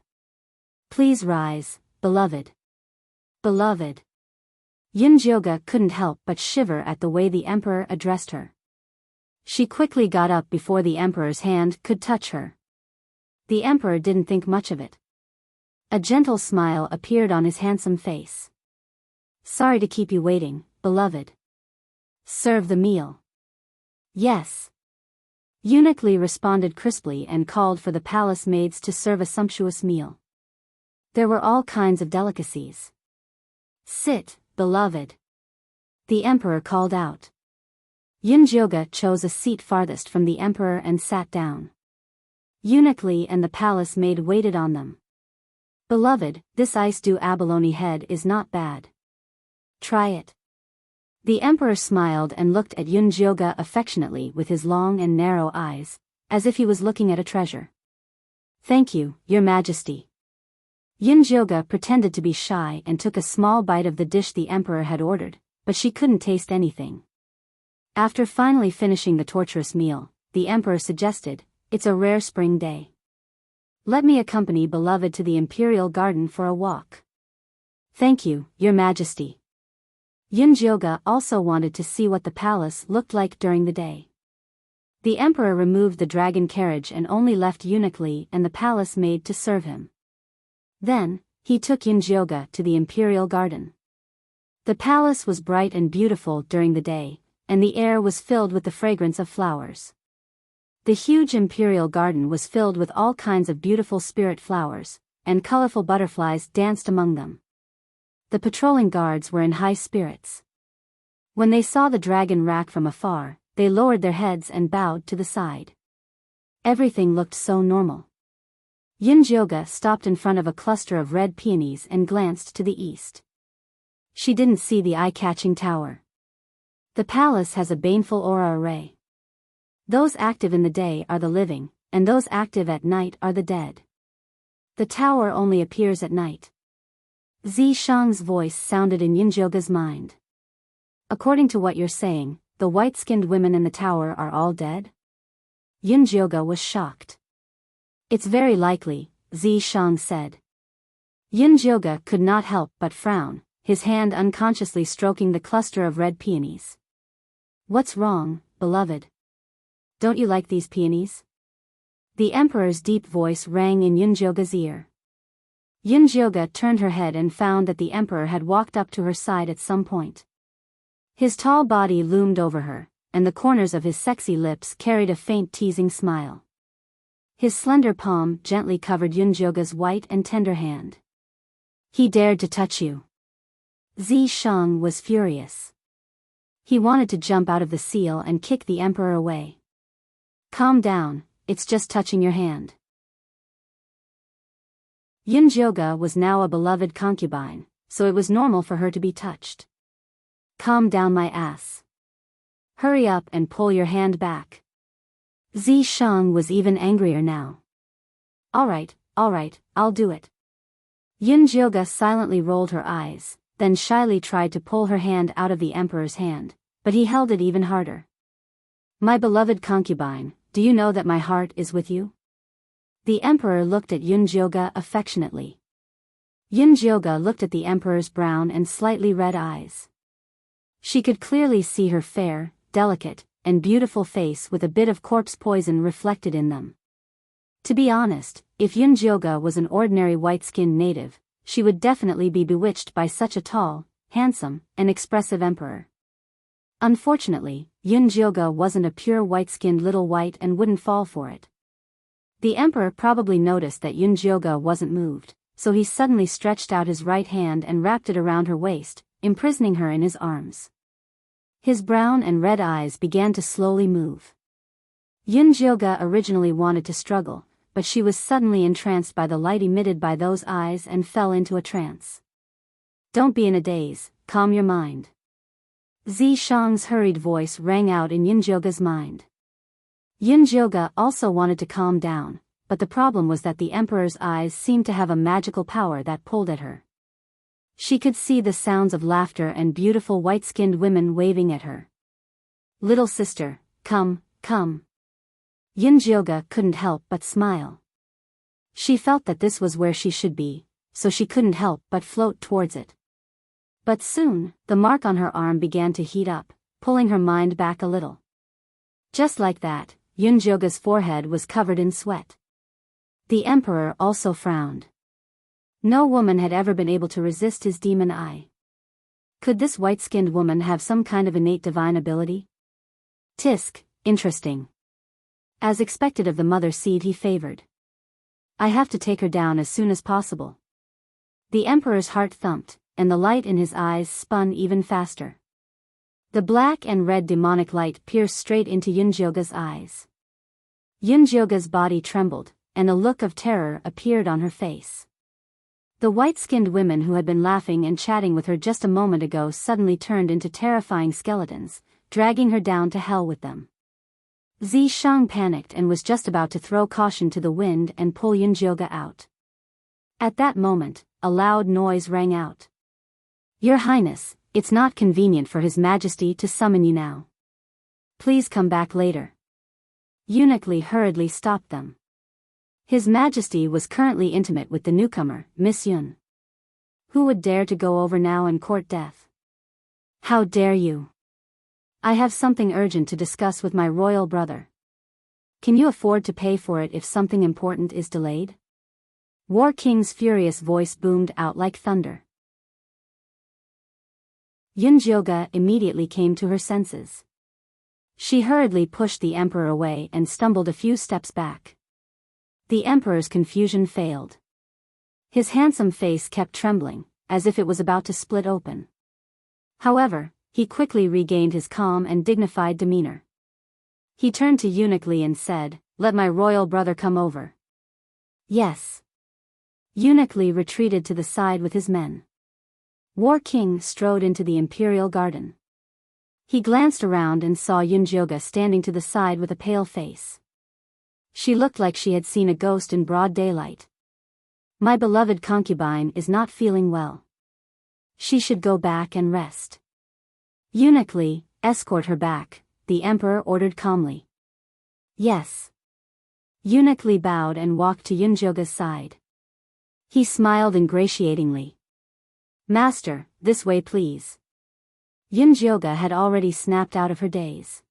"Please rise, beloved." Beloved. Yunjioge couldn't help but shiver at the way the emperor addressed her. She quickly got up before the emperor's hand could touch her. The emperor didn't think much of it. A gentle smile appeared on his handsome face. "Sorry to keep you waiting, beloved. Serve the meal." "Yes." Eunuch Li responded crisply and called for the palace maids to serve a sumptuous meal. There were all kinds of delicacies. "Sit, beloved," the emperor called out. Yunjioge chose a seat farthest from the emperor and sat down. Eunuch Li and the palace maid waited on them. "Beloved, this ice-dew abalone head is not bad. Try it." The emperor smiled and looked at Yunjioge affectionately with his long and narrow eyes, as if he was looking at a treasure. "Thank you, Your Majesty." Yunjioge pretended to be shy and took a small bite of the dish the emperor had ordered, but she couldn't taste anything. After finally finishing the torturous meal, the emperor suggested, "It's a rare spring day. Let me accompany beloved to the imperial garden for a walk." "Thank you, Your Majesty." Yunjioge also wanted to see what the palace looked like during the day. The emperor removed the dragon carriage and only left Eunuch Li and the palace maid to serve him. Then, he took Yunjioge to the imperial garden. The palace was bright and beautiful during the day, and the air was filled with the fragrance of flowers. The huge imperial garden was filled with all kinds of beautiful spirit flowers, and colorful butterflies danced among them. The patrolling guards were in high spirits. When they saw the dragon rack from afar, they lowered their heads and bowed to the side. Everything looked so normal. Yunjioge stopped in front of a cluster of red peonies and glanced to the east. She didn't see the eye-catching tower. The palace has a baneful aura array. Those active in the day are the living, and those active at night are the dead. The tower only appears at night. Zishang's voice sounded in Yunjioge's mind. "According to what you're saying, the white-skinned women in the tower are all dead?" Yunjioge was shocked. "It's very likely," Zishang said. Yunjioge could not help but frown, his hand unconsciously stroking the cluster of red peonies. "What's wrong, beloved? Don't you like these peonies?" The emperor's deep voice rang in Yunjioge's ear. Yunjioge turned her head and found that the emperor had walked up to her side at some point. His tall body loomed over her, and the corners of his sexy lips carried a faint teasing smile. His slender palm gently covered Yunjioge's white and tender hand. "He dared to touch you." Zishang was furious. He wanted to jump out of the seal and kick the emperor away. "Calm down, it's just touching your hand." Yunjioge was now a beloved concubine, so it was normal for her to be touched. "Calm down, my ass. Hurry up and pull your hand back." Zishang was even angrier now. All right, I'll do it." Yunjioge silently rolled her eyes, then shyly tried to pull her hand out of the emperor's hand, but he held it even harder. "My beloved concubine, do you know that my heart is with you?" The emperor looked at Yunjioge affectionately. Yunjioge looked at the emperor's brown and slightly red eyes. She could clearly see her fair, delicate, and beautiful face with a bit of corpse poison reflected in them. To be honest, if Yunjioge was an ordinary white-skinned native, she would definitely be bewitched by such a tall, handsome, and expressive emperor. Unfortunately, Yunjioge wasn't a pure white-skinned little white and wouldn't fall for it. The emperor probably noticed that Yunjioge wasn't moved, so he suddenly stretched out his right hand and wrapped it around her waist, imprisoning her in his arms. His brown and red eyes began to slowly move. Yunjioge originally wanted to struggle, but she was suddenly entranced by the light emitted by those eyes and fell into a trance. "Don't be in a daze, calm your mind. Zishang's hurried voice rang out in Yunjioga's mind. Yunjioga also wanted to calm down, but the problem was that the emperor's eyes seemed to have a magical power that pulled at her. She could see the sounds of laughter and beautiful white-skinned women waving at her. Little sister, come, come. Yunjioga couldn't help but smile. She felt that this was where she should be, so she couldn't help but float towards it. But soon, the mark on her arm began to heat up, pulling her mind back a little. Just like that, Yunjioga's forehead was covered in sweat. The emperor also frowned. No woman had ever been able to resist his demon eye. Could this white-skinned woman have some kind of innate divine ability? Tisk, interesting. As expected of the mother seed he favored. I have to take her down as soon as possible. The emperor's heart thumped, and the light in his eyes spun even faster. The black and red demonic light pierced straight into Yunjioga's eyes. Yunjioga's body trembled, and a look of terror appeared on her face. The white-skinned women who had been laughing and chatting with her just a moment ago suddenly turned into terrifying skeletons, dragging her down to hell with them. Zishang panicked and was just about to throw caution to the wind and pull Yunjioga out. At that moment, a loud noise rang out. Your Highness, it's not convenient for His Majesty to summon you now. Please come back later. Eunuch Li hurriedly stopped them. His Majesty was currently intimate with the newcomer, Miss Yun. Who would dare to go over now and court death? How dare you? I have something urgent to discuss with my royal brother. Can you afford to pay for it if something important is delayed? War King's furious voice boomed out like thunder. Yunjioga immediately came to her senses. She hurriedly pushed the emperor away and stumbled a few steps back. The emperor's confusion failed. His handsome face kept trembling, as if it was about to split open. However, he quickly regained his calm and dignified demeanor. He turned to Eunuch Li and said, "Let my royal brother come over." Yes. Eunuch Li retreated to the side with his men. War King strode into the imperial garden. He glanced around and saw Yunjioga standing to the side with a pale face. She looked like she had seen a ghost in broad daylight. My beloved concubine is not feeling well. She should go back and rest. Eunuch Li, escort her back, the emperor ordered calmly. Yes. Eunuch Li bowed and walked to Yunjioga's side. He smiled ingratiatingly. Master, this way please. Yunjioga had already snapped out of her daze.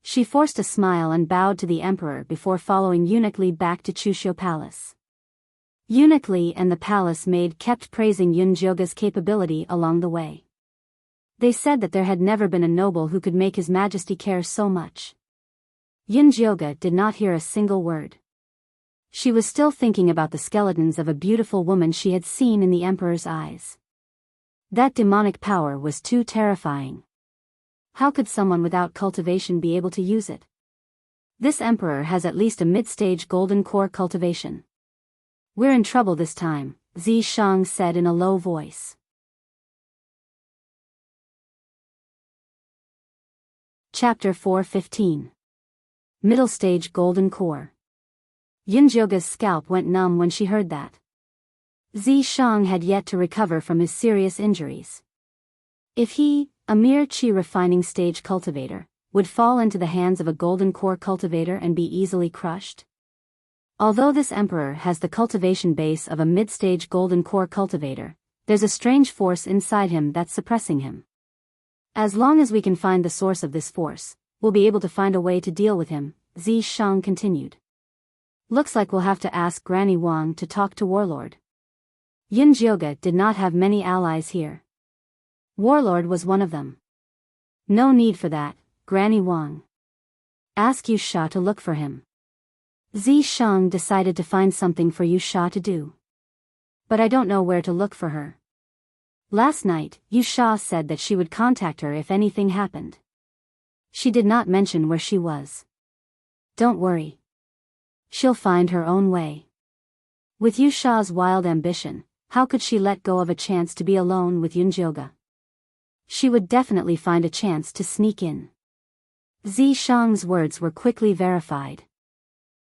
She forced a smile and bowed to the emperor before following Eunuch Li back to Chushio Palace. Eunuch Li and the palace maid kept praising Yunjioga's capability along the way. They said that there had never been a noble who could make His Majesty care so much. Yunjioga did not hear a single word. She was still thinking about the skeletons of a beautiful woman she had seen in the emperor's eyes. That demonic power was too terrifying. How could someone without cultivation be able to use it? This emperor has at least a mid-stage golden core cultivation. We're in trouble this time, Zishang said in a low voice. Chapter 4:15. Middle Stage Golden Core. Yunjioga's scalp went numb when she heard that. Zishang had yet to recover from his serious injuries. If he, a mere chi refining stage cultivator, would fall into the hands of a golden core cultivator and be easily crushed? Although this emperor has the cultivation base of a mid-stage golden core cultivator, there's a strange force inside him that's suppressing him. As long as we can find the source of this force, we'll be able to find a way to deal with him, Zishang continued. Looks like we'll have to ask Granny Wang to talk to Warlord. Yunjioga did not have many allies here. Warlord was one of them. No need for that, Granny Wang. Ask Yusha to look for him. Zishang decided to find something for Yusha to do. But I don't know where to look for her. Last night, Yusha said that she would contact her if anything happened. She did not mention where she was. Don't worry. She'll find her own way. With Yusha's wild ambition, how could she let go of a chance to be alone with Yunjioga? She would definitely find a chance to sneak in. Zishang's words were quickly verified.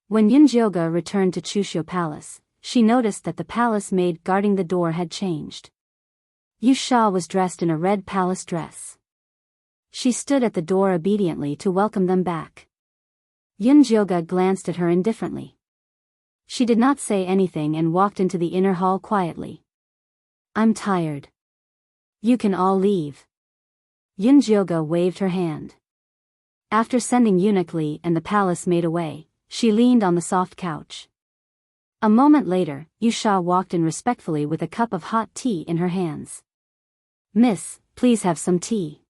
When Yunjioge returned to Chushio Palace, she noticed that the palace maid guarding the door had changed. Yusha was dressed in a red palace dress. She stood at the door obediently to welcome them back. Yunjioge glanced at her indifferently. She did not say anything and walked into the inner hall quietly. I'm tired. You can all leave. Yunjioge waved her hand. After sending eunuch Li and the palace maid away, she leaned on the soft couch. A moment later, Yusha walked in respectfully with a cup of hot tea in her hands. Miss, please have some tea.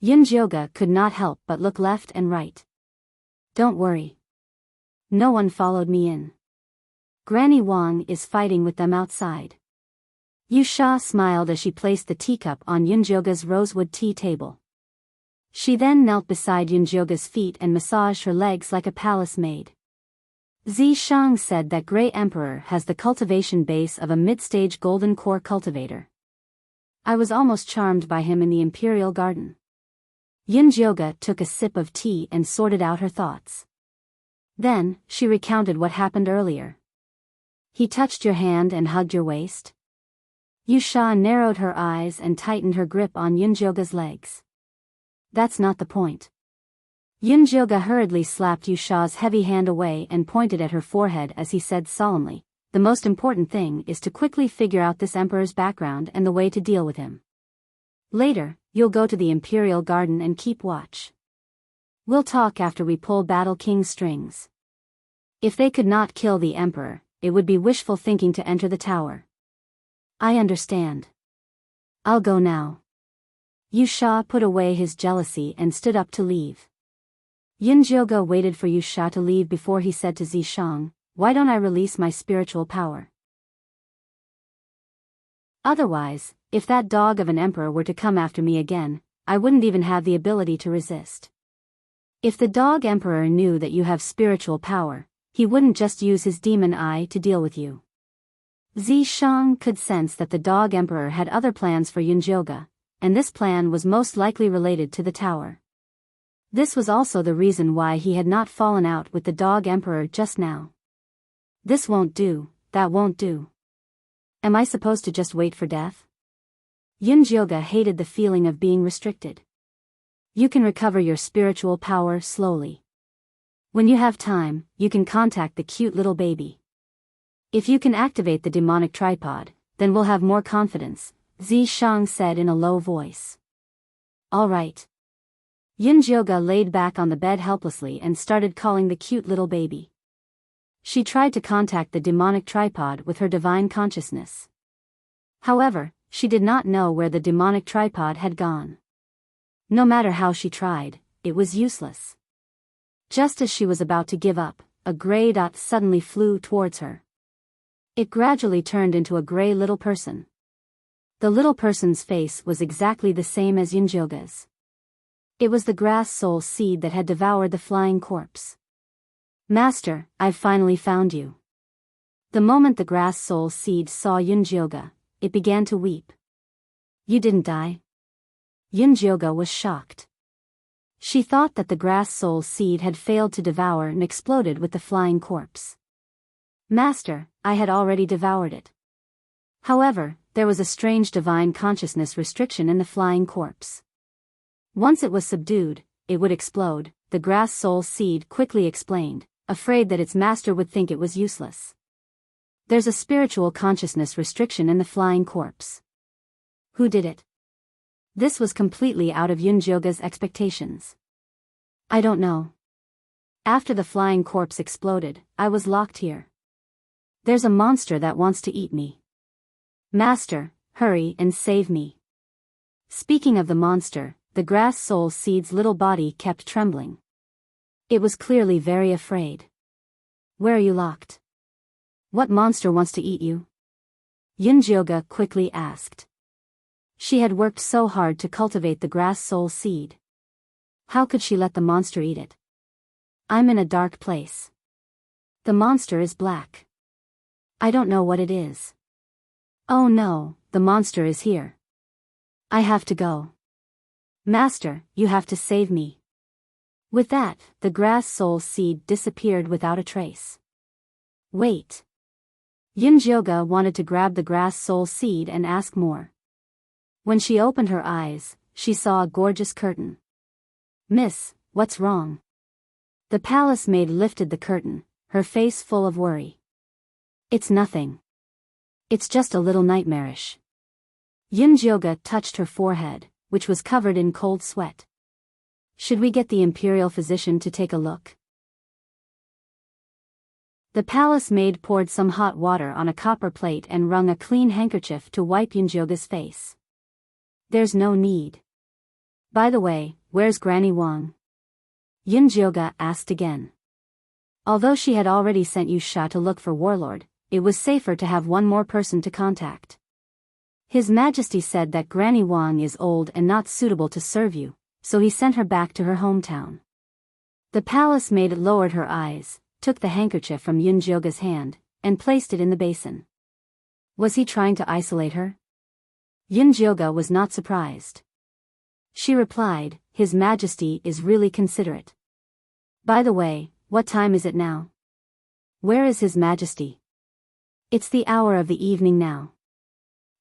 Yunjioge could not help but look left and right. Don't worry. No one followed me in. Granny Wang is fighting with them outside. Yusha smiled as she placed the teacup on Yunjioge's rosewood tea table. She then knelt beside Yunjioge's feet and massaged her legs like a palace maid. Zishang said that Grey Emperor has the cultivation base of a mid-stage golden core cultivator. I was almost charmed by him in the Imperial Garden. Yunjioge took a sip of tea and sorted out her thoughts. Then, she recounted what happened earlier. He touched your hand and hugged your waist? Yusha narrowed her eyes and tightened her grip on Yunjioge's legs. That's not the point. Yunjioge hurriedly slapped Yusha's heavy hand away and pointed at her forehead as he said solemnly, the most important thing is to quickly figure out this emperor's background and the way to deal with him. Later, you'll go to the Imperial Garden and keep watch. We'll talk after we pull Battle King's strings. If they could not kill the emperor, it would be wishful thinking to enter the tower. I understand. I'll go now. Yusha put away his jealousy and stood up to leave. Yunjioge waited for Yusha to leave before he said to Zishang, why don't I release my spiritual power? Otherwise, if that dog of an emperor were to come after me again, I wouldn't even have the ability to resist. If the dog emperor knew that you have spiritual power, he wouldn't just use his demon eye to deal with you. Zishang could sense that the dog emperor had other plans for Yunjioge, and this plan was most likely related to the tower. This was also the reason why he had not fallen out with the dog emperor just now. This won't do, that won't do. Am I supposed to just wait for death? Yunjioge hated the feeling of being restricted. You can recover your spiritual power slowly. When you have time, you can contact the cute little baby. If you can activate the demonic tripod, then we'll have more confidence, Zishang said in a low voice. All right. Yunjioge laid back on the bed helplessly and started calling the cute little baby. She tried to contact the demonic tripod with her divine consciousness. However, she did not know where the demonic tripod had gone. No matter how she tried, it was useless. Just as she was about to give up, a gray dot suddenly flew towards her. It gradually turned into a gray little person. The little person's face was exactly the same as Yunjioge's. It was the grass soul seed that had devoured the flying corpse. Master, I've finally found you. The moment the grass soul seed saw Yunjioge, it began to weep. You didn't die? Yunjioge was shocked. She thought that the grass soul seed had failed to devour and exploded with the flying corpse. Master, I had already devoured it. However, there was a strange divine consciousness restriction in the flying corpse. Once it was subdued, it would explode, the grass soul seed quickly explained, afraid that its master would think it was useless. There's a spiritual consciousness restriction in the flying corpse. Who did it? This was completely out of Yunjioge's expectations. I don't know. After the flying corpse exploded, I was locked here. There's a monster that wants to eat me. Master, hurry and save me. Speaking of the monster, the grass soul seed's little body kept trembling. It was clearly very afraid. Where are you locked? What monster wants to eat you? Yunjioge quickly asked. She had worked so hard to cultivate the grass soul seed. How could she let the monster eat it? I'm in a dark place. The monster is black. I don't know what it is. Oh no, the monster is here. I have to go. Master, you have to save me. With that, the grass soul seed disappeared without a trace. Wait. Yunjioga wanted to grab the grass soul seed and ask more. When she opened her eyes, she saw a gorgeous curtain. Miss, what's wrong? The palace maid lifted the curtain, her face full of worry. It's nothing. It's just a little nightmarish. Yunjioga touched her forehead, which was covered in cold sweat. Should we get the imperial physician to take a look? The palace maid poured some hot water on a copper plate and wrung a clean handkerchief to wipe Yunjioga's face. There's no need. By the way, where's Granny Wang? Yunjioga asked again. Although she had already sent Yusha to look for Warlord, it was safer to have one more person to contact. His Majesty said that Granny Wang is old and not suitable to serve you, so he sent her back to her hometown. The palace maid lowered her eyes, took the handkerchief from Yunjioga's hand, and placed it in the basin. Was he trying to isolate her? Yunjioga was not surprised. She replied, His Majesty is really considerate. By the way, what time is it now? Where is His Majesty? It's the hour of the evening now.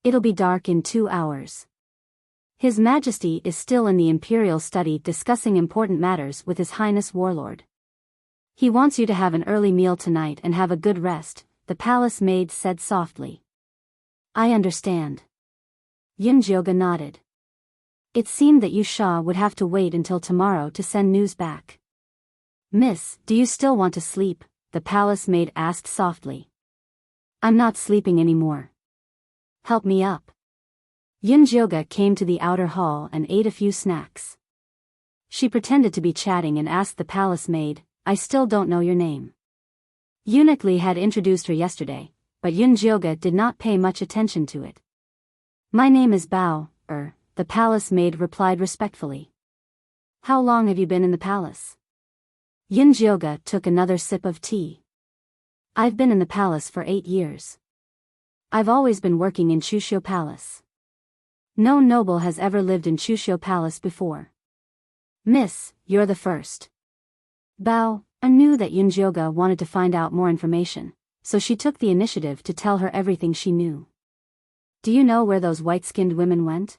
It'll be dark in 2 hours. His Majesty is still in the imperial study discussing important matters with His Highness Warlord. He wants you to have an early meal tonight and have a good rest, the palace maid said softly. I understand. Yunjioga nodded. It seemed that Yusha would have to wait until tomorrow to send news back. Miss, do you still want to sleep? The palace maid asked softly. I'm not sleeping anymore. Help me up. Yunjioga came to the outer hall and ate a few snacks. She pretended to be chatting and asked the palace maid, I still don't know your name. Eunuch Li had introduced her yesterday, but Yunjioga did not pay much attention to it. My name is Bao, the palace maid replied respectfully. How long have you been in the palace? Yunjioga took another sip of tea. I've been in the palace for 8 years. I've always been working in Chushio Palace. No noble has ever lived in Chushio Palace before. Miss, you're the first. Bao knew that Yunjioga wanted to find out more information, so she took the initiative to tell her everything she knew. Do you know where those white-skinned women went?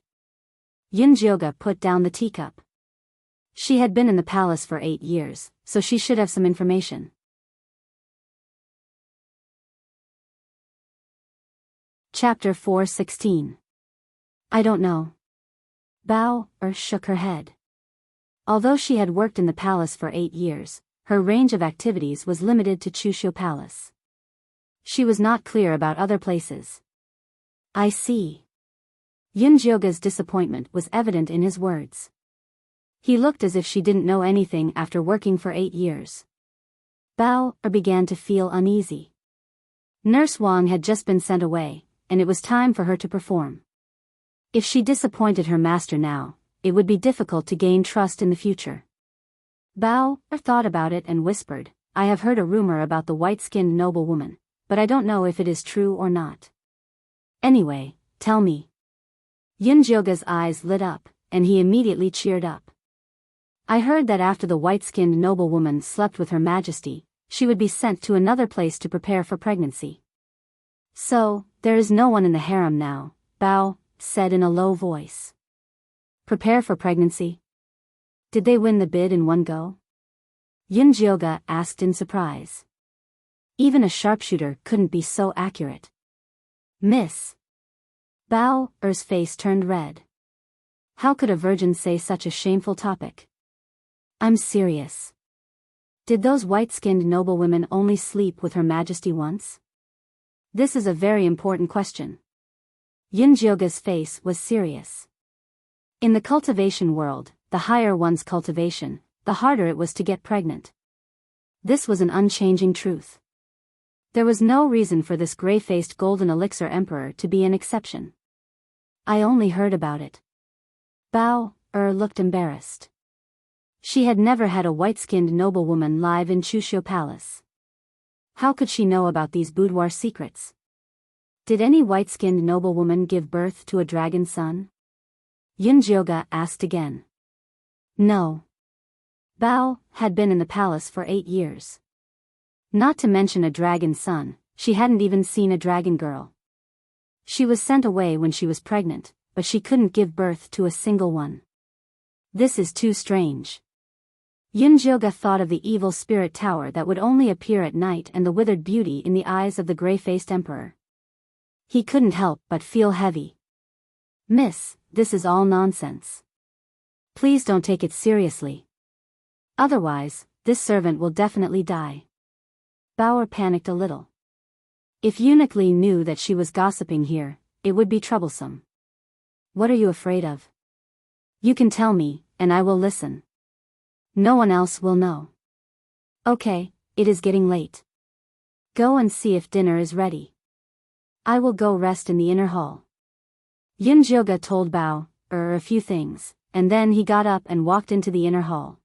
Yunjioga put down the teacup. She had been in the palace for 8 years, so she should have some information. Chapter 4:16. I don't know. Bao shook her head. Although she had worked in the palace for 8 years, her range of activities was limited to Chushio Palace. She was not clear about other places. I see. Yunjioga's disappointment was evident in his words. He looked as if she didn't know anything after working for 8 years. Bao began to feel uneasy. Nurse Wang had just been sent away, and it was time for her to perform. If she disappointed her master now, it would be difficult to gain trust in the future. Bao thought about it and whispered, I have heard a rumor about the white-skinned noblewoman, but I don't know if it is true or not. Anyway, tell me. Yunjioga's eyes lit up, and he immediately cheered up. I heard that after the white-skinned noblewoman slept with Her Majesty, she would be sent to another place to prepare for pregnancy. So, there is no one in the harem now, Bao said in a low voice. Prepare for pregnancy? Did they win the bid in one go? Yunjioga asked in surprise. Even a sharpshooter couldn't be so accurate. Miss. Bao's face turned red. How could a virgin say such a shameful topic? I'm serious. Did those white-skinned noblewomen only sleep with Her Majesty once? This is a very important question. Yunjioga's face was serious. In the cultivation world, the higher one's cultivation, the harder it was to get pregnant. This was an unchanging truth. There was no reason for this gray-faced golden elixir emperor to be an exception. I only heard about it. Bao looked embarrassed. She had never had a white-skinned noblewoman live in Chushio Palace. How could she know about these boudoir secrets? Did any white-skinned noblewoman give birth to a dragon son? Yunjioga asked again. No. Bao had been in the palace for 8 years. Not to mention a dragon son, she hadn't even seen a dragon girl. She was sent away when she was pregnant, but she couldn't give birth to a single one. This is too strange. Yunjioga thought of the evil spirit tower that would only appear at night and the withered beauty in the eyes of the gray-faced emperor. He couldn't help but feel heavy. Miss, this is all nonsense. Please don't take it seriously. Otherwise, this servant will definitely die. Bauer panicked a little. If Eunuch Li knew that she was gossiping here, it would be troublesome. What are you afraid of? You can tell me, and I will listen. No one else will know. Okay, it is getting late. Go and see if dinner is ready. I will go rest in the inner hall. Yunjioga told Bao a few things, and then he got up and walked into the inner hall.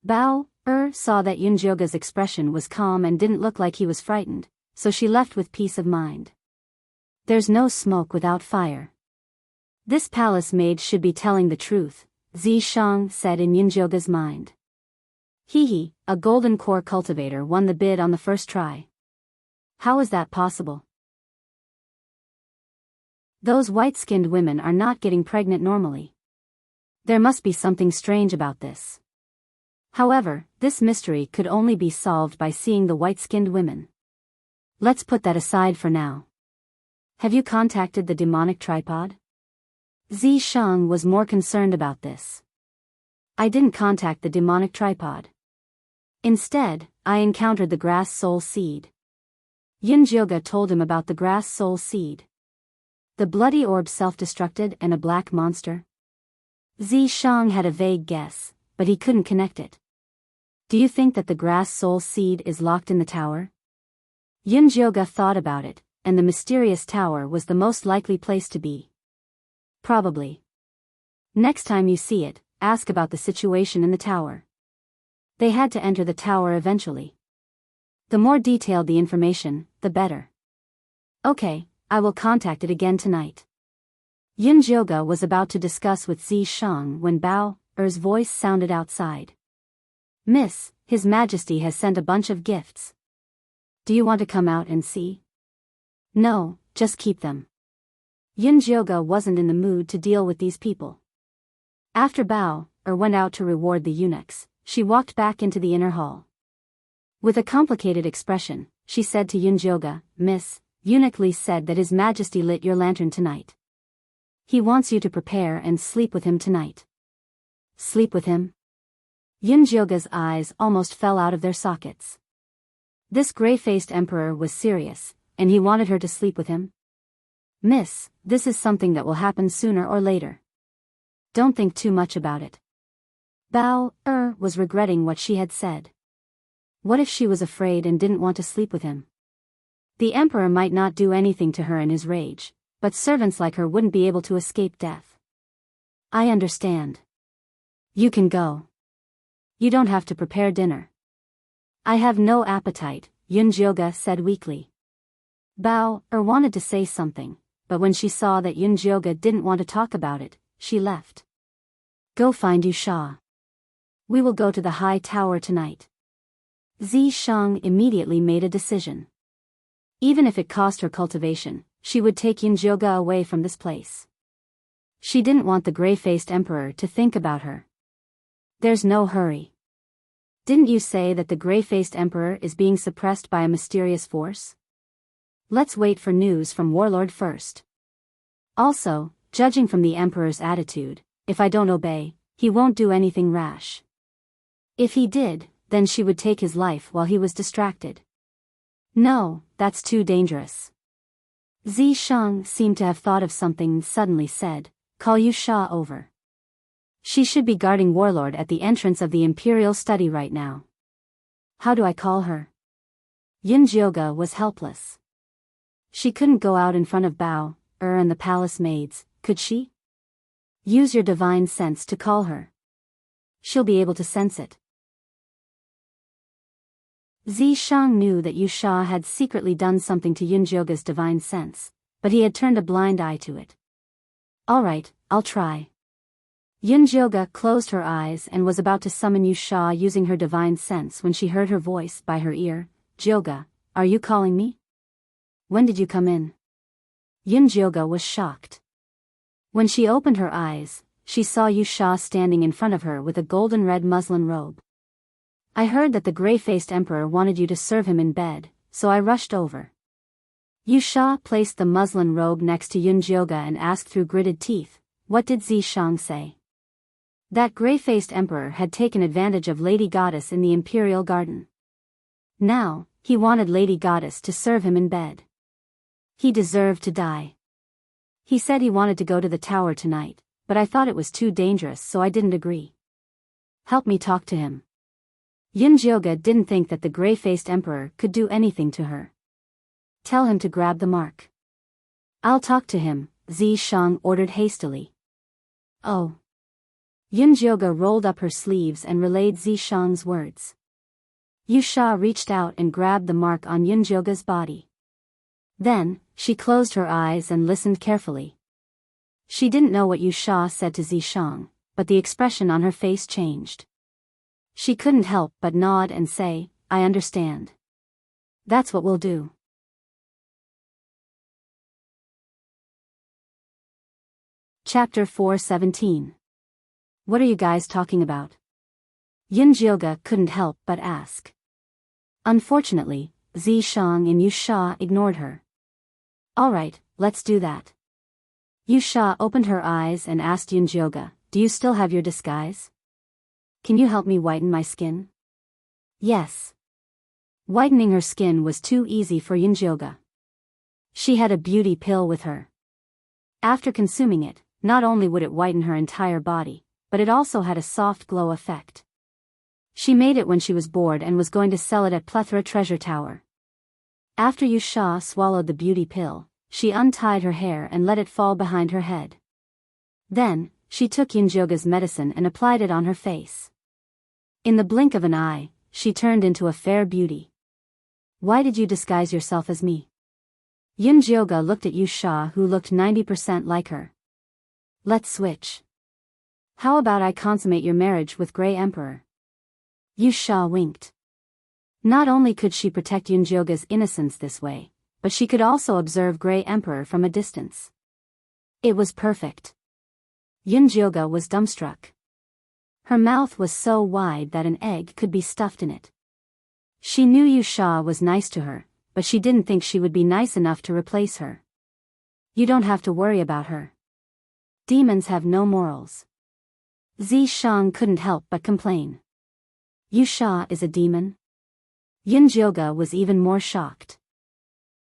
Bao saw that Yunjioga's expression was calm and didn't look like he was frightened, so she left with peace of mind. There's no smoke without fire. This palace maid should be telling the truth, Zishang said in Yunjioga's mind. Hehe, a golden core cultivator won the bid on the first try. How is that possible? Those white-skinned women are not getting pregnant normally. There must be something strange about this. However, this mystery could only be solved by seeing the white-skinned women. Let's put that aside for now. Have you contacted the demonic tripod? Zishang was more concerned about this. I didn't contact the demonic tripod. Instead, I encountered the grass soul seed. Yunjioga told him about the grass soul seed. The bloody orb self-destructed and a black monster? Zishang had a vague guess, but he couldn't connect it. Do you think that the grass soul seed is locked in the tower? Yunjioga thought about it, and the mysterious tower was the most likely place to be. Probably. Next time you see it, ask about the situation in the tower. They had to enter the tower eventually. The more detailed the information, the better. Okay, I will contact it again tonight. Yunjioga was about to discuss with Zishang when Bao's voice sounded outside. Miss, His Majesty has sent a bunch of gifts. Do you want to come out and see? No, just keep them. Yunjioga wasn't in the mood to deal with these people. After Bao went out to reward the eunuchs, she walked back into the inner hall. With a complicated expression, she said to Yunjioga, Miss, Eunuch Li said that His Majesty lit your lantern tonight. He wants you to prepare and sleep with him tonight. Sleep with him? Yunjioga's eyes almost fell out of their sockets. This gray-faced emperor was serious, and he wanted her to sleep with him? Miss, this is something that will happen sooner or later. Don't think too much about it. Bao was regretting what she had said. What if she was afraid and didn't want to sleep with him? The emperor might not do anything to her in his rage, but servants like her wouldn't be able to escape death. I understand. You can go. You don't have to prepare dinner. I have no appetite, Yunjioga said weakly. Bao wanted to say something, but when she saw that Yunjioga didn't want to talk about it, she left. Go find Yusha. We will go to the high tower tonight. Zishang immediately made a decision. Even if it cost her cultivation, she would take Yunjioga away from this place. She didn't want the gray-faced emperor to think about her. There's no hurry. Didn't you say that the gray-faced emperor is being suppressed by a mysterious force? Let's wait for news from Warlord first. Also, judging from the emperor's attitude, if I don't obey, he won't do anything rash. If he did, then she would take his life while he was distracted. No, that's too dangerous. Zishang seemed to have thought of something and suddenly said, Call Yusha over. She should be guarding Warlord at the entrance of the Imperial study right now. How do I call her? Yunjioga was helpless. She couldn't go out in front of Bao and the palace maids, could she? Use your divine sense to call her. She'll be able to sense it. Zishang knew that Yusha had secretly done something to Yunjioga's divine sense, but he had turned a blind eye to it. All right, I'll try. Yunjioga closed her eyes and was about to summon Yusha using her divine sense when she heard her voice by her ear. "Jioga, are you calling me? When did you come in?" Yunjioga was shocked. When she opened her eyes, she saw Yusha standing in front of her with a golden red muslin robe. "I heard that the gray-faced emperor wanted you to serve him in bed, so I rushed over." Yusha placed the muslin robe next to Yunjioga and asked through gritted teeth, "What did Zishang say?" That gray-faced emperor had taken advantage of Lady Goddess in the imperial garden. Now, he wanted Lady Goddess to serve him in bed. He deserved to die. He said he wanted to go to the tower tonight, but I thought it was too dangerous so I didn't agree. Help me talk to him. Yunjioga didn't think that the gray-faced emperor could do anything to her. Tell him to grab the mark. I'll talk to him, Zishang ordered hastily. Oh. Yunjioga rolled up her sleeves and relayed Zishang's words. Yusha reached out and grabbed the mark on Yunjioga's body. Then, she closed her eyes and listened carefully. She didn't know what Yusha said to Zishang, but the expression on her face changed. She couldn't help but nod and say, "I understand. That's what we'll do." Chapter 4:17. What are you guys talking about? Yunjioga couldn't help but ask. Unfortunately, Zishang and Yusha ignored her. "Alright, let's do that." Yusha opened her eyes and asked Yunjioga, "Do you still have your disguise? Can you help me whiten my skin?" Yes. Whitening her skin was too easy for Yunjioga. She had a beauty pill with her. After consuming it, not only would it whiten her entire body, but it also had a soft glow effect. She made it when she was bored and was going to sell it at Plethora Treasure Tower. After Yusha swallowed the beauty pill, she untied her hair and let it fall behind her head. Then, she took Yunjioga's medicine and applied it on her face. In the blink of an eye, she turned into a fair beauty. "Why did you disguise yourself as me?" Yunjioga looked at Yusha, who looked 90% like her. "Let's switch. How about I consummate your marriage with Grey Emperor?" Yusha winked. Not only could she protect Yunjioga's innocence this way, but she could also observe Grey Emperor from a distance. It was perfect. Yunjioga was dumbstruck. Her mouth was so wide that an egg could be stuffed in it. She knew Yusha was nice to her, but she didn't think she would be nice enough to replace her. "You don't have to worry about her. Demons have no morals." Zishang couldn't help but complain. "Yusha is a demon?" Yunjioga was even more shocked.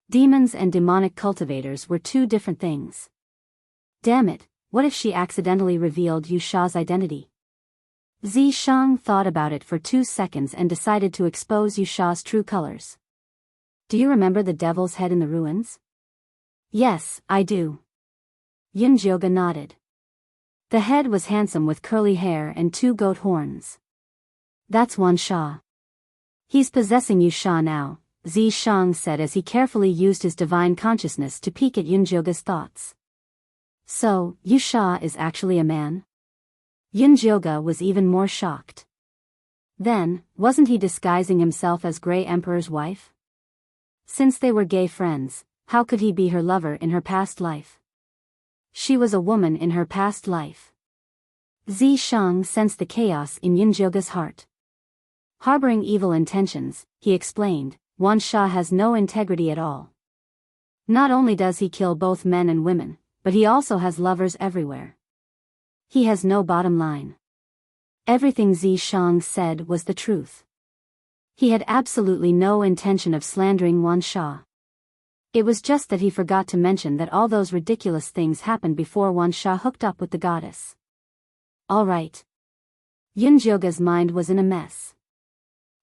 Demons and demonic cultivators were two different things. Damn it, what if she accidentally revealed Yusha's identity? Zishang thought about it for 2 seconds and decided to expose Yusha's true colors. "Do you remember the devil's head in the ruins?" "Yes, I do." Yunjioga nodded. The head was handsome with curly hair and 2 goat horns. "That's Wansha. He's possessing Yusha now," Zishang said as he carefully used his divine consciousness to peek at Yunjioga's thoughts. "So, Yusha is actually a man?" Yunjioga was even more shocked. Then, wasn't he disguising himself as Grey Emperor's wife? Since they were gay friends, how could he be her lover in her past life? She was a woman in her past life. Zishang sensed the chaos in Yunjioga's heart. Harboring evil intentions, he explained, "Wansha has no integrity at all. Not only does he kill both men and women, but he also has lovers everywhere. He has no bottom line." Everything Zishang said was the truth. He had absolutely no intention of slandering Wansha. It was just that he forgot to mention that all those ridiculous things happened before Wansha hooked up with the goddess. All right. Yunjioga's mind was in a mess.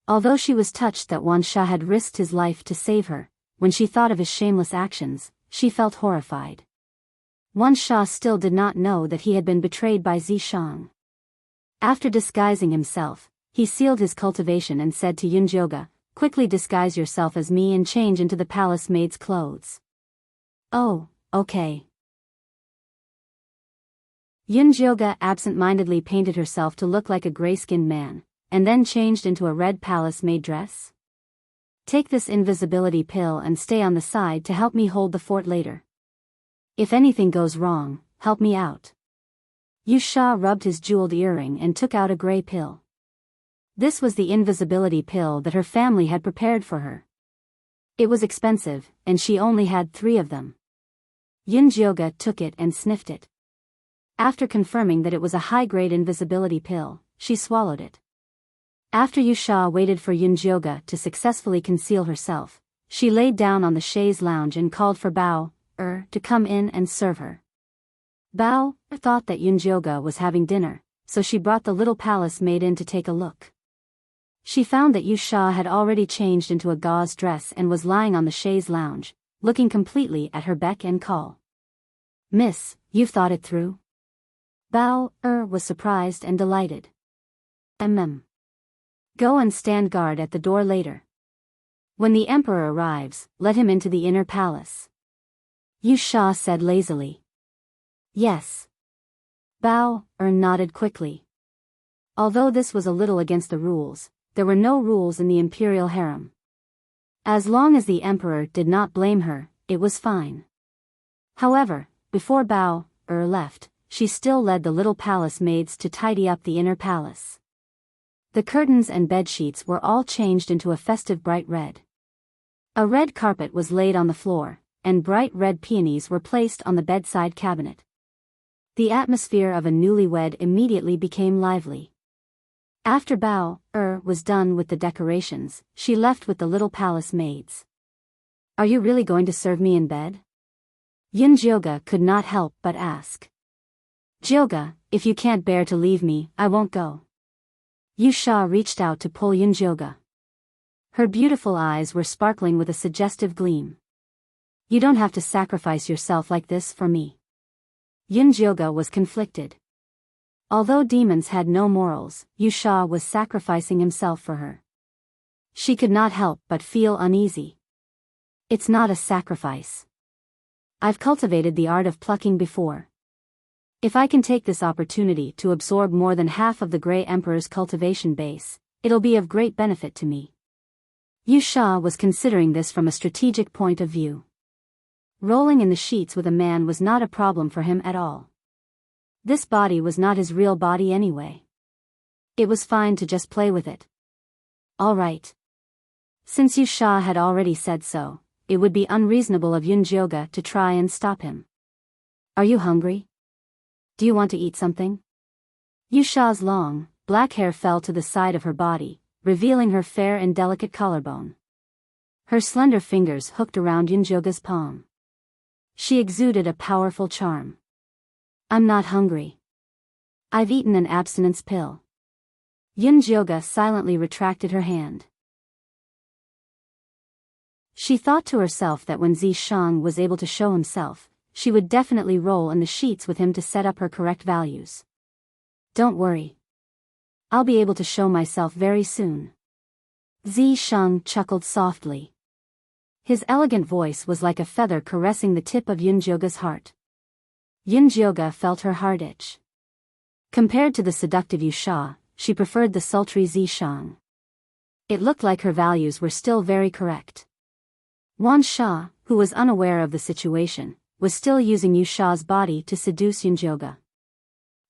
Although she was touched that Wansha had risked his life to save her, when she thought of his shameless actions, she felt horrified. Wansha still did not know that he had been betrayed by Zishang. After disguising himself, he sealed his cultivation and said to Yunjioga, "Quickly disguise yourself as me and change into the palace maid's clothes." "Oh, okay." Yunjioga absent-mindedly painted herself to look like a gray-skinned man, and then changed into a red palace-made dress. Take this invisibility pill and stay on the side to help me hold the fort later. If anything goes wrong, help me out. Yusha rubbed his jeweled earring and took out a gray pill. This was the invisibility pill that her family had prepared for her. It was expensive, and she only had 3 of them. Yunjioga took it and sniffed it. After confirming that it was a high-grade invisibility pill, she swallowed it. After Yusha waited for Yunjioga to successfully conceal herself, she laid down on the chaise lounge and called for Bao to come in and serve her. Bao thought that Yunjioga was having dinner, so she brought the little palace maid in to take a look. She found that Yusha had already changed into a gauze dress and was lying on the chaise lounge, looking completely at her beck and call. "Miss, you've thought it through?" Bao was surprised and delighted. Go and stand guard at the door later. When the emperor arrives, let him into the inner palace. Yusha said lazily. Yes. Bao nodded quickly. Although this was a little against the rules, there were no rules in the imperial harem. As long as the emperor did not blame her, it was fine. However, before Bao left, she still led the little palace maids to tidy up the inner palace. The curtains and bedsheets were all changed into a festive bright red. A red carpet was laid on the floor, and bright red peonies were placed on the bedside cabinet. The atmosphere of a newlywed immediately became lively. After Bao was done with the decorations, she left with the little palace maids. "Are you really going to serve me in bed?" Yunjioga could not help but ask. "Jioga, if you can't bear to leave me, I won't go." Yusha reached out to pull Yunjioga. Her beautiful eyes were sparkling with a suggestive gleam. "You don't have to sacrifice yourself like this for me." Yunjioga was conflicted. Although demons had no morals, Yusha was sacrificing himself for her. She could not help but feel uneasy. "It's not a sacrifice. I've cultivated the art of plucking before. If I can take this opportunity to absorb more than half of the Grey Emperor's cultivation base, it'll be of great benefit to me." Yusha was considering this from a strategic point of view. Rolling in the sheets with a man was not a problem for him at all. This body was not his real body anyway. It was fine to just play with it. All right. Since Yusha had already said so, it would be unreasonable of Yunjioga to try and stop him. "Are you hungry? Do you want to eat something?" Yusha's long, black hair fell to the side of her body, revealing her fair and delicate collarbone. Her slender fingers hooked around Yunjioga's palm. She exuded a powerful charm. "I'm not hungry. I've eaten an abstinence pill." Yunjioga silently retracted her hand. She thought to herself that when Zishang was able to show himself, she would definitely roll in the sheets with him to set up her correct values. "Don't worry. I'll be able to show myself very soon." Zishang chuckled softly. His elegant voice was like a feather caressing the tip of Yunjioga's heart. Yunjioga felt her heart itch. Compared to the seductive Yusha, she preferred the sultry Zishang. It looked like her values were still very correct. Wan Sha, who was unaware of the situation, was still using Yusha's body to seduce Yunjioga.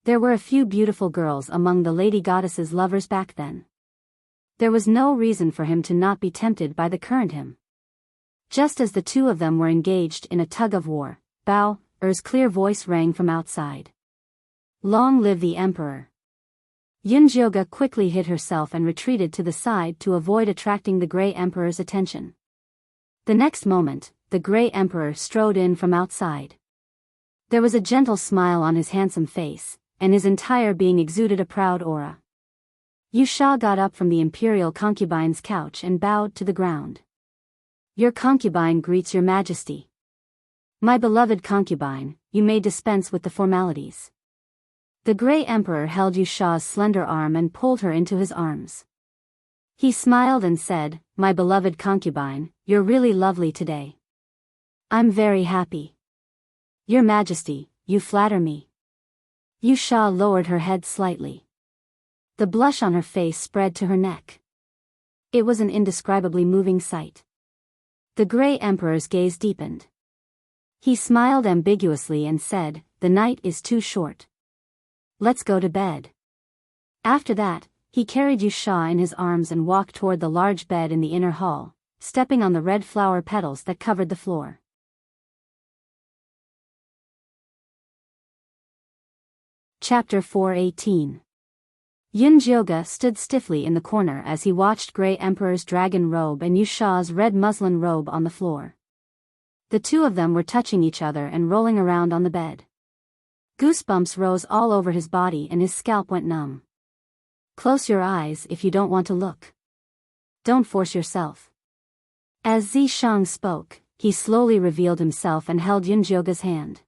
There were a few beautiful girls among the lady goddess's lovers back then. There was no reason for him to not be tempted by the current him. Just as the two of them were engaged in a tug-of-war, Bao's clear voice rang from outside. "Long live the emperor!" Yunjioga quickly hid herself and retreated to the side to avoid attracting the Grey Emperor's attention. The next moment, the Grey Emperor strode in from outside. There was a gentle smile on his handsome face, and his entire being exuded a proud aura. Yusha got up from the imperial concubine's couch and bowed to the ground. "Your concubine greets your majesty." "My beloved concubine, you may dispense with the formalities." The Grey Emperor held Yusha's slender arm and pulled her into his arms. He smiled and said, "My beloved concubine, you're really lovely today." "I'm very happy." "Your Majesty, you flatter me." Yusha lowered her head slightly. The blush on her face spread to her neck. It was an indescribably moving sight. The Grey Emperor's gaze deepened. He smiled ambiguously and said, "The night is too short. Let's go to bed." After that, he carried Yusha in his arms and walked toward the large bed in the inner hall, stepping on the red flower petals that covered the floor. Chapter 4:18. Yunjioga stood stiffly in the corner as he watched Grey Emperor's dragon robe and Yusha's red muslin robe on the floor. The two of them were touching each other and rolling around on the bed. Goosebumps rose all over his body and his scalp went numb. Close your eyes if you don't want to look. Don't force yourself. As Zishang spoke, he slowly revealed himself and held Yunjioga's hand.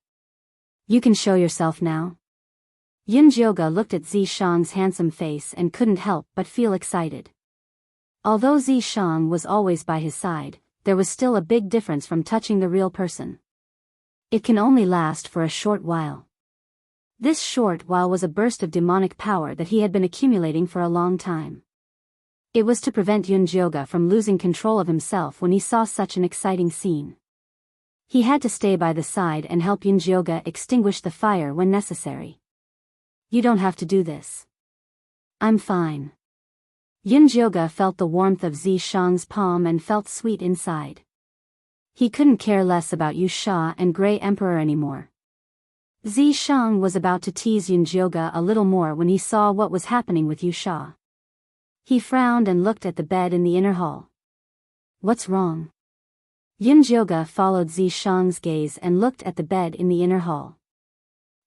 You can show yourself now. Yunjioga looked at Zishang's handsome face and couldn't help but feel excited. Although Zishang was always by his side, there was still a big difference from touching the real person. It can only last for a short while. This short while was a burst of demonic power that he had been accumulating for a long time. It was to prevent Yunjioga from losing control of himself when he saw such an exciting scene. He had to stay by the side and help Yunjioga extinguish the fire when necessary. You don't have to do this. I'm fine. Yunjioga felt the warmth of Zishang's palm and felt sweet inside. He couldn't care less about Yusha and Grey Emperor anymore. Zishang was about to tease Yunjioga a little more when he saw what was happening with Yusha. He frowned and looked at the bed in the inner hall. What's wrong? Yunjioga followed Zishang's gaze and looked at the bed in the inner hall.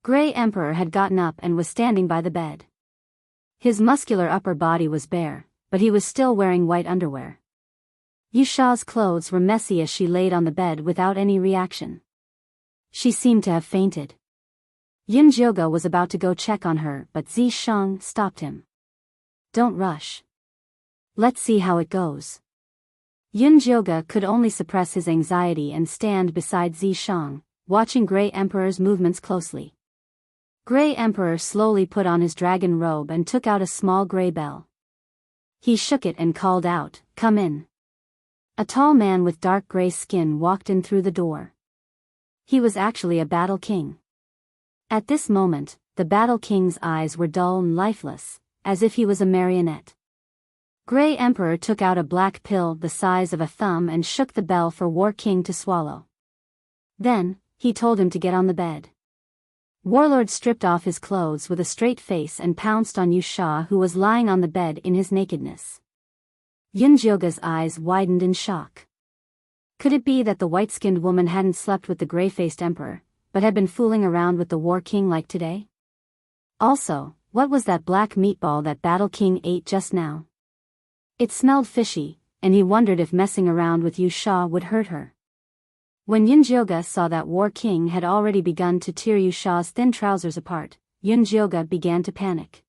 Grey Emperor had gotten up and was standing by the bed. His muscular upper body was bare, but he was still wearing white underwear. Yusha's clothes were messy as she laid on the bed without any reaction. She seemed to have fainted. Yunjioga was about to go check on her, but Zishang stopped him. Don't rush. Let's see how it goes. Yunjioga could only suppress his anxiety and stand beside Zishang, watching Grey Emperor's movements closely. Grey Emperor slowly put on his dragon robe and took out a small grey bell. He shook it and called out, "Come in." A tall man with dark grey skin walked in through the door. He was actually a battle king. At this moment, the battle king's eyes were dull and lifeless, as if he was a marionette. Grey Emperor took out a black pill the size of a thumb and shook the bell for War King to swallow. Then, he told him to get on the bed. Warlord stripped off his clothes with a straight face and pounced on Yusha, who was lying on the bed in his nakedness. Yunjioga's eyes widened in shock. Could it be that the white-skinned woman hadn't slept with the gray-faced emperor, but had been fooling around with the War King like today? Also, what was that black meatball that Battle King ate just now? It smelled fishy, and he wondered if messing around with Yusha would hurt her. When Yunjioga saw that War King had already begun to tear Yusha's thin trousers apart, Yunjioga began to panic.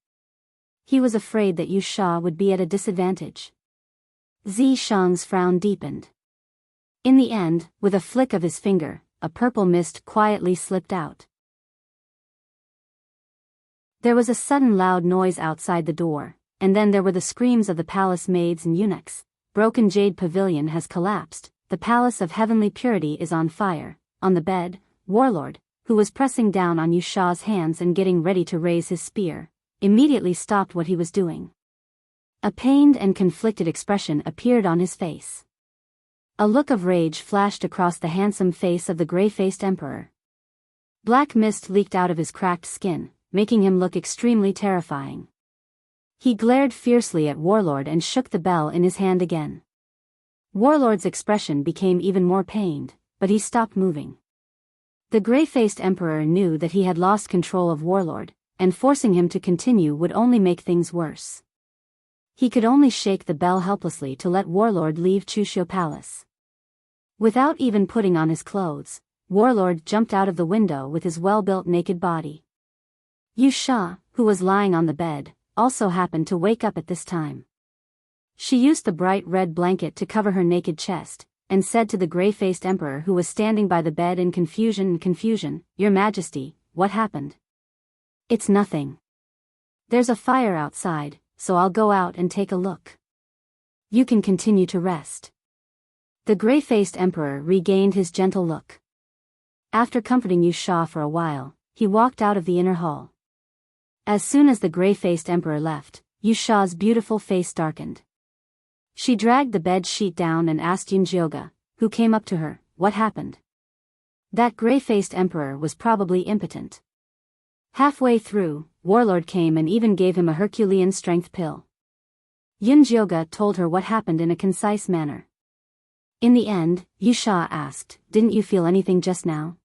He was afraid that Yusha would be at a disadvantage. Zishang's frown deepened. In the end, with a flick of his finger, a purple mist quietly slipped out. There was a sudden loud noise outside the door, and then there were the screams of the palace maids and eunuchs. Broken jade pavilion has collapsed. The palace of heavenly purity is on fire. On the bed, Warlord, who was pressing down on Yusha's hands and getting ready to raise his spear, immediately stopped what he was doing. A pained and conflicted expression appeared on his face. A look of rage flashed across the handsome face of the gray-faced emperor. Black mist leaked out of his cracked skin, making him look extremely terrifying. He glared fiercely at Warlord and shook the bell in his hand again. Warlord's expression became even more pained, but he stopped moving. The gray-faced emperor knew that he had lost control of Warlord, and forcing him to continue would only make things worse. He could only shake the bell helplessly to let Warlord leave Chushio Palace. Without even putting on his clothes, Warlord jumped out of the window with his well-built naked body. Yusha, who was lying on the bed, also happened to wake up at this time. She used the bright red blanket to cover her naked chest, and said to the gray-faced emperor who was standing by the bed in confusion, "Your Majesty, what happened?" It's nothing. There's a fire outside, so I'll go out and take a look. You can continue to rest. The gray-faced emperor regained his gentle look. After comforting Yu Sha for a while, he walked out of the inner hall. As soon as the gray-faced emperor left, Yu Sha's beautiful face darkened. She dragged the bed sheet down and asked Yunjioga, who came up to her, what happened? That gray-faced emperor was probably impotent. Halfway through, Warlord came and even gave him a Herculean strength pill. Yunjioga told her what happened in a concise manner. In the end, Yu Sha asked, didn't you feel anything just now?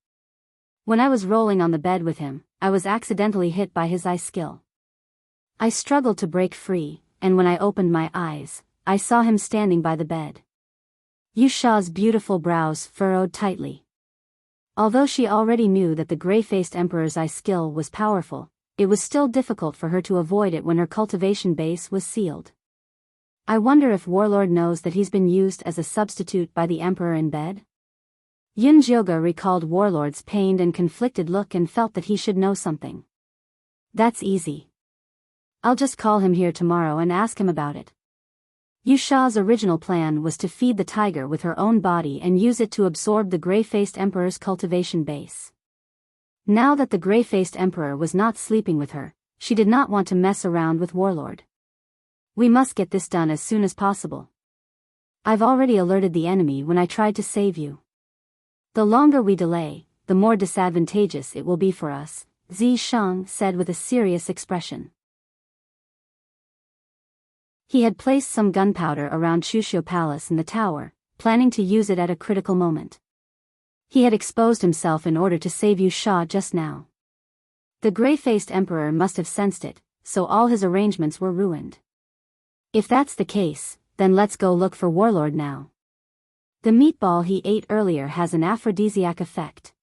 When I was rolling on the bed with him, I was accidentally hit by his ice skill. I struggled to break free, and when I opened my eyes, I saw him standing by the bed. Yu Sha's beautiful brows furrowed tightly. Although she already knew that the gray-faced emperor's ice skill was powerful, it was still difficult for her to avoid it when her cultivation base was sealed. I wonder if Warlord knows that he's been used as a substitute by the emperor in bed? Yunjioga recalled Warlord's pained and conflicted look and felt that he should know something. That's easy. I'll just call him here tomorrow and ask him about it. Yu Sha's original plan was to feed the tiger with her own body and use it to absorb the gray-faced emperor's cultivation base. Now that the gray-faced emperor was not sleeping with her, she did not want to mess around with Warlord. We must get this done as soon as possible. I've already alerted the enemy when I tried to save you. The longer we delay, the more disadvantageous it will be for us, Zi Shang said with a serious expression. He had placed some gunpowder around Chushio Palace in the tower, planning to use it at a critical moment. He had exposed himself in order to save Yu Sha just now. The gray-faced emperor must have sensed it, so all his arrangements were ruined. If that's the case, then let's go look for Warlord now. The meatball he ate earlier has an aphrodisiac effect.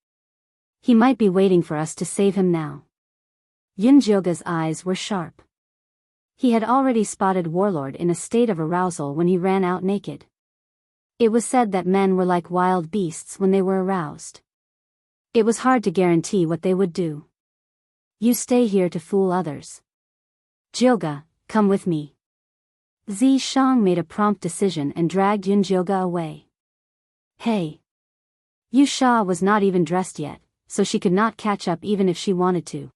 He might be waiting for us to save him now. Yunjioga's eyes were sharp. He had already spotted Warlord in a state of arousal when he ran out naked. It was said that men were like wild beasts when they were aroused. It was hard to guarantee what they would do. You stay here to fool others. Jioga, come with me. Zi Shang made a prompt decision and dragged Yunjioga away. Hey! Yu Sha was not even dressed yet, so she could not catch up even if she wanted to.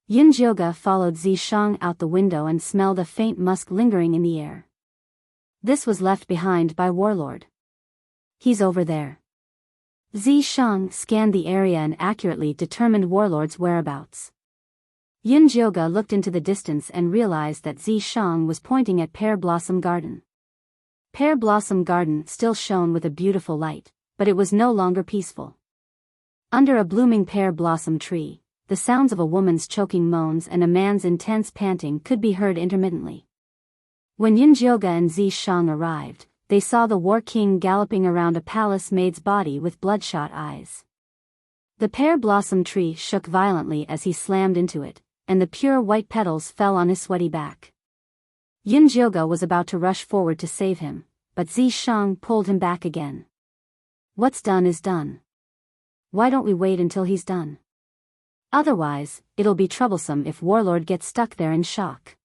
Yunjioga followed Zi Shang out the window and smelled a faint musk lingering in the air. This was left behind by Warlord. He's over there. Zi Shang scanned the area and accurately determined Warlord's whereabouts. Yunjioga looked into the distance and realized that Zi Shang was pointing at Pear Blossom Garden. Pear Blossom Garden still shone with a beautiful light, but it was no longer peaceful. Under a blooming pear blossom tree, the sounds of a woman's choking moans and a man's intense panting could be heard intermittently. When Yunjioga and Zi Shang arrived, they saw the War King galloping around a palace maid's body with bloodshot eyes. The pear blossom tree shook violently as he slammed into it, and the pure white petals fell on his sweaty back. Yunjioga was about to rush forward to save him, but Zi Shang pulled him back again. What's done is done. Why don't we wait until he's done? Otherwise, it'll be troublesome if Warlord gets stuck there in shock.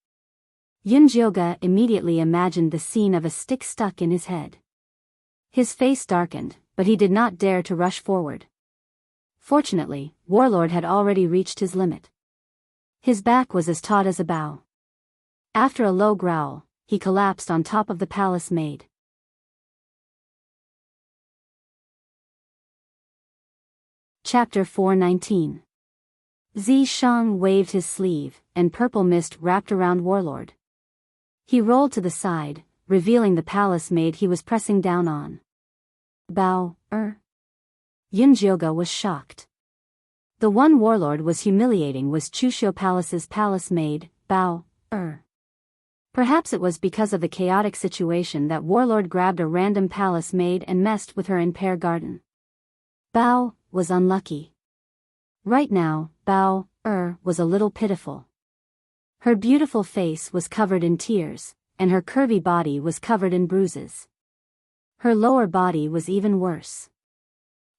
Yunjioga immediately imagined the scene of a stick stuck in his head. His face darkened, but he did not dare to rush forward. Fortunately, Warlord had already reached his limit. His back was as taut as a bow. After a low growl, he collapsed on top of the palace maid. Chapter 419. Zi Shang waved his sleeve, and purple mist wrapped around Warlord. He rolled to the side, revealing the palace maid he was pressing down on. Bao, Yunjioga was shocked. The one Warlord was humiliating was Chushio Palace's palace maid, Bao, Perhaps it was because of the chaotic situation that Warlord grabbed a random palace maid and messed with her in Pear Garden. Bao was unlucky. Right now, Bao, was a little pitiful. Her beautiful face was covered in tears, and her curvy body was covered in bruises. Her lower body was even worse.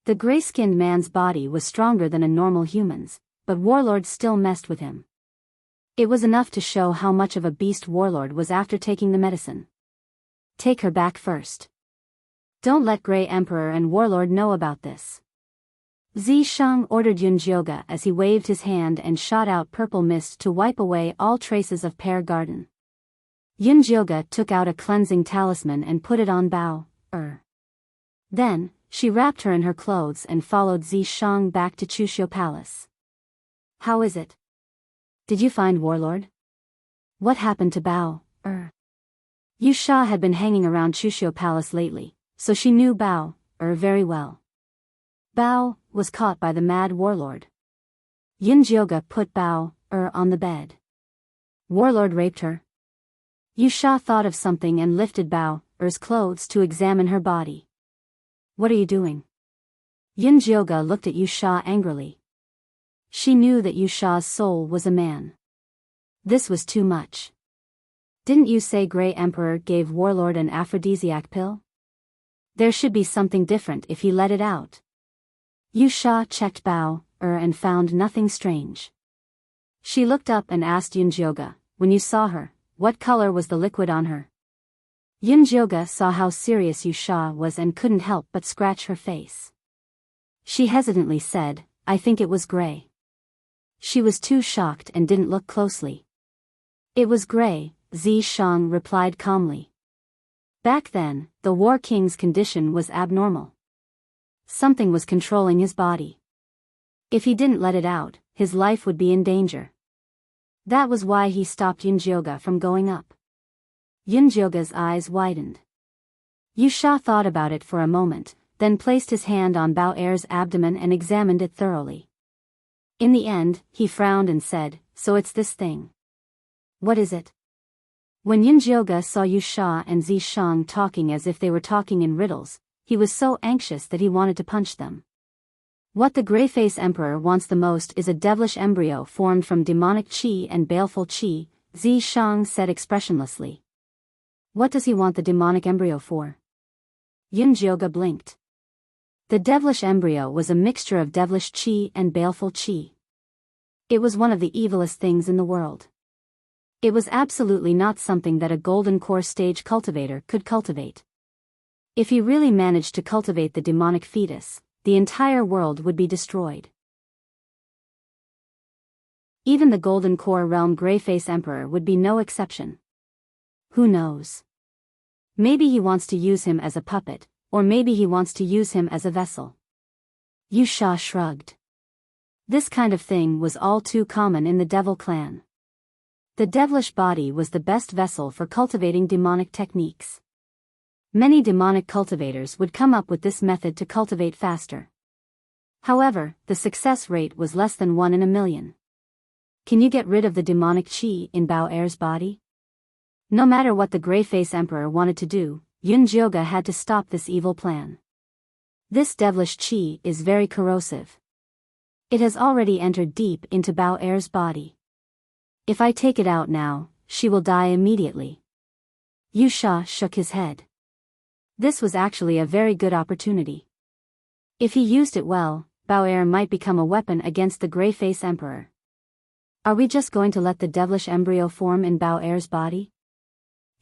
The gray-skinned man's body was stronger than a normal human's, but Warlord still messed with him. It was enough to show how much of a beast Warlord was after taking the medicine. Take her back first. Don't let Grey Emperor and Warlord know about this. Zishang ordered Yunjioga as he waved his hand and shot out purple mist to wipe away all traces of Pear Garden. Yunjioga took out a cleansing talisman and put it on Bao. Then, she wrapped her in her clothes and followed Zishang back to Chushio Palace. How is it? Did you find Warlord? What happened to Bao? Yusha had been hanging around Chushio Palace lately, so she knew Bao very well. Bao was caught by the mad Warlord. Yunjioga put Bao on the bed. Warlord raped her. Yusha thought of something and lifted Bao's clothes to examine her body. What are you doing? Yunjioga looked at Yusha angrily. She knew that Yusha's soul was a man. This was too much. Didn't you say Grey Emperor gave Warlord an aphrodisiac pill? There should be something different if he let it out. Yusha checked Bao and found nothing strange. She looked up and asked Yunjioga, when you saw her, what color was the liquid on her? Yunjioga saw how serious Yusha was and couldn't help but scratch her face. She hesitantly said, I think it was gray. She was too shocked and didn't look closely. It was gray, Zishang replied calmly. Back then, the War King's condition was abnormal. Something was controlling his body. If he didn't let it out, his life would be in danger. That was why he stopped Yunjioga from going up. Yunjioga's eyes widened. Yusha thought about it for a moment, then placed his hand on Bao-er's abdomen and examined it thoroughly. In the end, he frowned and said, so it's this thing. What is it? When Yunjioga saw Yusha and Zishang talking as if they were talking in riddles, he was so anxious that he wanted to punch them. What the Greyface Emperor wants the most is a devilish embryo formed from demonic qi and baleful qi, Zishang said expressionlessly. What does he want the demonic embryo for? Yunjioga blinked. The devilish embryo was a mixture of devilish qi and baleful qi. It was one of the evilest things in the world. It was absolutely not something that a golden core stage cultivator could cultivate. If he really managed to cultivate the demonic fetus, the entire world would be destroyed. Even the Golden Core Realm Greyface Emperor would be no exception. Who knows? Maybe he wants to use him as a puppet, or maybe he wants to use him as a vessel. Yusha shrugged. This kind of thing was all too common in the Devil clan. The devilish body was the best vessel for cultivating demonic techniques. Many demonic cultivators would come up with this method to cultivate faster. However, the success rate was less than 1 in a million. Can you get rid of the demonic qi in Bao-er's body? No matter what the Greyface Emperor wanted to do, Yunjioga had to stop this evil plan. This devilish qi is very corrosive. It has already entered deep into Bao-er's body. If I take it out now, she will die immediately. Yusha shook his head. This was actually a very good opportunity. If he used it well, Bao-er might become a weapon against the Greyface Emperor. Are we just going to let the devilish embryo form in Bao-er's body?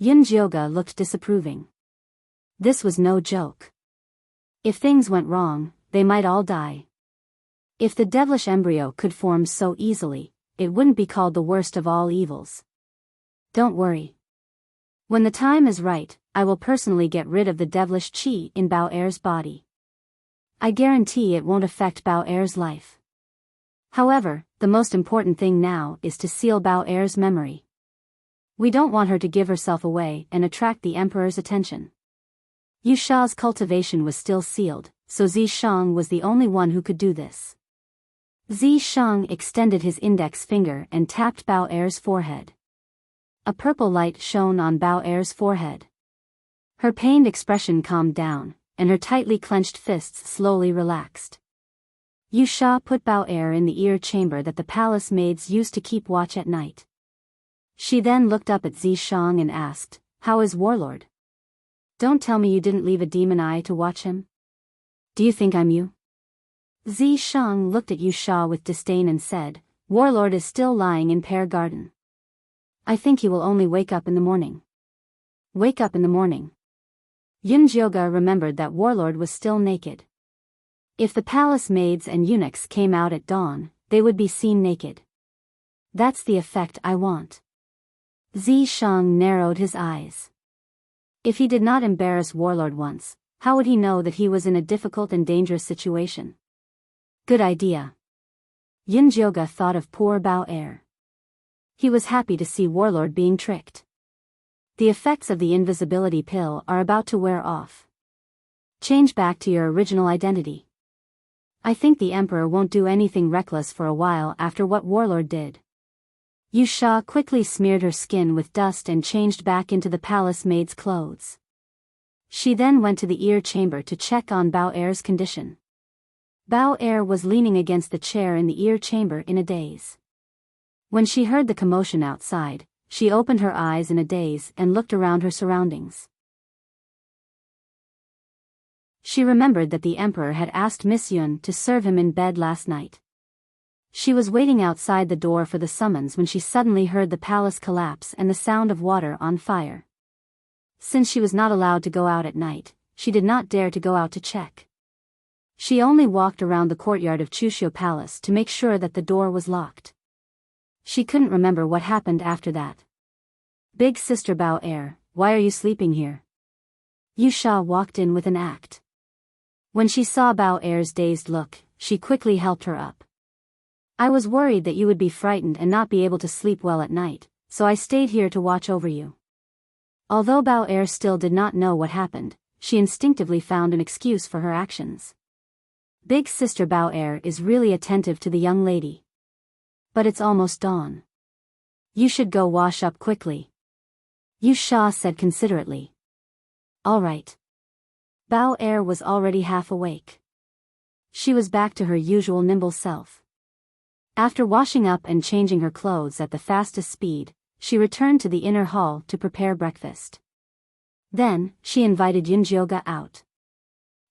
Yunjioga looked disapproving. This was no joke. If things went wrong, they might all die. If the devilish embryo could form so easily, it wouldn't be called the worst of all evils. Don't worry. When the time is right, I will personally get rid of the devilish qi in Bao-er's body. I guarantee it won't affect Bao-er's life. However, the most important thing now is to seal Bao-er's memory. We don't want her to give herself away and attract the Emperor's attention. Yusha's cultivation was still sealed, so Zishang was the only one who could do this. Zishang extended his index finger and tapped Bao-er's forehead. A purple light shone on Bao-er's forehead. Her pained expression calmed down, and her tightly clenched fists slowly relaxed. Yusha put Bao-er in the ear chamber that the palace maids used to keep watch at night. She then looked up at Zishang and asked, "How is Warlord? Don't tell me you didn't leave a demon eye to watch him? Do you think I'm you?" Zishang looked at Yusha with disdain and said, Warlord is still lying in Pear Garden. I think he will only wake up in the morning. Wake up in the morning. Yunjioga remembered that Warlord was still naked. If the palace maids and eunuchs came out at dawn, they would be seen naked. That's the effect I want. Zishang narrowed his eyes. If he did not embarrass Warlord once, how would he know that he was in a difficult and dangerous situation? Good idea. Yunjioga thought of poor Bao Er. He was happy to see Warlord being tricked. The effects of the invisibility pill are about to wear off. Change back to your original identity. I think the Emperor won't do anything reckless for a while after what Warlord did. Yusha quickly smeared her skin with dust and changed back into the palace maid's clothes. She then went to the ear chamber to check on Bao Er's condition. Bao Er was leaning against the chair in the ear chamber in a daze. When she heard the commotion outside, she opened her eyes in a daze and looked around her surroundings. She remembered that the Emperor had asked Miss Yun to serve him in bed last night. She was waiting outside the door for the summons when she suddenly heard the palace collapse and the sound of water on fire. Since she was not allowed to go out at night, she did not dare to go out to check. She only walked around the courtyard of Chushio Palace to make sure that the door was locked. She couldn't remember what happened after that. Big Sister Bao Er, why are you sleeping here? Yusha walked in with an act. When she saw Bao Er's dazed look, she quickly helped her up. I was worried that you would be frightened and not be able to sleep well at night, so I stayed here to watch over you. Although Bao Er still did not know what happened, she instinctively found an excuse for her actions. Big Sister Bao Er is really attentive to the young lady. But it's almost dawn. You should go wash up quickly. Yusha said considerately. All right. Bao Er was already half awake. She was back to her usual nimble self. After washing up and changing her clothes at the fastest speed, she returned to the inner hall to prepare breakfast. Then, she invited Yunjioga out.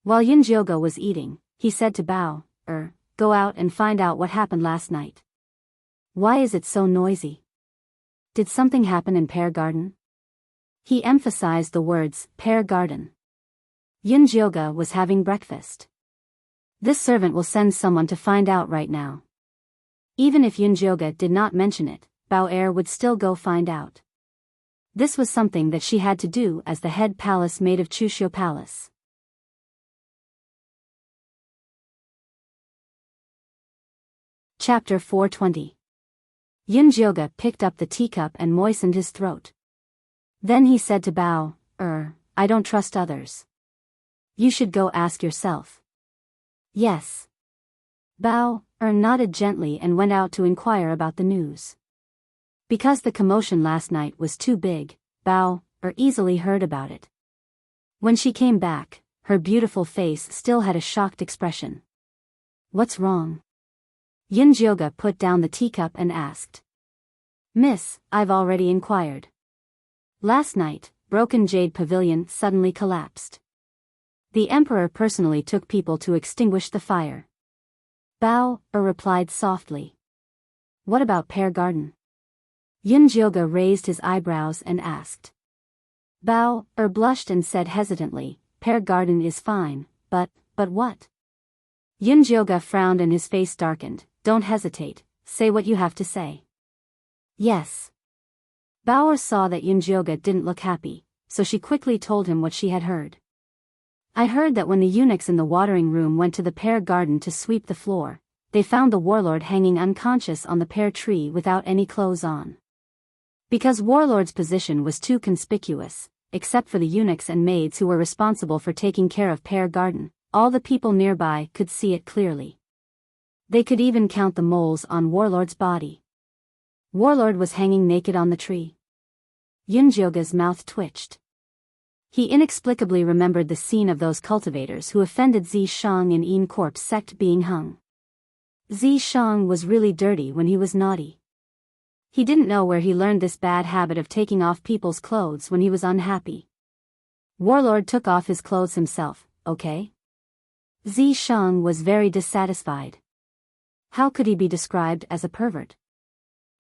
While Yunjioga was eating, he said to Bao Er, go out and find out what happened last night. Why is it so noisy? Did something happen in Pear Garden? He emphasized the words, Pear Garden. Yunjioga was having breakfast. This servant will send someone to find out right now. Even if Yunjioga did not mention it, Bao Er would still go find out. This was something that she had to do as the head palace maid of Chushio Palace. Chapter 420. Yunjioga picked up the teacup and moistened his throat. Then he said to Bao Er, I don't trust others. You should go ask yourself. Yes. Bao Er nodded gently and went out to inquire about the news. Because the commotion last night was too big, Bao Er easily heard about it. When she came back, her beautiful face still had a shocked expression. What's wrong? Yunjioga put down the teacup and asked. Miss, I've already inquired. Last night, Broken Jade Pavilion suddenly collapsed. The Emperor personally took people to extinguish the fire. Bao Er replied softly. What about Pear Garden? Yunjioga raised his eyebrows and asked. Bao Er blushed and said hesitantly, Pear Garden is fine, but what? Yunjioga frowned and his face darkened. Don't hesitate, say what you have to say. Yes. Bao Er saw that Yunjioga didn't look happy, so she quickly told him what she had heard. I heard that when the eunuchs in the watering room went to the pear garden to sweep the floor, they found the warlord hanging unconscious on the pear tree without any clothes on. Because warlord's position was too conspicuous, except for the eunuchs and maids who were responsible for taking care of pear garden, all the people nearby could see it clearly. They could even count the moles on warlord's body. Warlord was hanging naked on the tree. Yunjioga's mouth twitched. He inexplicably remembered the scene of those cultivators who offended Zishang in En Corp's sect being hung. Zishang was really dirty when he was naughty. He didn't know where he learned this bad habit of taking off people's clothes when he was unhappy. Warlord took off his clothes himself, okay? Zishang was very dissatisfied. How could he be described as a pervert?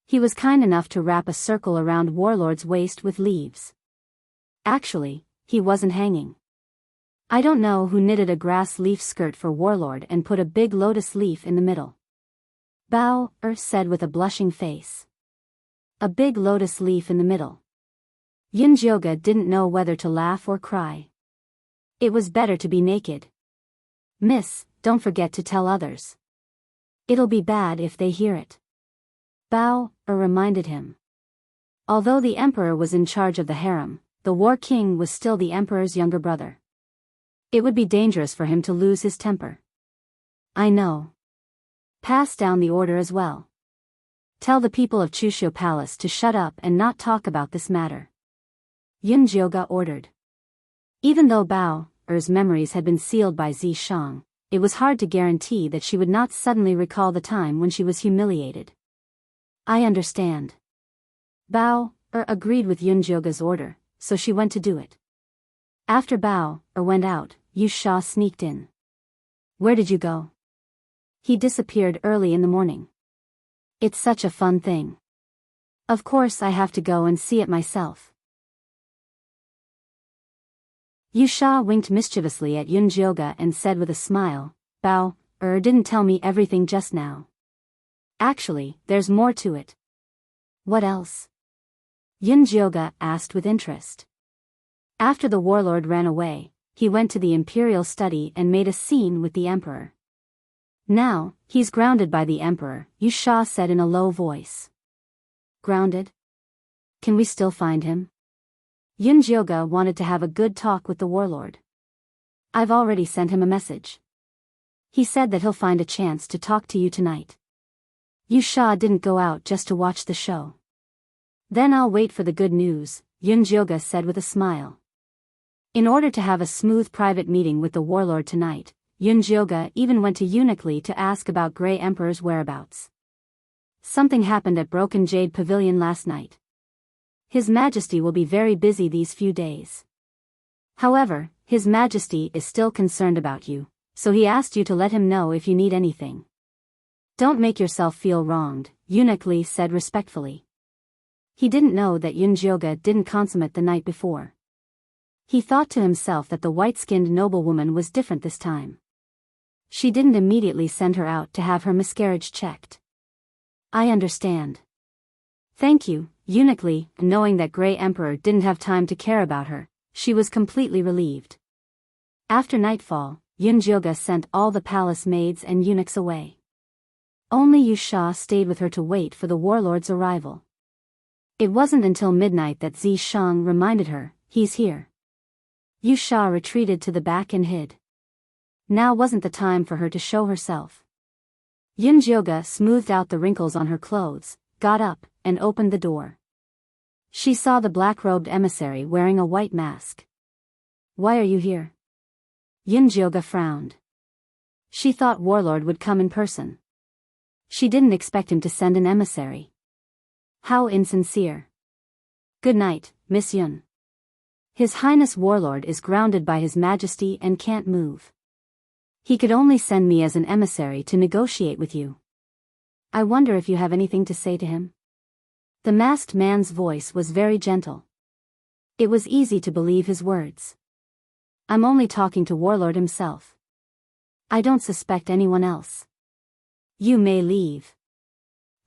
He was kind enough to wrap a circle around Warlord's waist with leaves. Actually, he wasn't hanging. I don't know who knitted a grass leaf skirt for Warlord and put a big lotus leaf in the middle. Bao, said with a blushing face. A big lotus leaf in the middle. Yunjioga didn't know whether to laugh or cry. It was better to be naked. Miss, don't forget to tell others. It'll be bad if they hear it. Bao, reminded him. Although the emperor was in charge of the harem, the war king was still the emperor's younger brother. It would be dangerous for him to lose his temper. I know. Pass down the order as well. Tell the people of Chushio Palace to shut up and not talk about this matter. Yunjioga ordered. Even though Bao's memories had been sealed by Zishang, it was hard to guarantee that she would not suddenly recall the time when she was humiliated. I understand. Bao agreed with Yunjioga's order, so she went to do it. After Bao went out, Yu Sha sneaked in. Where did you go? He disappeared early in the morning. It's such a fun thing. Of course I have to go and see it myself. Yu Sha winked mischievously at Yunjioga and said with a smile, Bao didn't tell me everything just now. Actually, there's more to it. What else? Yunjioga asked with interest. After the warlord ran away, he went to the imperial study and made a scene with the emperor. Now, he's grounded by the emperor, Yu Sha said in a low voice. Grounded? Can we still find him? Yunjioga wanted to have a good talk with the warlord. I've already sent him a message. He said that he'll find a chance to talk to you tonight. Yu Sha didn't go out just to watch the show. Then I'll wait for the good news, Yunjioga said with a smile. In order to have a smooth private meeting with the warlord tonight, Yunjioga even went to Eunuch Li to ask about Grey Emperor's whereabouts. Something happened at Broken Jade Pavilion last night. His Majesty will be very busy these few days. However, His Majesty is still concerned about you, so he asked you to let him know if you need anything. Don't make yourself feel wronged, Eunuch Li said respectfully. He didn't know that Yunjioga didn't consummate the night before. He thought to himself that the white-skinned noblewoman was different this time. She didn't immediately send her out to have her miscarriage checked. I understand. Thank you, Eunuch Li. Knowing that Grey Emperor didn't have time to care about her, she was completely relieved. After nightfall, Yunjioga sent all the palace maids and eunuchs away. Only Yu Sha stayed with her to wait for the warlord's arrival. It wasn't until midnight that Zishang reminded her, he's here. Yu Sha retreated to the back and hid. Now wasn't the time for her to show herself. Yunjioga smoothed out the wrinkles on her clothes, got up, and opened the door. She saw the black-robed emissary wearing a white mask. Why are you here? Yunjioga frowned. She thought Warlord would come in person. She didn't expect him to send an emissary. How insincere. Good night, Miss Yun. His Highness Warlord is grounded by His Majesty and can't move. He could only send me as an emissary to negotiate with you. I wonder if you have anything to say to him? The masked man's voice was very gentle. It was easy to believe his words. I'm only talking to Warlord himself. I don't suspect anyone else. You may leave.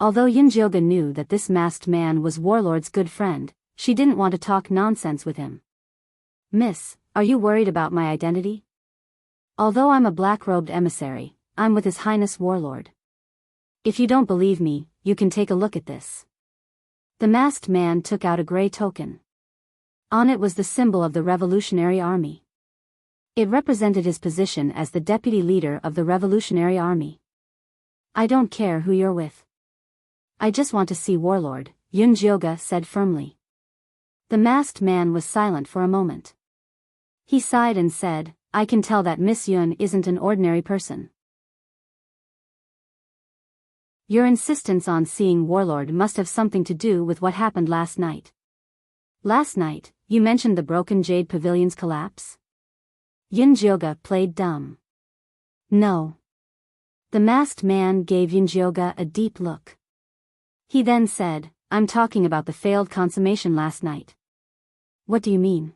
Although Yunjioga knew that this masked man was Warlord's good friend, she didn't want to talk nonsense with him. Miss, are you worried about my identity? Although I'm a black-robed emissary, I'm with His Highness Warlord. If you don't believe me, you can take a look at this. The masked man took out a gray token. On it was the symbol of the Revolutionary Army. It represented his position as the deputy leader of the Revolutionary Army. I don't care who you're with. I just want to see Warlord, Yunjioga said firmly. The masked man was silent for a moment. He sighed and said, I can tell that Miss Yun isn't an ordinary person. Your insistence on seeing Warlord must have something to do with what happened last night. Last night, you mentioned the Broken Jade Pavilion's collapse? Yunjioga played dumb. No. The masked man gave Yunjioga a deep look. He then said, I'm talking about the failed consummation last night. What do you mean?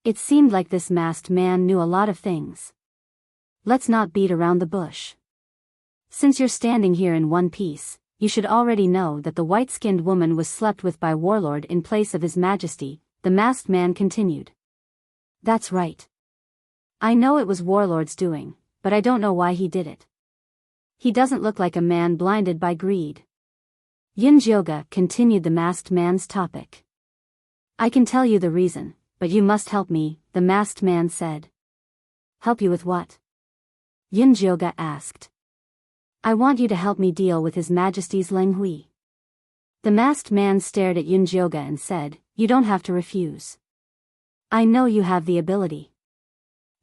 It seemed like this masked man knew a lot of things. Let's not beat around the bush. Since you're standing here in one piece, you should already know that the white-skinned woman was slept with by Warlord in place of His Majesty, the masked man continued. That's right. I know it was Warlord's doing, but I don't know why he did it. He doesn't look like a man blinded by greed. Yunjioga continued the masked man's topic. I can tell you the reason, but you must help me, the masked man said. Help you with what? Yunjioga asked. I want you to help me deal with His Majesty's Leng Hui. The masked man stared at Yunjioga and said, You don't have to refuse. I know you have the ability.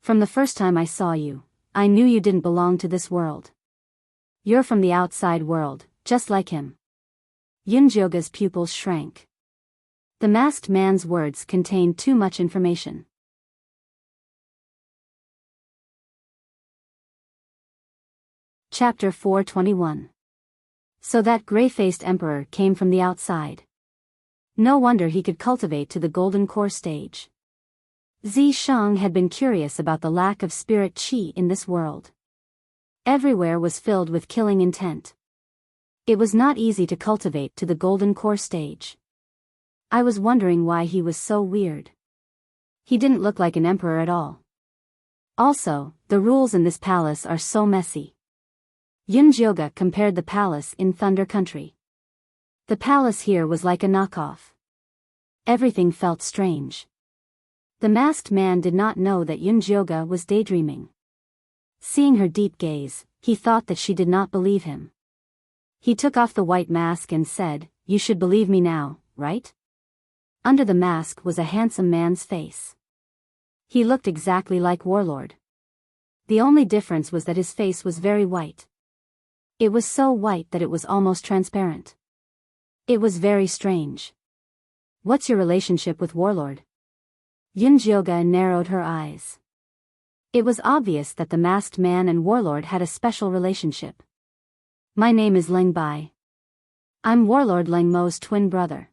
From the first time I saw you, I knew you didn't belong to this world. You're from the outside world, just like him. Yunjioga's pupils shrank. The masked man's words contained too much information. Chapter 421. So that gray-faced emperor came from the outside. No wonder he could cultivate to the golden core stage. Zi Shang had been curious about the lack of spirit qi in this world. Everywhere was filled with killing intent. It was not easy to cultivate to the golden core stage. I was wondering why he was so weird. He didn't look like an emperor at all. Also, the rules in this palace are so messy. Yunjioga compared the palace in Thunder Country. The palace here was like a knockoff. Everything felt strange. The masked man did not know that Yunjioga was daydreaming. Seeing her deep gaze, he thought that she did not believe him. He took off the white mask and said, You should believe me now, right? Under the mask was a handsome man's face. He looked exactly like Warlord. The only difference was that his face was very white. It was so white that it was almost transparent. It was very strange. What's your relationship with Warlord? Yunjioga narrowed her eyes. It was obvious that the masked man and Warlord had a special relationship. My name is Leng Bai. I'm Warlord Leng Mo's twin brother.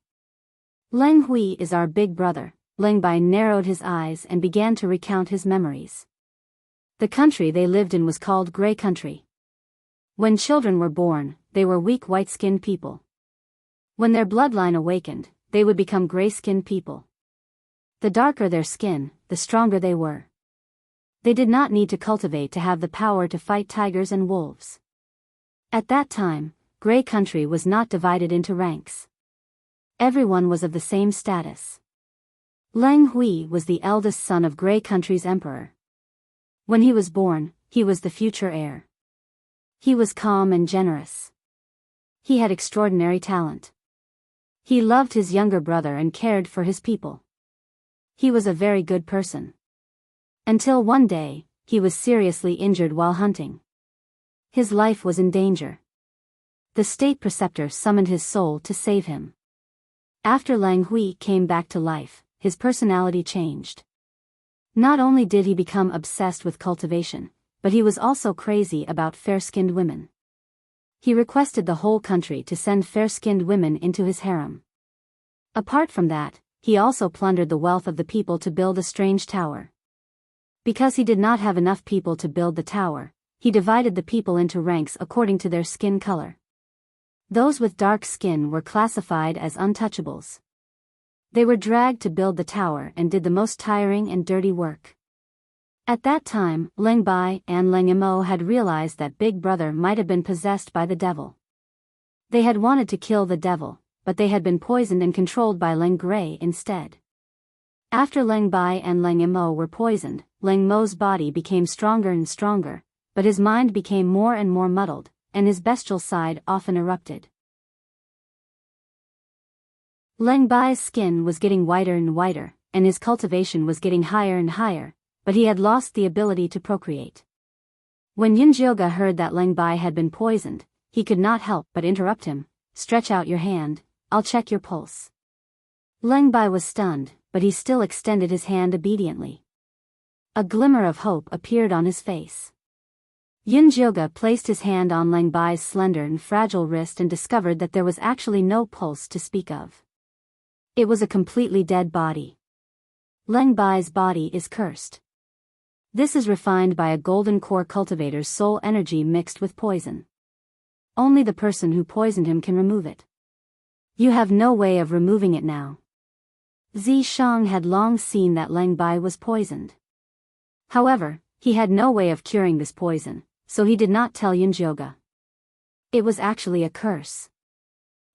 Leng Hui is our big brother. Leng Bai narrowed his eyes and began to recount his memories. The country they lived in was called Grey Country. When children were born, they were weak white-skinned people. When their bloodline awakened, they would become gray-skinned people. The darker their skin, the stronger they were. They did not need to cultivate to have the power to fight tigers and wolves. At that time, Grey Country was not divided into ranks. Everyone was of the same status. Leng Hui was the eldest son of Grey Country's emperor. When he was born, he was the future heir. He was calm and generous. He had extraordinary talent. He loved his younger brother and cared for his people. He was a very good person. Until one day, he was seriously injured while hunting. His life was in danger. The state preceptor summoned his soul to save him. After Leng Hui came back to life, his personality changed. Not only did he become obsessed with cultivation, but he was also crazy about fair-skinned women. He requested the whole country to send fair-skinned women into his harem. Apart from that, he also plundered the wealth of the people to build a strange tower. Because he did not have enough people to build the tower, he divided the people into ranks according to their skin color. Those with dark skin were classified as untouchables. They were dragged to build the tower and did the most tiring and dirty work. At that time, Leng Bai and Leng Mo had realized that Big Brother might have been possessed by the devil. They had wanted to kill the devil, but they had been poisoned and controlled by Leng Gray instead. After Leng Bai and Leng Mo were poisoned, Leng Mo's body became stronger and stronger, but his mind became more and more muddled, and his bestial side often erupted. Leng Bai's skin was getting whiter and whiter, and his cultivation was getting higher and higher, but he had lost the ability to procreate. When Yunjioga heard that Leng Bai had been poisoned, he could not help but interrupt him. Stretch out your hand, I'll check your pulse. Leng Bai was stunned, but he still extended his hand obediently. A glimmer of hope appeared on his face. Yin Jioga placed his hand on Leng Bai's slender and fragile wrist and discovered that there was actually no pulse to speak of. It was a completely dead body. Leng Bai's body is cursed. This is refined by a golden core cultivator's soul energy mixed with poison. Only the person who poisoned him can remove it. You have no way of removing it now. Zi Shang had long seen that Leng Bai was poisoned. However, he had no way of curing this poison, so he did not tell Yin Jioga. It was actually a curse.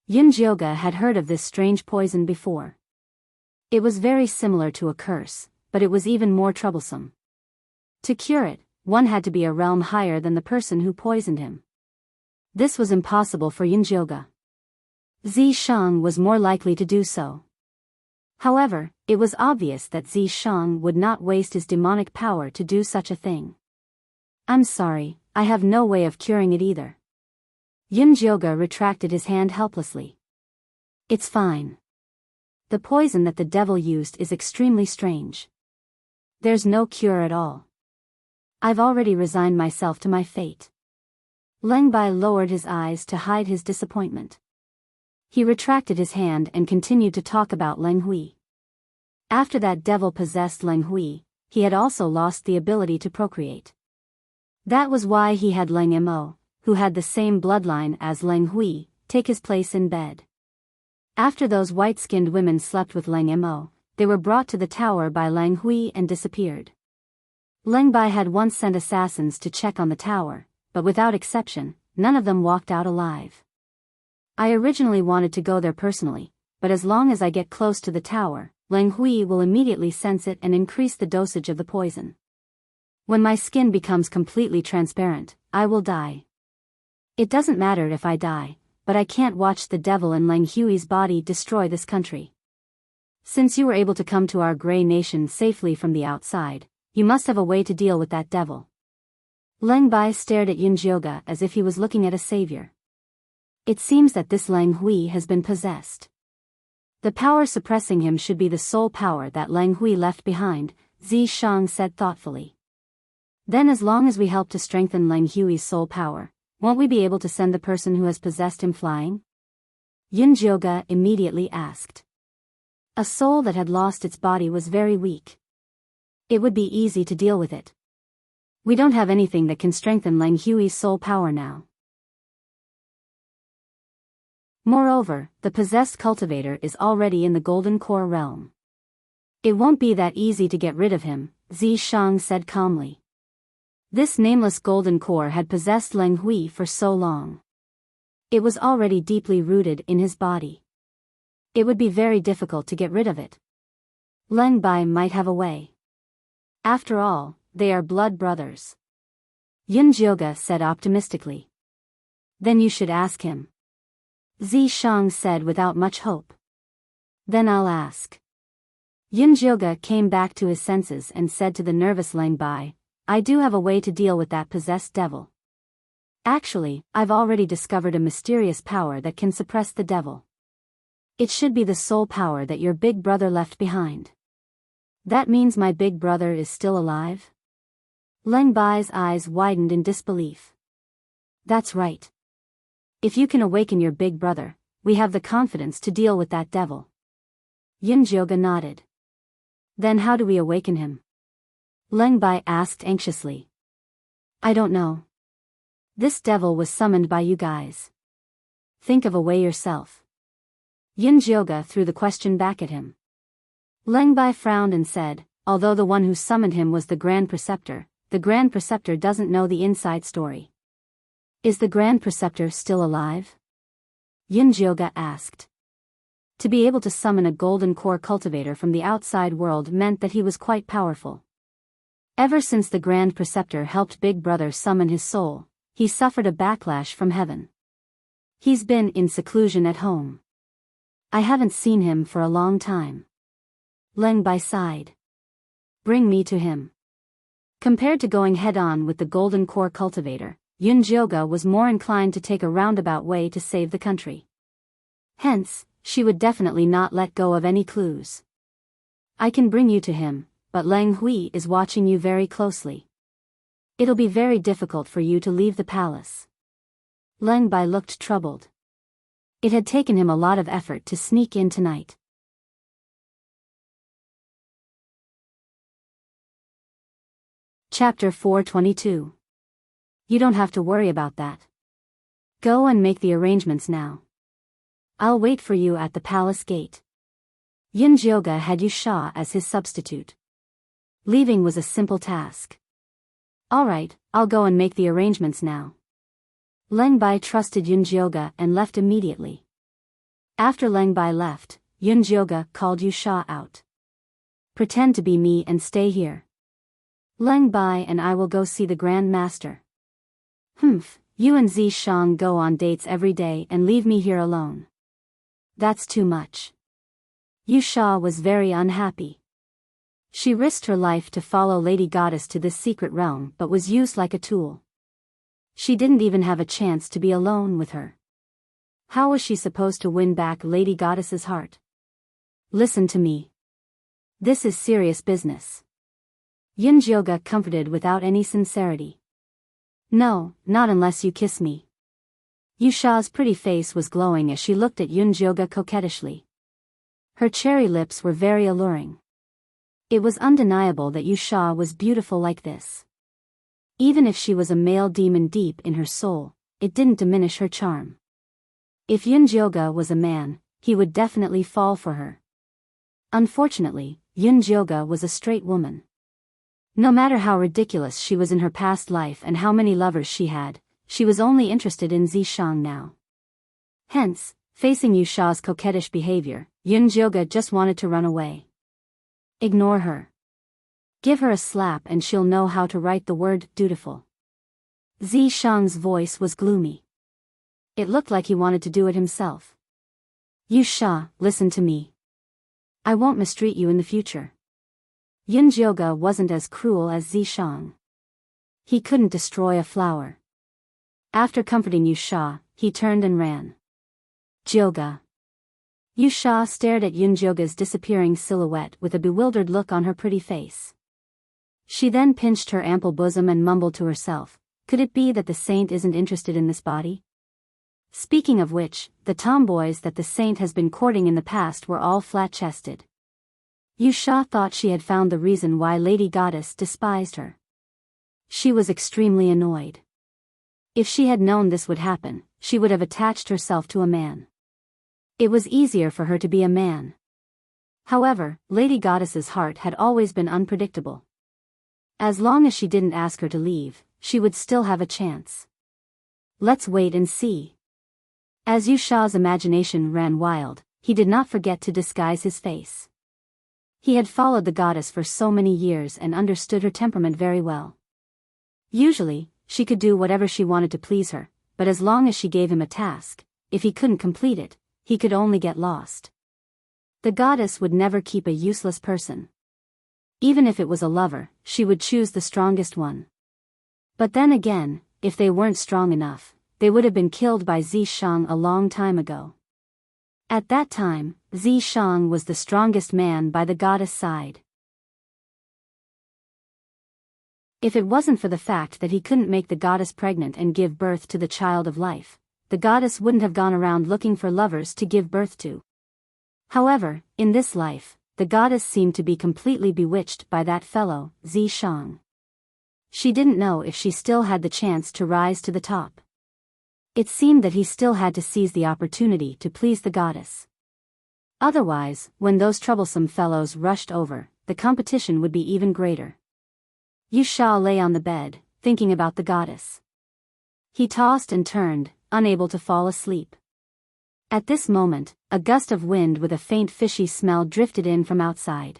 Yin Jioga had heard of this strange poison before. It was very similar to a curse, but it was even more troublesome. To cure it, one had to be a realm higher than the person who poisoned him. This was impossible for Yin Jioga. Zi Shang was more likely to do so. However, it was obvious that Zi Shang would not waste his demonic power to do such a thing. I'm sorry, I have no way of curing it either. Yin Jioga retracted his hand helplessly. It's fine. The poison that the devil used is extremely strange. There's no cure at all. I've already resigned myself to my fate. Leng Bai lowered his eyes to hide his disappointment. He retracted his hand and continued to talk about Leng Hui. After that devil-possessed Leng Hui, he had also lost the ability to procreate. That was why he had Leng Mo, who had the same bloodline as Leng Hui, take his place in bed. After those white-skinned women slept with Leng Mo, they were brought to the tower by Leng Hui and disappeared. Leng Bai had once sent assassins to check on the tower, but without exception, none of them walked out alive. I originally wanted to go there personally, but as long as I get close to the tower, Leng Hui will immediately sense it and increase the dosage of the poison. When my skin becomes completely transparent, I will die. It doesn't matter if I die, but I can't watch the devil in Leng Hui's body destroy this country. Since you were able to come to our gray nation safely from the outside, you must have a way to deal with that devil. Leng Bai stared at Yin Jioga as if he was looking at a savior. It seems that this Leng Hui has been possessed. The power suppressing him should be the soul power that Leng Hui left behind, Zi Shang said thoughtfully. Then as long as we help to strengthen Leng Hui's soul power, won't we be able to send the person who has possessed him flying? Yin Jioga immediately asked. A soul that had lost its body was very weak. It would be easy to deal with it. We don't have anything that can strengthen Leng Hui's soul power now. Moreover, the possessed cultivator is already in the Golden Core realm. It won't be that easy to get rid of him, Zi Shang said calmly. This nameless Golden Core had possessed Leng Hui for so long. It was already deeply rooted in his body. It would be very difficult to get rid of it. Leng Bai might have a way. After all, they are blood brothers. Yin Jioga said optimistically. Then you should ask him. Zi Shang said without much hope. Then I'll ask. Yin Jioga came back to his senses and said to the nervous Leng Bai, I do have a way to deal with that possessed devil. Actually, I've already discovered a mysterious power that can suppress the devil. It should be the soul power that your big brother left behind. That means my big brother is still alive? Leng Bai's eyes widened in disbelief. That's right. If you can awaken your big brother, we have the confidence to deal with that devil. Yin Jioga nodded. Then how do we awaken him? Leng Bai asked anxiously. I don't know. This devil was summoned by you guys. Think of a way yourself. Yin Jioga threw the question back at him. Leng Bai frowned and said, although the one who summoned him was the Grand Preceptor, the Grand Preceptor doesn't know the inside story. Is the Grand Preceptor still alive? Yin Jioga asked. To be able to summon a Golden Core cultivator from the outside world meant that he was quite powerful. Ever since the Grand Preceptor helped Big Brother summon his soul, he suffered a backlash from heaven. He's been in seclusion at home. I haven't seen him for a long time. Leng Bai sighed. Bring me to him. Compared to going head-on with the Golden Core cultivator, Yin Jioga was more inclined to take a roundabout way to save the country. Hence, she would definitely not let go of any clues. I can bring you to him, but Leng Hui is watching you very closely. It'll be very difficult for you to leave the palace. Leng Bai looked troubled. It had taken him a lot of effort to sneak in tonight. Chapter 422. You don't have to worry about that. Go and make the arrangements now. I'll wait for you at the palace gate. Yin Jioga had Yu Sha as his substitute. Leaving was a simple task. All right, I'll go and make the arrangements now. Leng Bai trusted Yun Jioga and left immediately. After Leng Bai left, Yun Jioga called Yu Sha out. Pretend to be me and stay here. Leng Bai and I will go see the Grand Master. Humph, you and Zi Shang go on dates every day and leave me here alone. That's too much. Yu Sha was very unhappy. She risked her life to follow Lady Goddess to this secret realm but was used like a tool. She didn't even have a chance to be alone with her. How was she supposed to win back Lady Goddess's heart? Listen to me. This is serious business. Yin Jioga comforted without any sincerity. No, not unless you kiss me. Yu Sha's pretty face was glowing as she looked at Yun Jioga coquettishly. Her cherry lips were very alluring. It was undeniable that Yu Sha was beautiful like this. Even if she was a male demon deep in her soul, it didn't diminish her charm. If Yun Jioga was a man, he would definitely fall for her. Unfortunately, Yun Jioga was a straight woman. No matter how ridiculous she was in her past life and how many lovers she had, she was only interested in Zi Shang now. Hence, facing Yu Sha's coquettish behavior, Yun Jioga just wanted to run away. Ignore her. Give her a slap and she'll know how to write the word dutiful. Zi Shang's voice was gloomy. It looked like he wanted to do it himself. Yu Sha, listen to me. I won't mistreat you in the future. Yun Jioga wasn't as cruel as Zi Shang. He couldn't destroy a flower. After comforting Yu Sha, he turned and ran. Jioga. Yu Sha stared at Yun Jioga's disappearing silhouette with a bewildered look on her pretty face. She then pinched her ample bosom and mumbled to herself, could it be that the saint isn't interested in this body? Speaking of which, the tomboys that the saint has been courting in the past were all flat-chested. Yu Sha thought she had found the reason why Lady Goddess despised her. She was extremely annoyed. If she had known this would happen, she would have attached herself to a man. It was easier for her to be a man. However, Lady Goddess's heart had always been unpredictable. As long as she didn't ask her to leave, she would still have a chance. Let's wait and see. As Yu Sha's imagination ran wild, he did not forget to disguise his face. He had followed the goddess for so many years and understood her temperament very well. Usually, she could do whatever she wanted to please her, but as long as she gave him a task, if he couldn't complete it, he could only get lost. The goddess would never keep a useless person. Even if it was a lover, she would choose the strongest one. But then again, if they weren't strong enough, they would have been killed by Zi Shang a long time ago. At that time, Zi Shang was the strongest man by the goddess' side. If it wasn't for the fact that he couldn't make the goddess pregnant and give birth to the child of life, the goddess wouldn't have gone around looking for lovers to give birth to. However, in this life, the goddess seemed to be completely bewitched by that fellow, Zi Shang. She didn't know if she still had the chance to rise to the top. It seemed that he still had to seize the opportunity to please the goddess. Otherwise, when those troublesome fellows rushed over, the competition would be even greater. Yu Sha lay on the bed, thinking about the goddess. He tossed and turned, unable to fall asleep. At this moment, a gust of wind with a faint fishy smell drifted in from outside.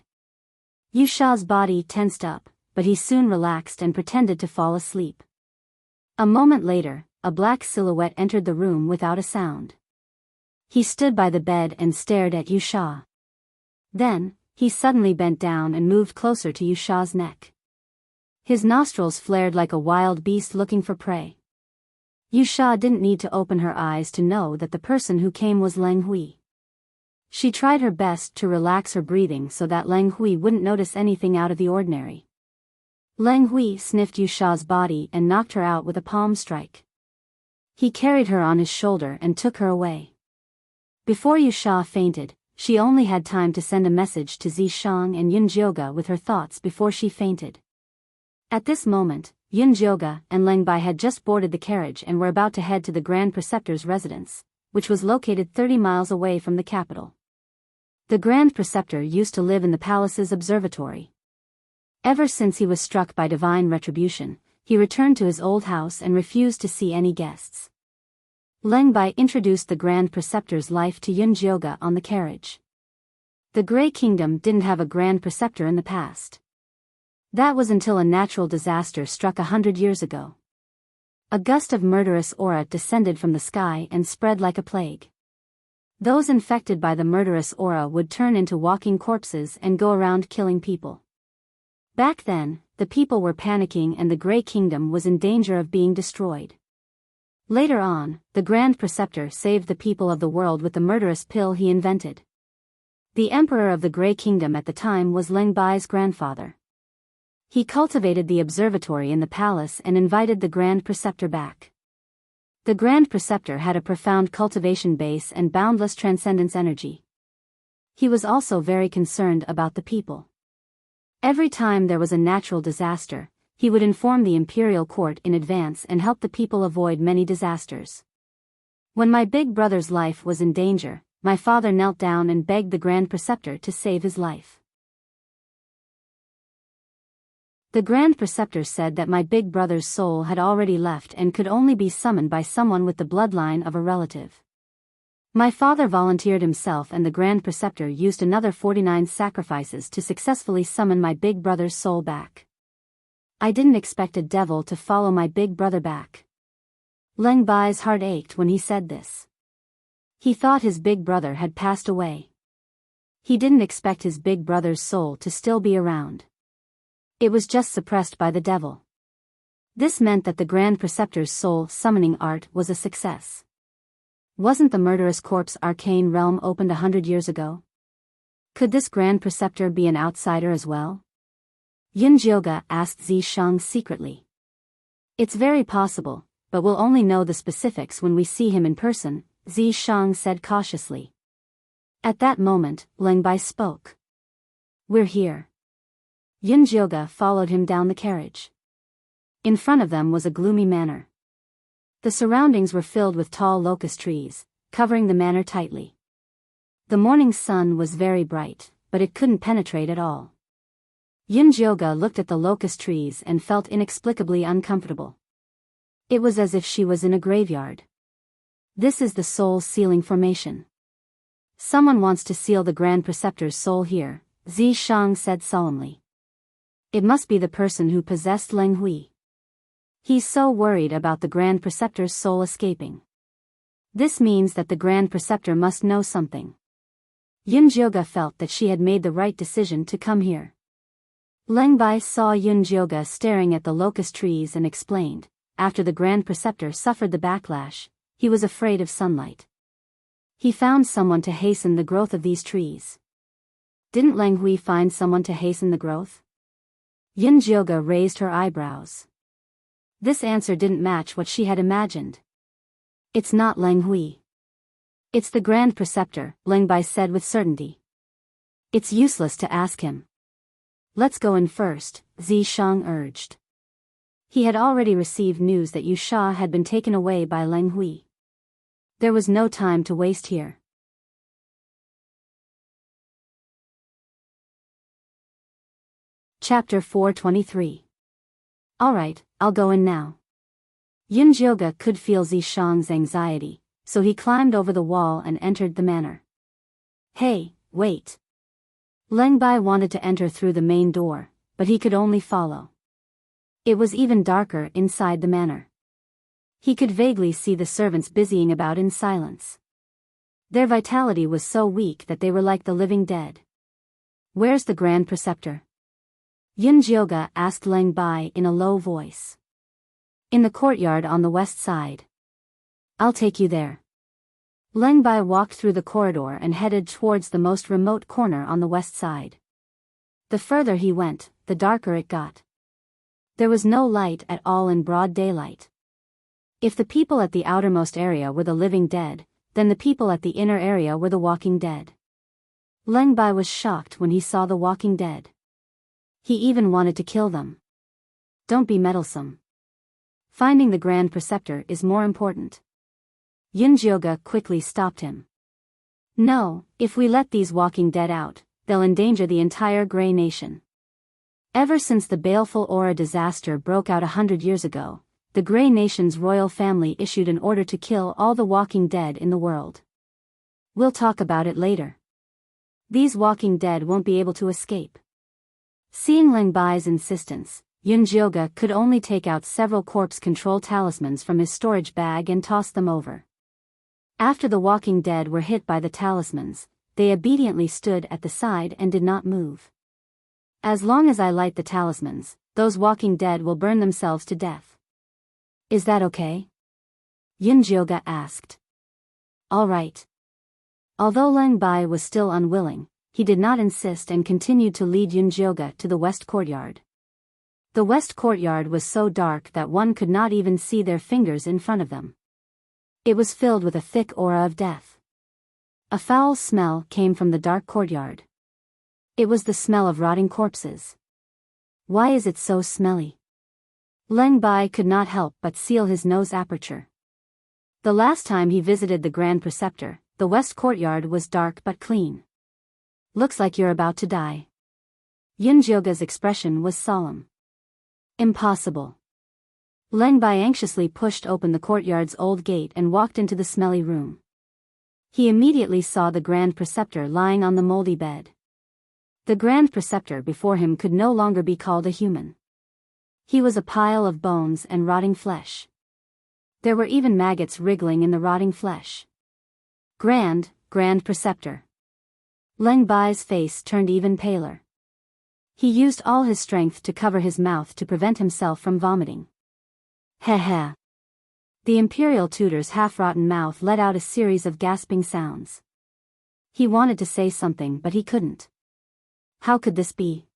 Yu Sha's body tensed up, but he soon relaxed and pretended to fall asleep. A moment later, a black silhouette entered the room without a sound. He stood by the bed and stared at Yu Sha. Then, he suddenly bent down and moved closer to Yu Sha's neck. His nostrils flared like a wild beast looking for prey. Yu Sha didn't need to open her eyes to know that the person who came was Leng Hui. She tried her best to relax her breathing so that Leng Hui wouldn't notice anything out of the ordinary. Leng Hui sniffed Yu Sha's body and knocked her out with a palm strike. He carried her on his shoulder and took her away. Before Yu Sha fainted, she only had time to send a message to Zishang and Yunjioga with her thoughts before she fainted. At this moment, Yunjioga and Leng Bai had just boarded the carriage and were about to head to the Grand Preceptor's residence, which was located 30 miles away from the capital. The Grand Preceptor used to live in the palace's observatory. Ever since he was struck by divine retribution, he returned to his old house and refused to see any guests. Leng Bai introduced the Grand Preceptor's life to Yunjioga on the carriage. The Grey Kingdom didn't have a Grand Preceptor in the past. That was until a natural disaster struck 100 years ago. A gust of murderous aura descended from the sky and spread like a plague. Those infected by the murderous aura would turn into walking corpses and go around killing people. Back then, the people were panicking and the Grey Kingdom was in danger of being destroyed. Later on, the Grand Preceptor saved the people of the world with the murderous pill he invented. The Emperor of the Grey Kingdom at the time was Leng Bai's grandfather. He cultivated the observatory in the palace and invited the Grand Preceptor back. The Grand Preceptor had a profound cultivation base and boundless transcendence energy. He was also very concerned about the people. Every time there was a natural disaster, he would inform the imperial court in advance and help the people avoid many disasters. When my big brother's life was in danger, my father knelt down and begged the Grand Preceptor to save his life. The Grand Preceptor said that my big brother's soul had already left and could only be summoned by someone with the bloodline of a relative. My father volunteered himself and the Grand Preceptor used another 49 sacrifices to successfully summon my big brother's soul back. I didn't expect a devil to follow my big brother back. Leng Bai's heart ached when he said this. He thought his big brother had passed away. He didn't expect his big brother's soul to still be around. It was just suppressed by the devil. This meant that the Grand Preceptor's soul summoning art was a success. Wasn't the murderous corpse arcane realm opened 100 years ago? Could this Grand Preceptor be an outsider as well? Yunjioga asked Zishang secretly. It's very possible, but we'll only know the specifics when we see him in person, Zishang said cautiously. At that moment, Leng Bai spoke. We're here. Yunjioga followed him down the carriage. In front of them was a gloomy manor. The surroundings were filled with tall locust trees, covering the manor tightly. The morning sun was very bright, but it couldn't penetrate at all. Yunjioga looked at the locust trees and felt inexplicably uncomfortable. It was as if she was in a graveyard. This is the soul sealing formation. Someone wants to seal the Grand Preceptor's soul here, Zishang said solemnly. It must be the person who possessed Leng Hui. He's so worried about the Grand Preceptor's soul escaping. This means that the Grand Preceptor must know something. Yunjioga felt that she had made the right decision to come here. Leng Bai saw Yunjioga staring at the locust trees and explained, after the Grand Preceptor suffered the backlash, he was afraid of sunlight. He found someone to hasten the growth of these trees. Didn't Leng Hui find someone to hasten the growth? Yunjioga raised her eyebrows. This answer didn't match what she had imagined. It's not Leng Hui. It's the Grand Preceptor, Leng Bai said with certainty. It's useless to ask him. Let's go in first, Zishang urged. He had already received news that Yu Sha had been taken away by Leng Hui. There was no time to waste here. Chapter 423. Alright, I'll go in now. Yunjioga could feel Zishang's anxiety, so he climbed over the wall and entered the manor. Hey, wait. Leng Bai wanted to enter through the main door, but he could only follow. It was even darker inside the manor. He could vaguely see the servants busying about in silence. Their vitality was so weak that they were like the living dead. Where's the Grand Preceptor? Yunjioga asked Leng Bai in a low voice. In the courtyard on the west side. I'll take you there. Leng Bai walked through the corridor and headed towards the most remote corner on the west side. The further he went, the darker it got. There was no light at all in broad daylight. If the people at the outermost area were the living dead, then the people at the inner area were the walking dead. Leng Bai was shocked when he saw the walking dead. He even wanted to kill them. Don't be meddlesome. Finding the Grand Preceptor is more important. Yunjioga quickly stopped him. No, if we let these walking dead out, they'll endanger the entire Grey Nation. Ever since the baleful Aura disaster broke out 100 years ago, the Grey Nation's royal family issued an order to kill all the walking dead in the world. We'll talk about it later. These walking dead won't be able to escape. Seeing Leng Bai's insistence, Yunjioga could only take out several corpse control talismans from his storage bag and toss them over. After the walking dead were hit by the talismans, they obediently stood at the side and did not move. As long as I light the talismans, those walking dead will burn themselves to death. Is that okay? Yunjioga asked. All right. Although Leng Bai was still unwilling, he did not insist and continued to lead Yunjioga to the west courtyard. The west courtyard was so dark that one could not even see their fingers in front of them. It was filled with a thick aura of death. A foul smell came from the dark courtyard. It was the smell of rotting corpses. Why is it so smelly? Leng Bai could not help but seal his nose aperture. The last time he visited the Grand Preceptor, the west courtyard was dark but clean. Looks like you're about to die. Yunjioga's expression was solemn. Impossible. Leng Bai anxiously pushed open the courtyard's old gate and walked into the smelly room. He immediately saw the Grand Preceptor lying on the moldy bed. The Grand Preceptor before him could no longer be called a human. He was a pile of bones and rotting flesh. There were even maggots wriggling in the rotting flesh. Grand Preceptor. Leng Bai's face turned even paler. He used all his strength to cover his mouth to prevent himself from vomiting. Heh. The Imperial Tutor's half-rotten mouth let out a series of gasping sounds. He wanted to say something but he couldn't. How could this be?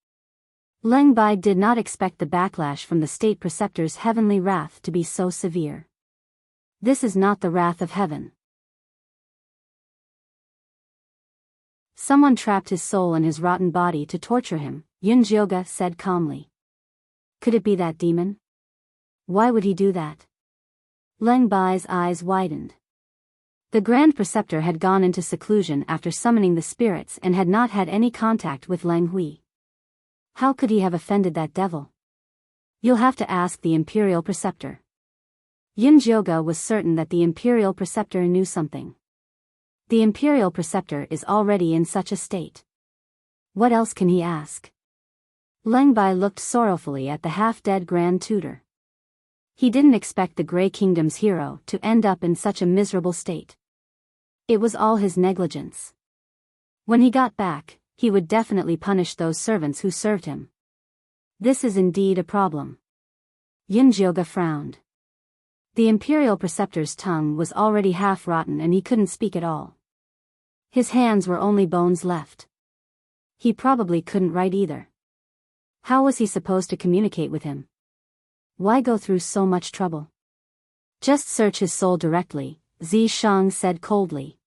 Leng Bai did not expect the backlash from the State Preceptor's heavenly wrath to be so severe. This is not the wrath of heaven. Someone trapped his soul in his rotten body to torture him, Yunjioga said calmly. Could it be that demon? Why would he do that? Leng Bai's eyes widened. The Grand Preceptor had gone into seclusion after summoning the spirits and had not had any contact with Leng Hui. How could he have offended that devil? You'll have to ask the Imperial Preceptor. Yunjioga was certain that the Imperial Preceptor knew something. The Imperial Preceptor is already in such a state. What else can he ask? Leng Bai looked sorrowfully at the half-dead Grand Tutor. He didn't expect the Grey Kingdom's hero to end up in such a miserable state. It was all his negligence. When he got back, he would definitely punish those servants who served him. This is indeed a problem. Yunjioga frowned. The Imperial Preceptor's tongue was already half-rotten and he couldn't speak at all. His hands were only bones left. He probably couldn't write either. How was he supposed to communicate with him? Why go through so much trouble? Just search his soul directly, Zi Shang said coldly.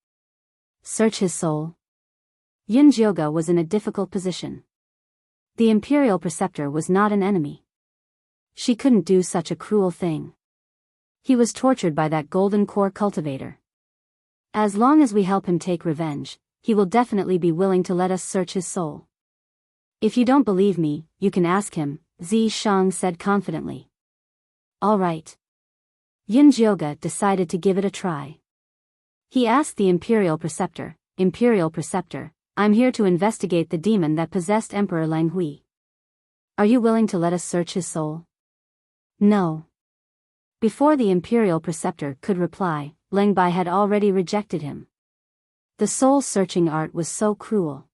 Search his soul? Yunjioga was in a difficult position. The Imperial Preceptor was not an enemy. She couldn't do such a cruel thing. He was tortured by that golden core cultivator. As long as we help him take revenge, he will definitely be willing to let us search his soul. If you don't believe me, you can ask him, Zi Shang said confidently. All right. Yunjioga decided to give it a try. He asked the Imperial Preceptor, Imperial Preceptor, I'm here to investigate the demon that possessed Emperor Leng Hui. Are you willing to let us search his soul? No. Before the Imperial Preceptor could reply, Leng Bai had already rejected him. The soul-searching art was so cruel.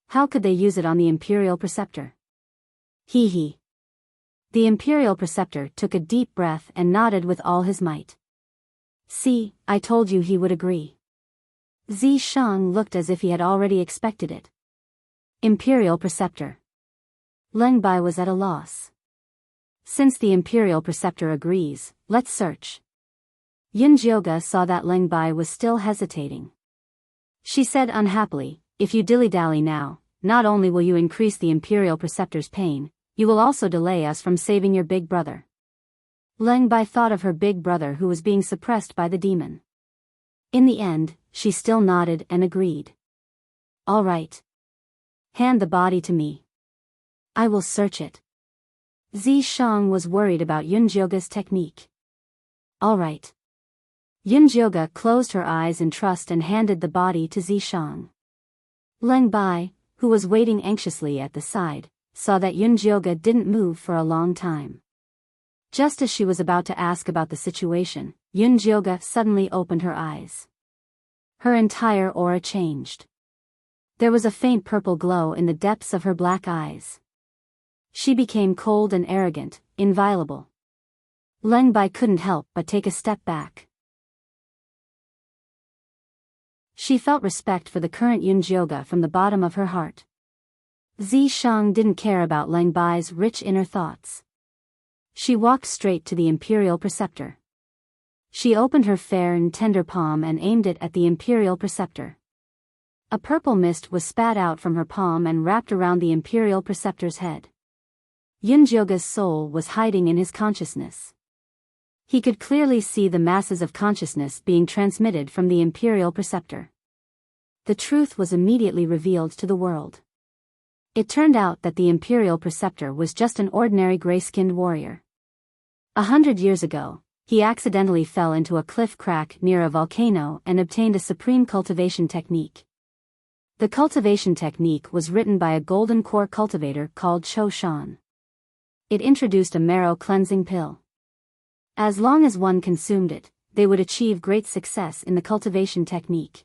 How could they use it on the Imperial Preceptor? Hee. The Imperial Preceptor took a deep breath and nodded with all his might. See, I told you he would agree. Zi Shang looked as if he had already expected it. Imperial Preceptor. Leng Bai was at a loss. Since the Imperial Preceptor agrees, let's search. Yunjioga saw that Leng Bai was still hesitating. She said unhappily, if you dilly-dally now, not only will you increase the Imperial Preceptor's pain, you will also delay us from saving your big brother. Leng Bai thought of her big brother who was being suppressed by the demon. In the end, she still nodded and agreed. All right. Hand the body to me. I will search it. Zishang was worried about Yunjioga's technique. All right. Yunjioga closed her eyes in trust and handed the body to Zishang. Leng Bai, who was waiting anxiously at the side, saw that Yunjioga didn't move for a long time. Just as she was about to ask about the situation, Yunjioga suddenly opened her eyes. Her entire aura changed. There was a faint purple glow in the depths of her black eyes. She became cold and arrogant, inviolable. Leng Bai couldn't help but take a step back. She felt respect for the current Yunjioga from the bottom of her heart. Zishang didn't care about Leng Bai's rich inner thoughts. She walked straight to the Imperial Preceptor. She opened her fair and tender palm and aimed it at the Imperial Preceptor. A purple mist was spat out from her palm and wrapped around the Imperial Preceptor's head. Yunjioga's soul was hiding in his consciousness. He could clearly see the masses of consciousness being transmitted from the Imperial Preceptor. The truth was immediately revealed to the world. It turned out that the Imperial Preceptor was just an ordinary gray-skinned warrior. 100 years ago, he accidentally fell into a cliff crack near a volcano and obtained a supreme cultivation technique. The cultivation technique was written by a golden core cultivator called Cho Shan. It introduced a marrow cleansing pill. As long as one consumed it, they would achieve great success in the cultivation technique.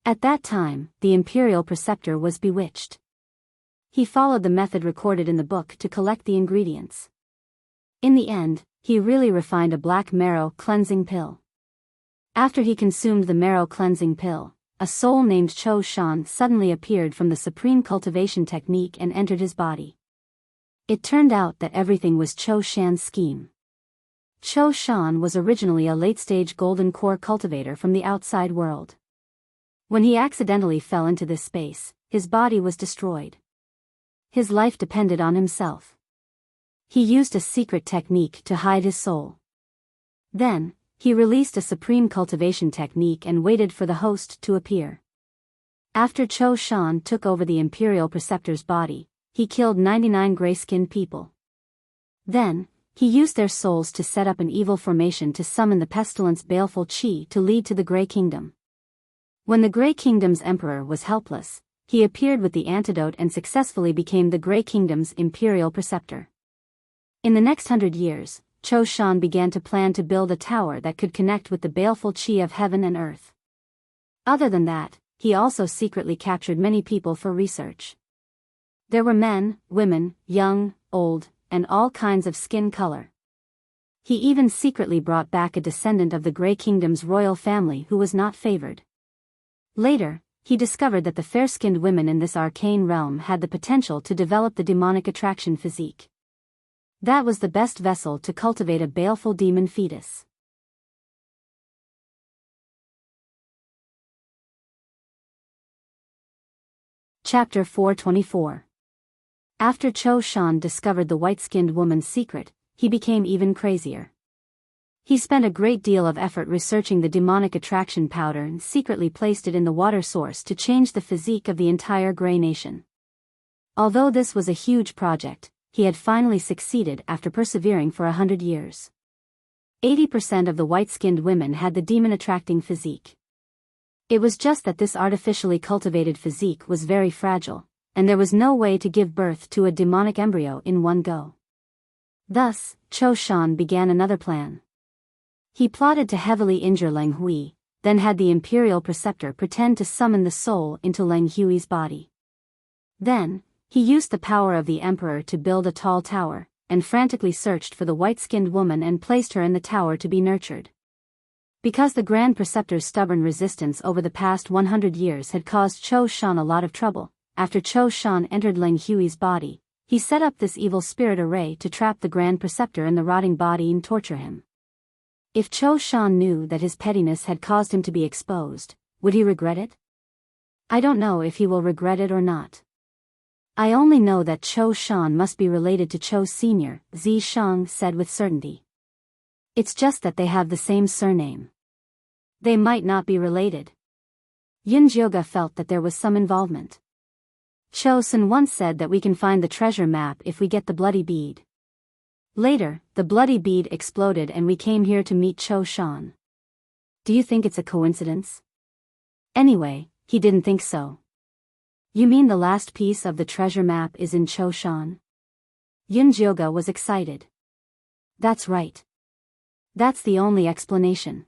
At that time, the Imperial Preceptor was bewitched. He followed the method recorded in the book to collect the ingredients. In the end, he really refined a black marrow cleansing pill. After he consumed the marrow cleansing pill, a soul named Cho Shan suddenly appeared from the supreme cultivation technique and entered his body. It turned out that everything was Cho Shan's scheme. Cho Shan was originally a late-stage golden core cultivator from the outside world. When he accidentally fell into this space, his body was destroyed. His life depended on himself. He used a secret technique to hide his soul. Then, he released a supreme cultivation technique and waited for the host to appear. After Cho Shan took over the Imperial Preceptor's body, he killed 99 gray-skinned people. Then, he used their souls to set up an evil formation to summon the pestilence baleful Qi to lead to the Grey Kingdom. When the Grey Kingdom's emperor was helpless, he appeared with the antidote and successfully became the Grey Kingdom's Imperial Preceptor. In the next 100 years, Cho Shan began to plan to build a tower that could connect with the baleful Qi of heaven and earth. Other than that, he also secretly captured many people for research. There were men, women, young, old, and all kinds of skin color. He even secretly brought back a descendant of the Grey Kingdom's royal family who was not favored. Later, he discovered that the fair-skinned women in this arcane realm had the potential to develop the demonic attraction physique. That was the best vessel to cultivate a baleful demon fetus. Chapter 424. After Cho Shan discovered the white-skinned woman's secret, he became even crazier. He spent a great deal of effort researching the demonic attraction powder and secretly placed it in the water source to change the physique of the entire Grey Nation. Although this was a huge project, he had finally succeeded after persevering for 100 years. 80% of the white-skinned women had the demon-attracting physique. It was just that this artificially cultivated physique was very fragile, and there was no way to give birth to a demonic embryo in one go. Thus, Cho Shan began another plan. He plotted to heavily injure Leng Hui, then had the Imperial Preceptor pretend to summon the soul into Leng Hui's body. Then, he used the power of the Emperor to build a tall tower, and frantically searched for the white-skinned woman and placed her in the tower to be nurtured. Because the Grand Preceptor's stubborn resistance over the past 100 years had caused Cho Shan a lot of trouble, after Cho Shan entered Leng Hui's body, He set up this evil spirit array to trap the Grand Preceptor in the rotting body and torture him. If Cho Shan knew that his pettiness had caused him to be exposed, would he regret it? I don't know if he will regret it or not. I only know that Cho Shan must be related to Cho Sr., Zi Shang said with certainty. It's just that they have the same surname. They might not be related. Yin Jioga felt that there was some involvement. Cho Sun once said that we can find the treasure map if we get the bloody bead. Later, the bloody bead exploded and we came here to meet Cho Shan. Do you think it's a coincidence? Anyway, he didn't think so. You mean the last piece of the treasure map is in Cho Shan? Yin Jioga was excited. That's right. That's the only explanation.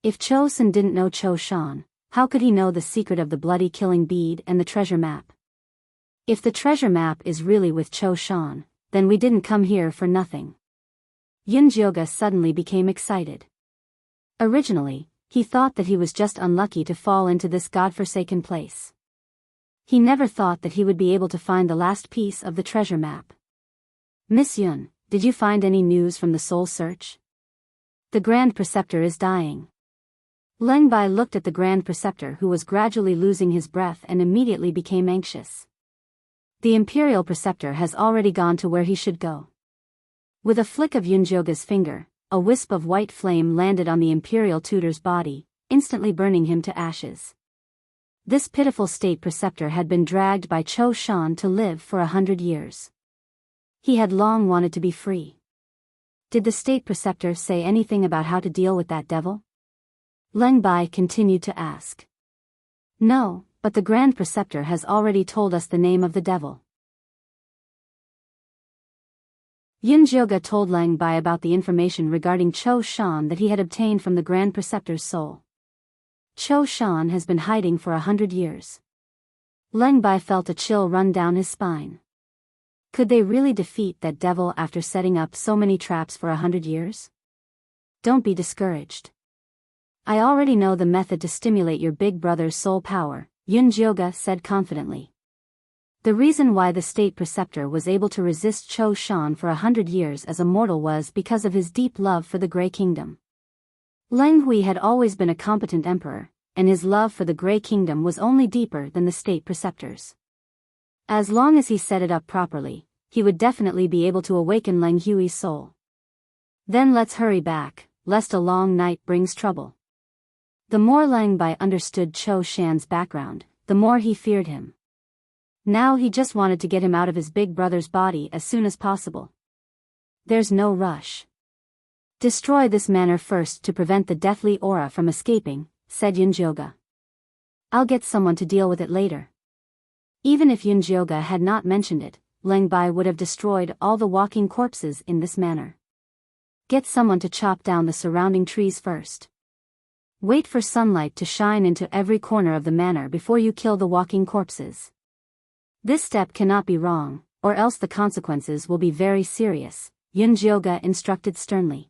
If Cho Sun didn't know Cho Shan, how could he know the secret of the bloody killing bead and the treasure map? If the treasure map is really with Cho Shan, then we didn't come here for nothing. Yin Jioga suddenly became excited. Originally, he thought that he was just unlucky to fall into this godforsaken place. He never thought that he would be able to find the last piece of the treasure map. Miss Yun, did you find any news from the soul search? The Grand Preceptor is dying. Leng Bai looked at the Grand Preceptor who was gradually losing his breath and immediately became anxious. The Imperial Preceptor has already gone to where he should go. With a flick of Yunjioga's finger, a wisp of white flame landed on the Imperial Tutor's body, instantly burning him to ashes. This pitiful State Preceptor had been dragged by Cho Shan to live for 100 years. He had long wanted to be free. Did the State Preceptor say anything about how to deal with that devil? Leng Bai continued to ask. No, but the Grand Preceptor has already told us the name of the devil. Yin Jioga told Leng Bai about the information regarding Cho Shan that he had obtained from the Grand Preceptor's soul. Cho Shan has been hiding for 100 years. Leng Bai felt a chill run down his spine. Could they really defeat that devil after setting up so many traps for 100 years? Don't be discouraged. I already know the method to stimulate your big brother's soul power, Yin Jioga said confidently. The reason why the State Preceptor was able to resist Cho Shan for 100 years as a mortal was because of his deep love for the Grey Kingdom. Leng Hui had always been a competent emperor, and his love for the Grey Kingdom was only deeper than the State Preceptor's. As long as he set it up properly, he would definitely be able to awaken Leng Hui's soul. Then let's hurry back, lest a long night brings trouble. The more Leng Bai understood Cho Shan's background, the more he feared him. Now he just wanted to get him out of his big brother's body as soon as possible. There's no rush. Destroy this manor first to prevent the deathly aura from escaping, said Yin Jioga. I'll get someone to deal with it later. Even if Yin Jioga had not mentioned it, Leng Bai would have destroyed all the walking corpses in this manor. Get someone to chop down the surrounding trees first. Wait for sunlight to shine into every corner of the manor before you kill the walking corpses. This step cannot be wrong, or else the consequences will be very serious, Yin Jioga instructed sternly.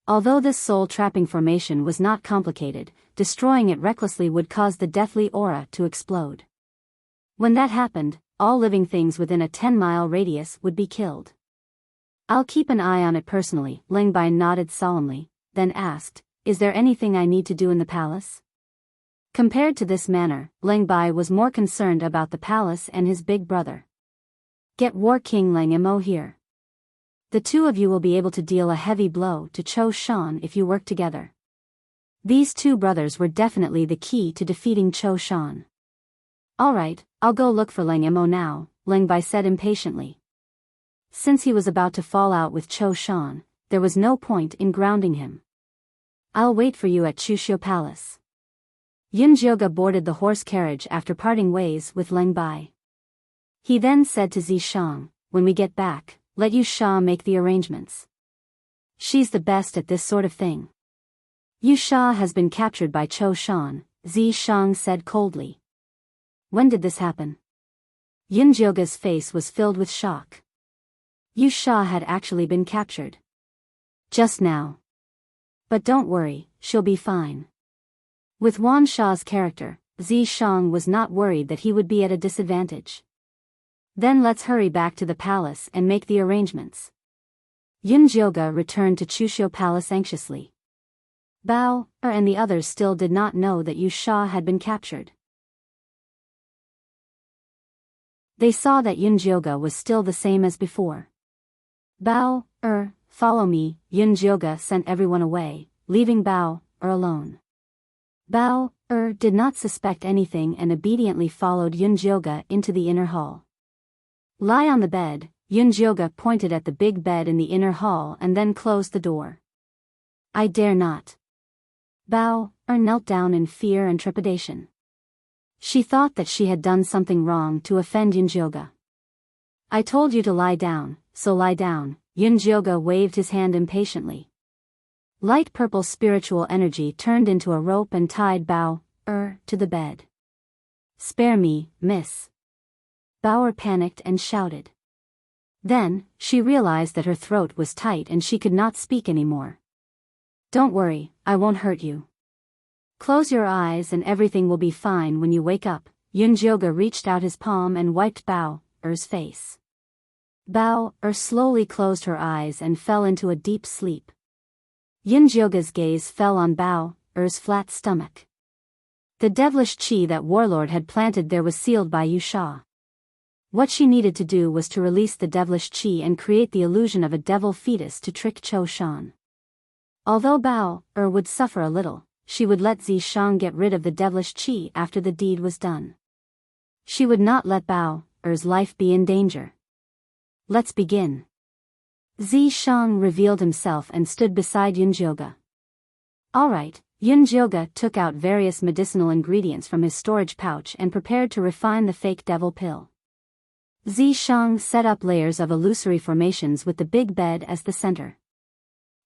Although this soul-trapping formation was not complicated, destroying it recklessly would cause the deathly aura to explode. When that happened, all living things within a 10-mile radius would be killed. I'll keep an eye on it personally, Leng Bai nodded solemnly, then asked, is there anything I need to do in the palace? Compared to this manor, Leng Bai was more concerned about the palace and his big brother. Get War King Leng Mo here. The two of you will be able to deal a heavy blow to Cho Shan if you work together. These two brothers were definitely the key to defeating Cho Shan. Alright, I'll go look for Leng Mo now, Leng Bai said impatiently. Since he was about to fall out with Cho Shan, there was no point in grounding him. I'll wait for you at Chushio Palace. Yin Jioga boarded the horse carriage after parting ways with Leng Bai. He then said to Zi Shang, when we get back, let Yu Sha make the arrangements. She's the best at this sort of thing. Yu Sha has been captured by Cho Shan, Zi Shang said coldly. When did this happen? Yin Jioga's face was filled with shock. Yu Sha had actually been captured. Just now. But don't worry, she'll be fine. With Wan Sha's character, Zi Shang was not worried that he would be at a disadvantage. Then let's hurry back to the palace and make the arrangements. Yunjioga returned to Chushio Palace anxiously. Bao, and the others still did not know that Yu Sha had been captured. They saw that Yunjioga was still the same as before. Bao, follow me. Yunjioga sent everyone away, leaving Bao, alone. Bao, did not suspect anything and obediently followed Yunjioga into the inner hall. Lie on the bed. Yunjioga pointed at the big bed in the inner hall and then closed the door. I dare not. Bao, knelt down in fear and trepidation. She thought that she had done something wrong to offend Yunjioga. I told you to lie down, so lie down. Yunjioga waved his hand impatiently. Light purple spiritual energy turned into a rope and tied Bao, to the bed. Spare me, miss. Bao panicked and shouted. Then, she realized that her throat was tight and she could not speak anymore. Don't worry, I won't hurt you. Close your eyes and everything will be fine when you wake up. Yunjioga reached out his palm and wiped Bao's face. Bao slowly closed her eyes and fell into a deep sleep. Yunjioga's gaze fell on Bao's flat stomach. The devilish chi that Warlord had planted there was sealed by Yu Sha. What she needed to do was to release the devilish chi and create the illusion of a devil fetus to trick Cho Shan. Although Bao would suffer a little, she would let Zi Shang get rid of the devilish chi after the deed was done. She would not let Bao's life be in danger. Let's begin. Zi Shang revealed himself and stood beside Yunjioga. Alright, Yunjioga took out various medicinal ingredients from his storage pouch and prepared to refine the fake devil pill. Zi Shang set up layers of illusory formations with the big bed as the center.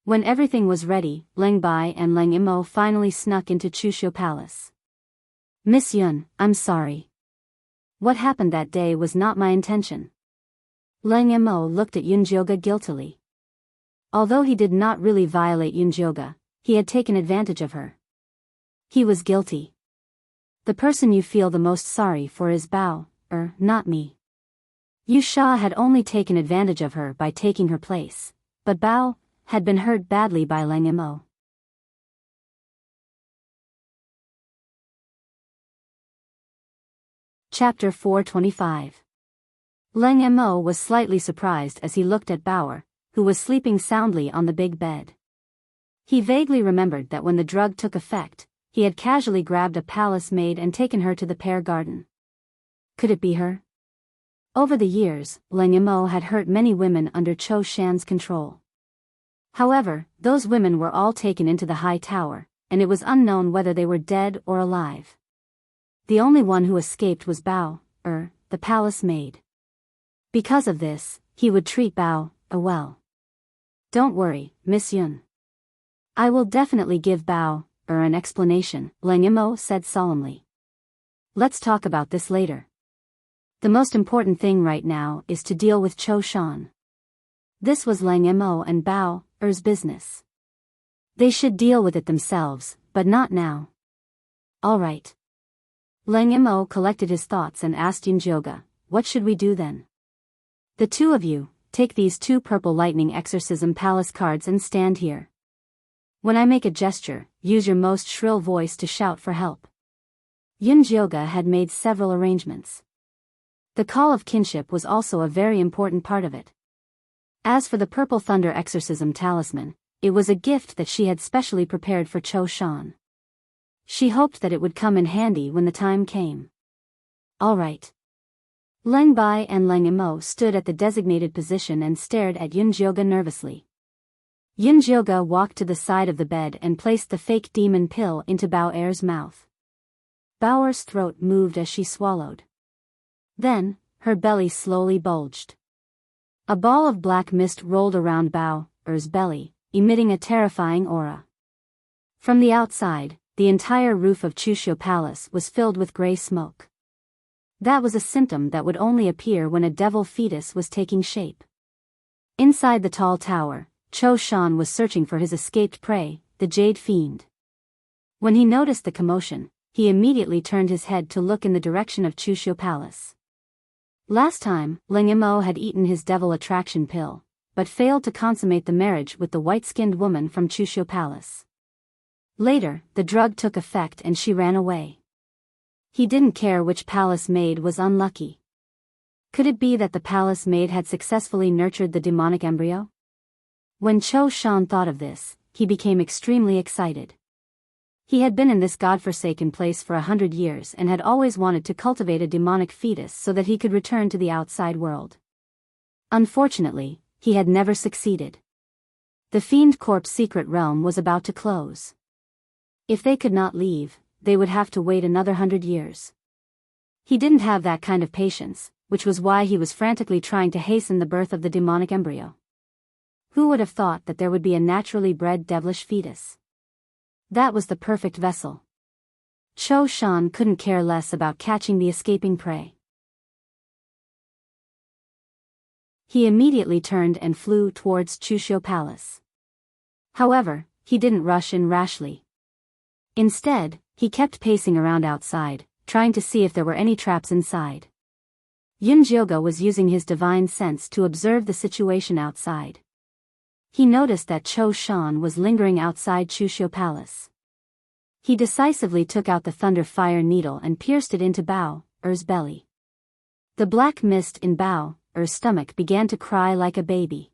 When everything was ready, Leng Bai and Leng Imo finally snuck into Chushio Palace. Miss Yun, I'm sorry. What happened that day was not my intention. Leng Imo looked at Yunjioga guiltily. Although he did not really violate Yunjioga, he had taken advantage of her. He was guilty. The person you feel the most sorry for is Bao, not me. Yu Sha had only taken advantage of her by taking her place, but Bao had been hurt badly by Leng Imo. Chapter 425. Leng Imo was slightly surprised as he looked at Bao, who was sleeping soundly on the big bed. He vaguely remembered that when the drug took effect, he had casually grabbed a palace maid and taken her to the pear garden. Could it be her? Over the years, Leng Imo had hurt many women under Cho Shan's control. However, those women were all taken into the high tower, and it was unknown whether they were dead or alive. The only one who escaped was Bao, the palace maid. Because of this, he would treat Bao, well. Don't worry, Miss Yun. I will definitely give Bao, an explanation, Leng Imo said solemnly. Let's talk about this later. The most important thing right now is to deal with Cho Shan. This was Leng Imo and Bao's business. They should deal with it themselves, but not now. All right. Leng Imo collected his thoughts and asked Yunjioga, what should we do then? The two of you, take these 2 purple lightning exorcism palace cards and stand here. When I make a gesture, use your most shrill voice to shout for help. Yunjioga had made several arrangements. The call of kinship was also a very important part of it. As for the purple thunder exorcism talisman, it was a gift that she had specially prepared for Cho Shan. She hoped that it would come in handy when the time came. All right. Leng Bai and Leng Imo stood at the designated position and stared at Yunjioga nervously. Yunjioga walked to the side of the bed and placed the fake demon pill into Bao's mouth. Bao's throat moved as she swallowed. Then, her belly slowly bulged. A ball of black mist rolled around Bao's belly, emitting a terrifying aura. From the outside, the entire roof of Chushio Palace was filled with gray smoke. That was a symptom that would only appear when a devil fetus was taking shape. Inside the tall tower, Cho Shan was searching for his escaped prey, the Jade Fiend. When he noticed the commotion, he immediately turned his head to look in the direction of Chushio Palace. Last time, Ling Mo had eaten his devil attraction pill, but failed to consummate the marriage with the white-skinned woman from Chushio Palace. Later, the drug took effect and she ran away. He didn't care which palace maid was unlucky. Could it be that the palace maid had successfully nurtured the demonic embryo? When Cho Shan thought of this, he became extremely excited. He had been in this godforsaken place for 100 years and had always wanted to cultivate a demonic fetus so that he could return to the outside world. Unfortunately, he had never succeeded. The Fiend Corp's secret realm was about to close. If they could not leave, they would have to wait another 100 years. He didn't have that kind of patience, which was why he was frantically trying to hasten the birth of the demonic embryo. Who would have thought that there would be a naturally bred devilish fetus? That was the perfect vessel. Cho Shan couldn't care less about catching the escaping prey. He immediately turned and flew towards Chushio Palace. However, he didn't rush in rashly. Instead, he kept pacing around outside, trying to see if there were any traps inside. Yunjioga was using his divine sense to observe the situation outside. He noticed that Cho Shan was lingering outside Chushio Palace. He decisively took out the thunder fire needle and pierced it into Bao Er's belly. The black mist in Bao Er's stomach began to cry like a baby.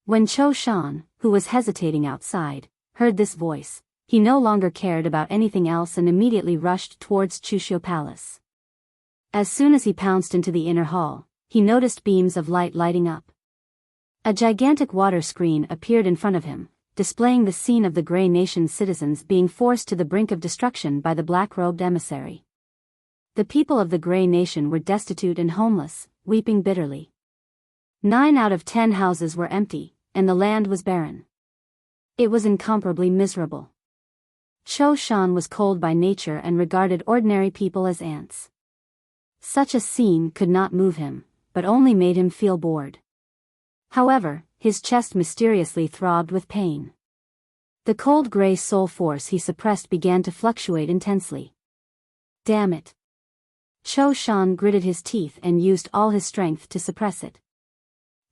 When Cho Shan, who was hesitating outside, heard this voice, he no longer cared about anything else and immediately rushed towards Chushio Palace. As soon as he pounced into the inner hall, he noticed beams of light lighting up. A gigantic water screen appeared in front of him, displaying the scene of the Grey Nation's citizens being forced to the brink of destruction by the black-robed emissary. The people of the Grey Nation were destitute and homeless, weeping bitterly. 9 out of 10 houses were empty, and the land was barren. It was incomparably miserable. Cho Shan was cold by nature and regarded ordinary people as ants. Such a scene could not move him, but only made him feel bored. However, his chest mysteriously throbbed with pain. The cold gray soul force he suppressed began to fluctuate intensely. Damn it! Cho Shan gritted his teeth and used all his strength to suppress it.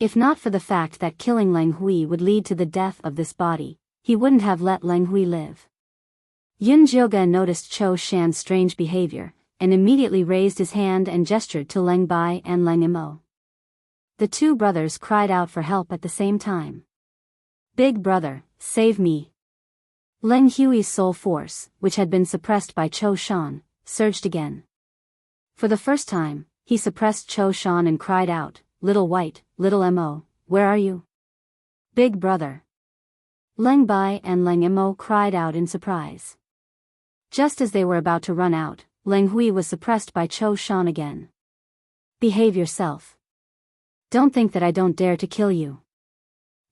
If not for the fact that killing Leng Hui would lead to the death of this body, he wouldn't have let Leng Hui live. Yun Jioga noticed Cho Shan's strange behavior, and immediately raised his hand and gestured to Leng Bai and Leng Imo. The two brothers cried out for help at the same time. Big brother, save me! Leng Hui's soul force, which had been suppressed by Cho Shan, surged again. For the first time, he suppressed Cho Shan and cried out, "Little White, little Mo, where are you?" Big brother. Leng Bai and Leng Imo cried out in surprise. Just as they were about to run out, Leng Hui was suppressed by Cho Shan again. Behave yourself. Don't think that I don't dare to kill you.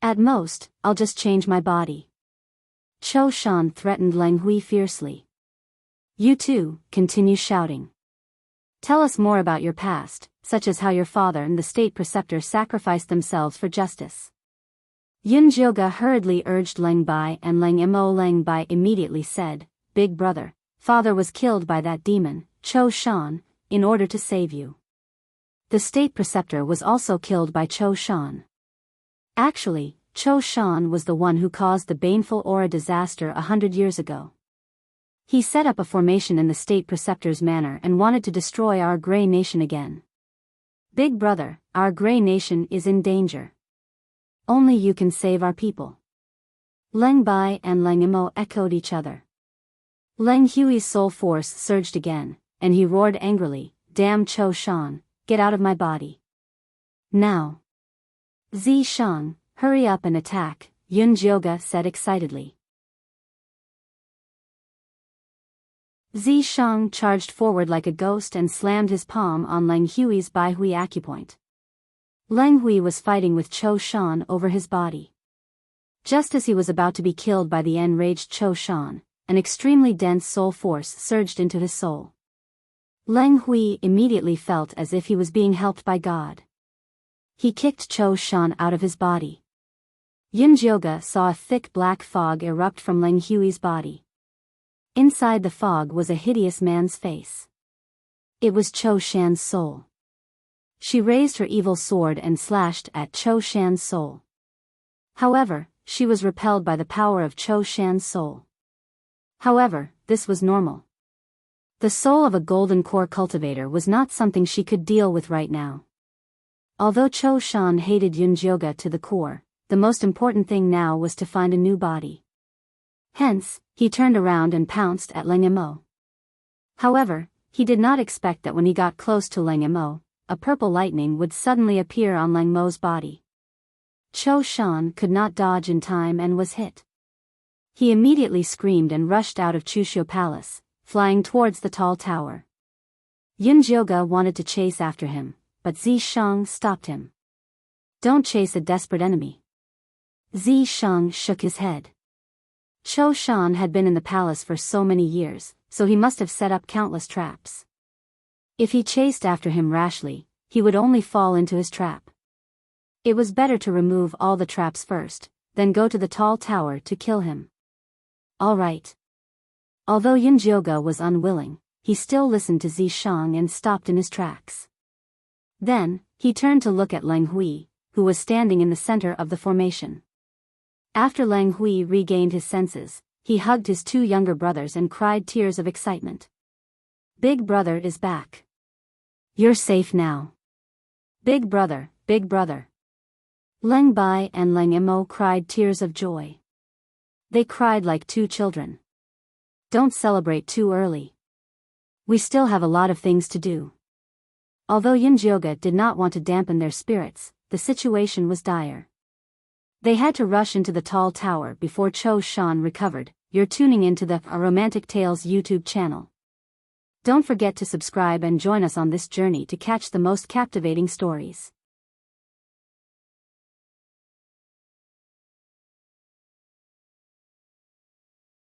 At most, I'll just change my body. Cho Shan threatened Leng Hui fiercely. You too, continue shouting. Tell us more about your past, such as how your father and the state preceptor sacrificed themselves for justice. Yun Jioga hurriedly urged Leng Bai and Leng Imo. Leng Bai immediately said, Big brother, father was killed by that demon, Cho Shan, in order to save you. The state preceptor was also killed by Cho Shan. Actually, Cho Shan was the one who caused the baneful aura disaster 100 years ago. He set up a formation in the state preceptor's manor and wanted to destroy our Grey Nation again. Big brother, our Grey Nation is in danger. Only you can save our people. Leng Bai and Leng Imo echoed each other. Leng Hui's soul force surged again, and he roared angrily, Damn Cho Shan, get out of my body. Now. Zi Shang, hurry up and attack, Yun Jioga said excitedly. Zi Shang charged forward like a ghost and slammed his palm on Leng Hui's Bai Hui acupoint. Leng Hui was fighting with Cho Shan over his body. Just as he was about to be killed by the enraged Cho Shan, an extremely dense soul force surged into his soul. Leng Hui immediately felt as if he was being helped by God. He kicked Cho Shan out of his body. Yun Jioga saw a thick black fog erupt from Leng Hui's body. Inside the fog was a hideous man's face. It was Cho Shan's soul. She raised her evil sword and slashed at Cho Shan's soul. However, she was repelled by the power of Cho Shan's soul. However, this was normal. The soul of a golden core cultivator was not something she could deal with right now. Although Cho Shan hated Yunjioga to the core, the most important thing now was to find a new body. Hence, he turned around and pounced at Leng Emo. However, he did not expect that when he got close to Leng Emo, a purple lightning would suddenly appear on Leng Mo's body. Cho Shan could not dodge in time and was hit. He immediately screamed and rushed out of Chushio Palace, flying towards the tall tower. Yunjioga wanted to chase after him, but Zishang stopped him. Don't chase a desperate enemy. Zishang shook his head. Cho Shan had been in the palace for so many years, so he must have set up countless traps. If he chased after him rashly, he would only fall into his trap. It was better to remove all the traps first, then go to the tall tower to kill him. All right. Although Yunjioga was unwilling, he still listened to Zishang and stopped in his tracks. Then, he turned to look at Leng Hui, who was standing in the center of the formation. After Leng Hui regained his senses, he hugged his two younger brothers and cried tears of excitement. Big brother is back. You're safe now. Big brother, big brother. Leng Bai and Leng Emo cried tears of joy. They cried like two children. Don't celebrate too early. We still have a lot of things to do. Although Yunjioga did not want to dampen their spirits, the situation was dire. They had to rush into the tall tower before Cho Shan recovered. You're tuning into the Romantic Tales YouTube channel. Don't forget to subscribe and join us on this journey to catch the most captivating stories.